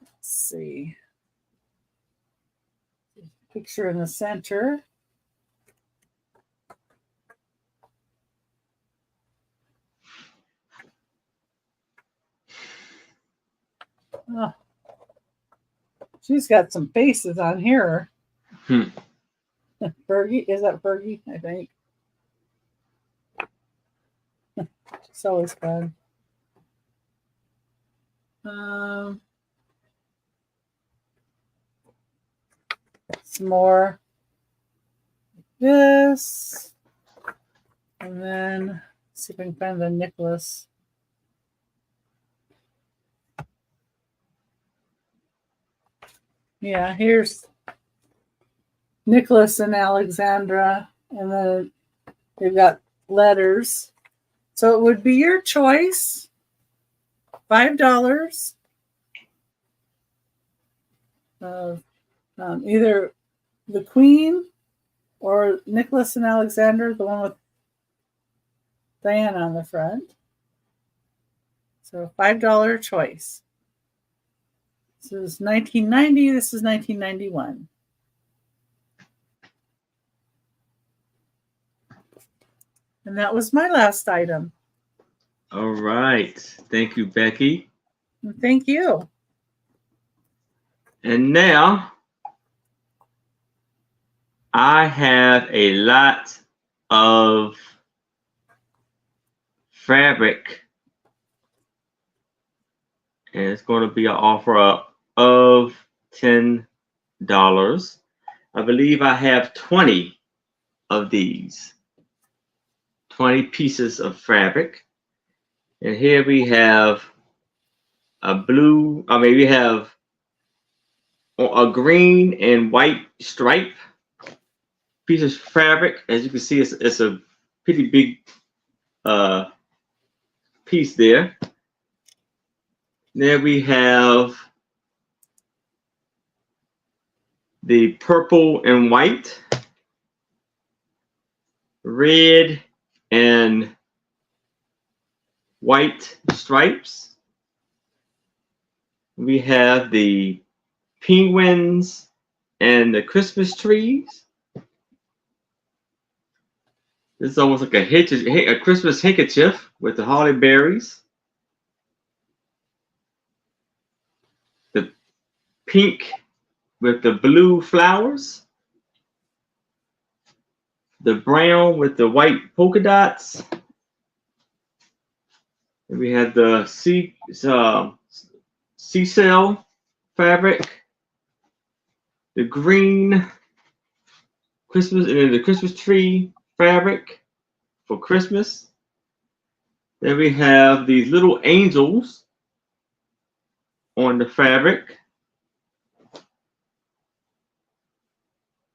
Speaker 3: Let's see. Picture in the center. Oh, she's got some faces on here. Fergie, is that Fergie? I think. It's always fun. Some more. This. And then see if I can find the Nicholas. Yeah, here's Nicholas and Alexandra, and then they've got letters. So it would be your choice. $5. Either the Queen or Nicholas and Alexander, the one with Diana on the front. So $5 choice. This is 1990. This is 1991. And that was my last item.
Speaker 2: All right. Thank you, Becky.
Speaker 3: And thank you.
Speaker 2: And now I have a lot of fabric. And it's going to be an offer up of $10. I believe I have 20 of these. 20 pieces of fabric. And here we have a blue, we have a green and white stripe piece of fabric. As you can see, it's a pretty big piece there. There we have the purple and white, red and white stripes. We have the penguins and the Christmas trees. This is almost like a Christmas handkerchief with the holly berries. The pink with the blue flowers. The brown with the white polka dots. And we have the seashell fabric. The green Christmas, and then the Christmas tree fabric for Christmas. Then we have these little angels on the fabric.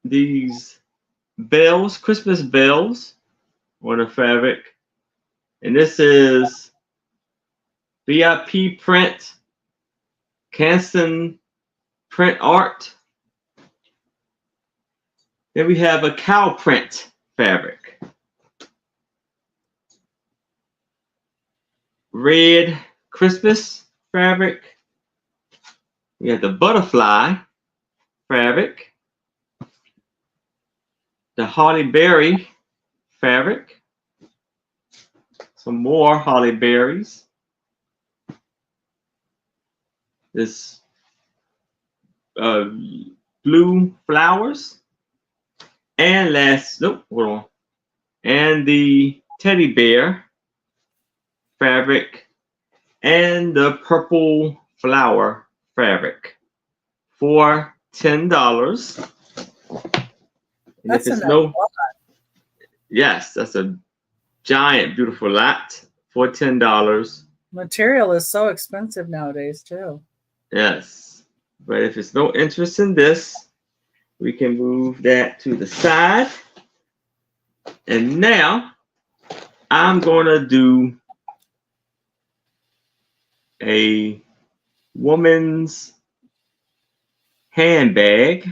Speaker 2: These bells, Christmas bells on the fabric. And this is VIP print, Canson print art. Then we have a cow print fabric. Red Christmas fabric. We have the butterfly fabric. The holly berry fabric. Some more holly berries. This blue flowers. And and the teddy bear fabric and the purple flower fabric for $10. And
Speaker 3: That's
Speaker 2: if it's
Speaker 3: enough.
Speaker 2: yes, that's a giant, beautiful lot for $10.
Speaker 3: Material is so expensive nowadays too.
Speaker 2: Yes, but if it's no interest in this, we can move that to the side. And now I'm going to do a woman's handbag.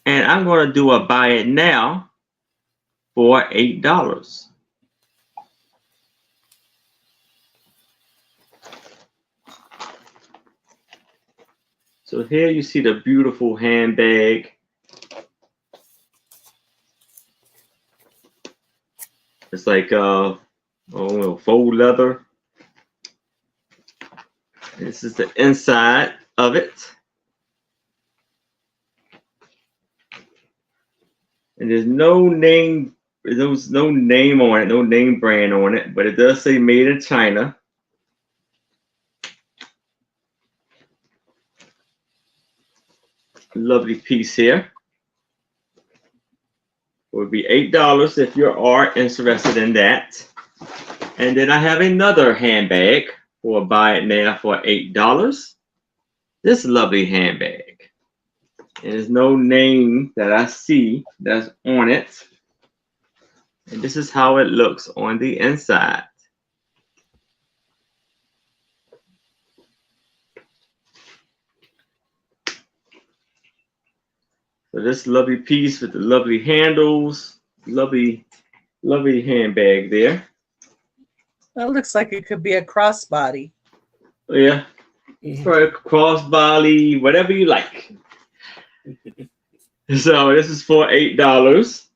Speaker 2: And I'm going to do a buy it now for $8. So here you see the beautiful handbag. It's like faux leather. This is the inside of it. And there's no name, there's no name on it, no name brand on it, but it does say made in China. Lovely piece here. It would be $8 if you are interested in that. And then I have another handbag for buy it now for $8. This lovely handbag. And there's no name that I see that's on it. And this is how it looks on the inside. So this lovely piece with the lovely handles, lovely handbag there.
Speaker 3: That looks like it could be a crossbody.
Speaker 2: Yeah, for a crossbody, whatever you like. So this is for $8.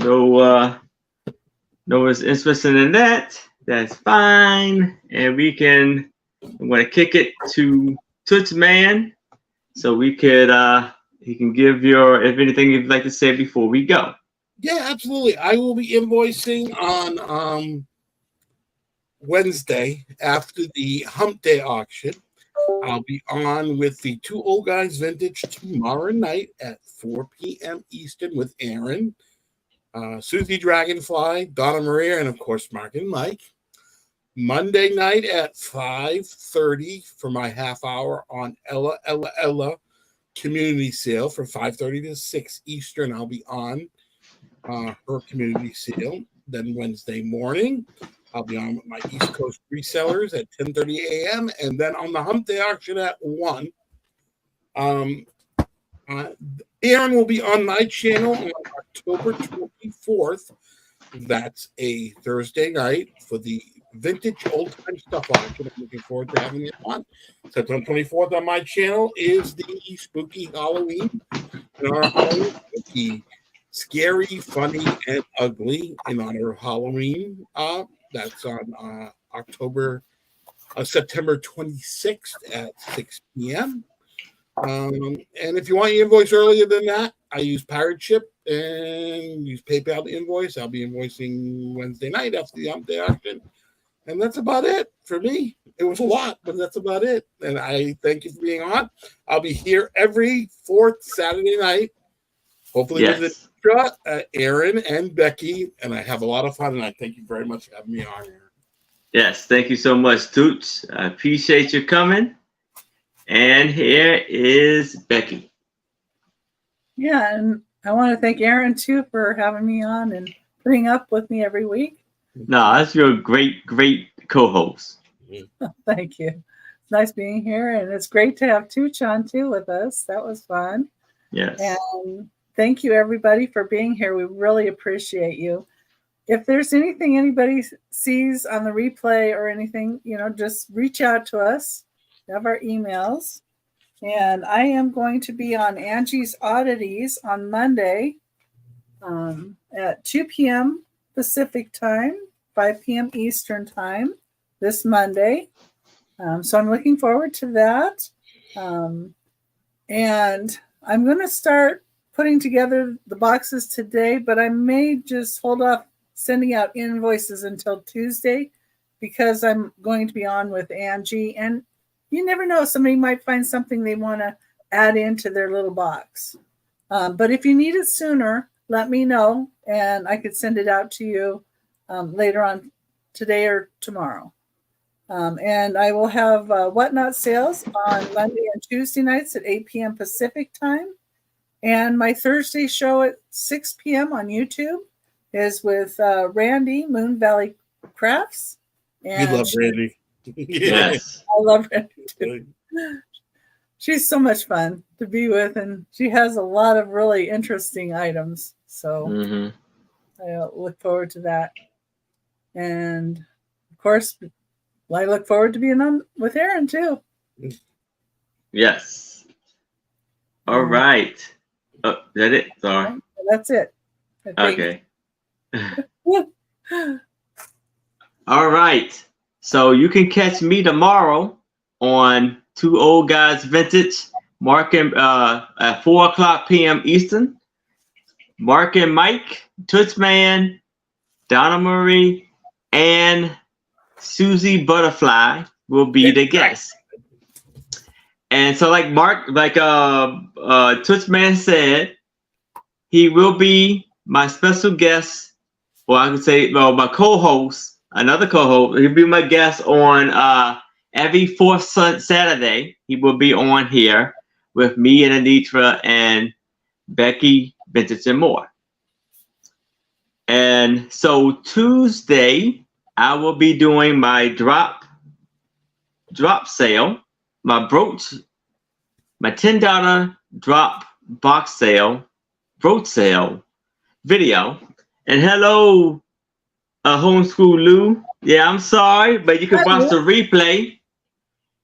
Speaker 2: No one's interested in that. That's fine, and we can. I'm going to kick it to Tooch Man, so we could. He can give if anything you'd like to say before we go.
Speaker 1: Yeah, absolutely. I will be invoicing on Wednesday after the Hump Day auction. I'll be on with the Two Old Guys Vintage tomorrow night at 4 p.m. Eastern with Aaron, Susie Dragonfly, Donna Maria, and of course Mark and Mike. Monday night at 5:30 for my half hour on Ella community sale from 5:30 to 6 Eastern. I'll be on her community sale. Then Wednesday morning, I'll be on with my East Coast resellers at 10:30 a.m. And then on the Hump Day auction at 1. Aaron will be on my channel on October 24th. That's a Thursday night for the vintage old time stuff auction. I'm looking forward to having it on. September 24th on my channel is the spooky Halloween. In honor of Halloween, spooky, scary, funny, and ugly in honor of Halloween. That's on September 26th at 6 p.m. And if you want your invoice earlier than that, I use Pirate Ship and use PayPal to invoice. I'll be invoicing Wednesday night after the Hump Day auction. And that's about it for me. It was a lot, but that's about it. And I thank you for being on. I'll be here every fourth Saturday night, hopefully with Aaron and Becky. And I have a lot of fun, and I thank you very much for having me on here.
Speaker 2: Yes, thank you so much, Tooch. I appreciate you coming. And here is Becky.
Speaker 3: Yeah, and I want to thank Aaron too for having me on and putting up with me every week.
Speaker 2: No, that's your great co-host.
Speaker 3: Thank you. It's nice being here, and it's great to have Tooch on too with us. That was fun.
Speaker 2: Yes.
Speaker 3: And thank you everybody for being here. We really appreciate you. If there's anything anybody sees on the replay or anything, just reach out to us. We have our emails. And I am going to be on Angie's Oddities on Monday at 2 p.m. Pacific time, 5 p.m. Eastern time this Monday. So I'm looking forward to that. And I'm going to start putting together the boxes today, but I may just hold off sending out invoices until Tuesday because I'm going to be on with Angie. And you never know, somebody might find something they want to add into their little box. But if you need it sooner, let me know, and I could send it out to you later on today or tomorrow. And I will have Whatnot sales on Monday and Tuesday nights at 8 p.m. Pacific time. And my Thursday show at 6 p.m. on YouTube is with Randy, Moon Valley crafts.
Speaker 4: We
Speaker 3: And
Speaker 4: love Randy.
Speaker 2: Yes.
Speaker 3: I love her too. She's so much fun to be with, and she has a lot of really interesting items. So
Speaker 2: Mm-hmm.
Speaker 3: I look forward to that. And of course, I look forward to being on with Aaron too.
Speaker 2: Yes. All right. Oh, is that it? Sorry.
Speaker 3: That's it. I think.
Speaker 2: Okay. All right. So you can catch me tomorrow on Two Old Guys Vintage, marking at 4:00 p.m. Eastern. Mark and Mike, Tooch Man, Donna Marie, and Susie Butterfly will be the guests. And so, like Tooch Man said, he will be my special guest, or I could say, well, my co-host, another co-host. He'll be my guest on every fourth Saturday. He will be on here with me and Antria and Becky, Vintage and More. And so Tuesday, I will be doing my drop sale, my brooch, my $10 drop box sale, brooch sale video. And hello, Homeschool Lou. Yeah, I'm sorry, but you can watch the replay.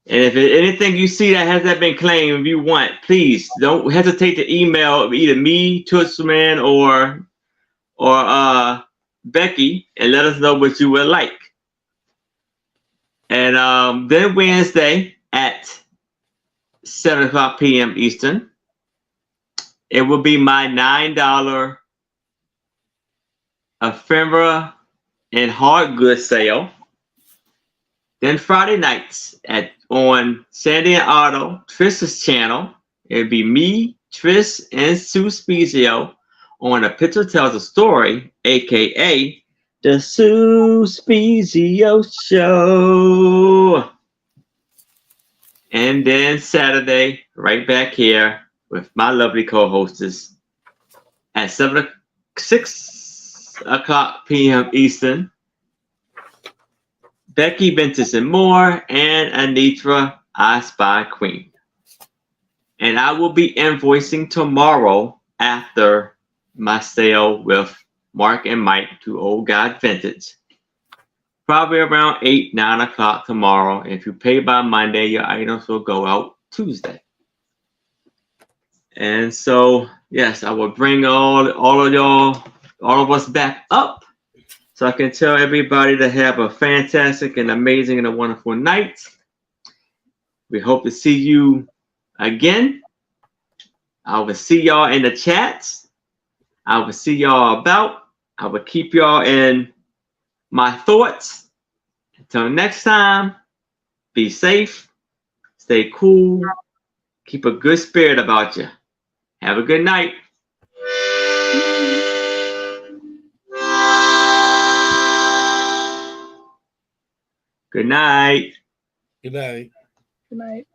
Speaker 2: And if anything you see that hasn't been claimed, if you want, please don't hesitate to email either me, Toochman, or Becky, and let us know what you would like. And then Wednesday at 7:00 p.m. Eastern, it will be my $9 ephemera and hard goods sale. Then Friday nights on Sandy and Otto, Trish's channel, it'll be me, Trish, and Sue Spezio on A Picture Tells a Story, aka the Sue Spezio Show. And then Saturday, right back here with my lovely co-hostess at 6:00 p.m. Eastern. Becky, Vintage and More, and Antria, I Spy Queen. And I will be invoicing tomorrow after my sale with Mark and Mike, Two Old Guys Vintage. Probably around 8-9 o'clock tomorrow. If you pay by Monday, your items will go out Tuesday. And so, yes, I will bring all of us back up, so I can tell everybody to have a fantastic and amazing and a wonderful night. We hope to see you again. I will see y'all in the chats. I will see y'all about. I will keep y'all in my thoughts. Until next time, be safe, stay cool, keep a good spirit about you. Have a good night. Good night.
Speaker 4: Good night.
Speaker 3: Good night.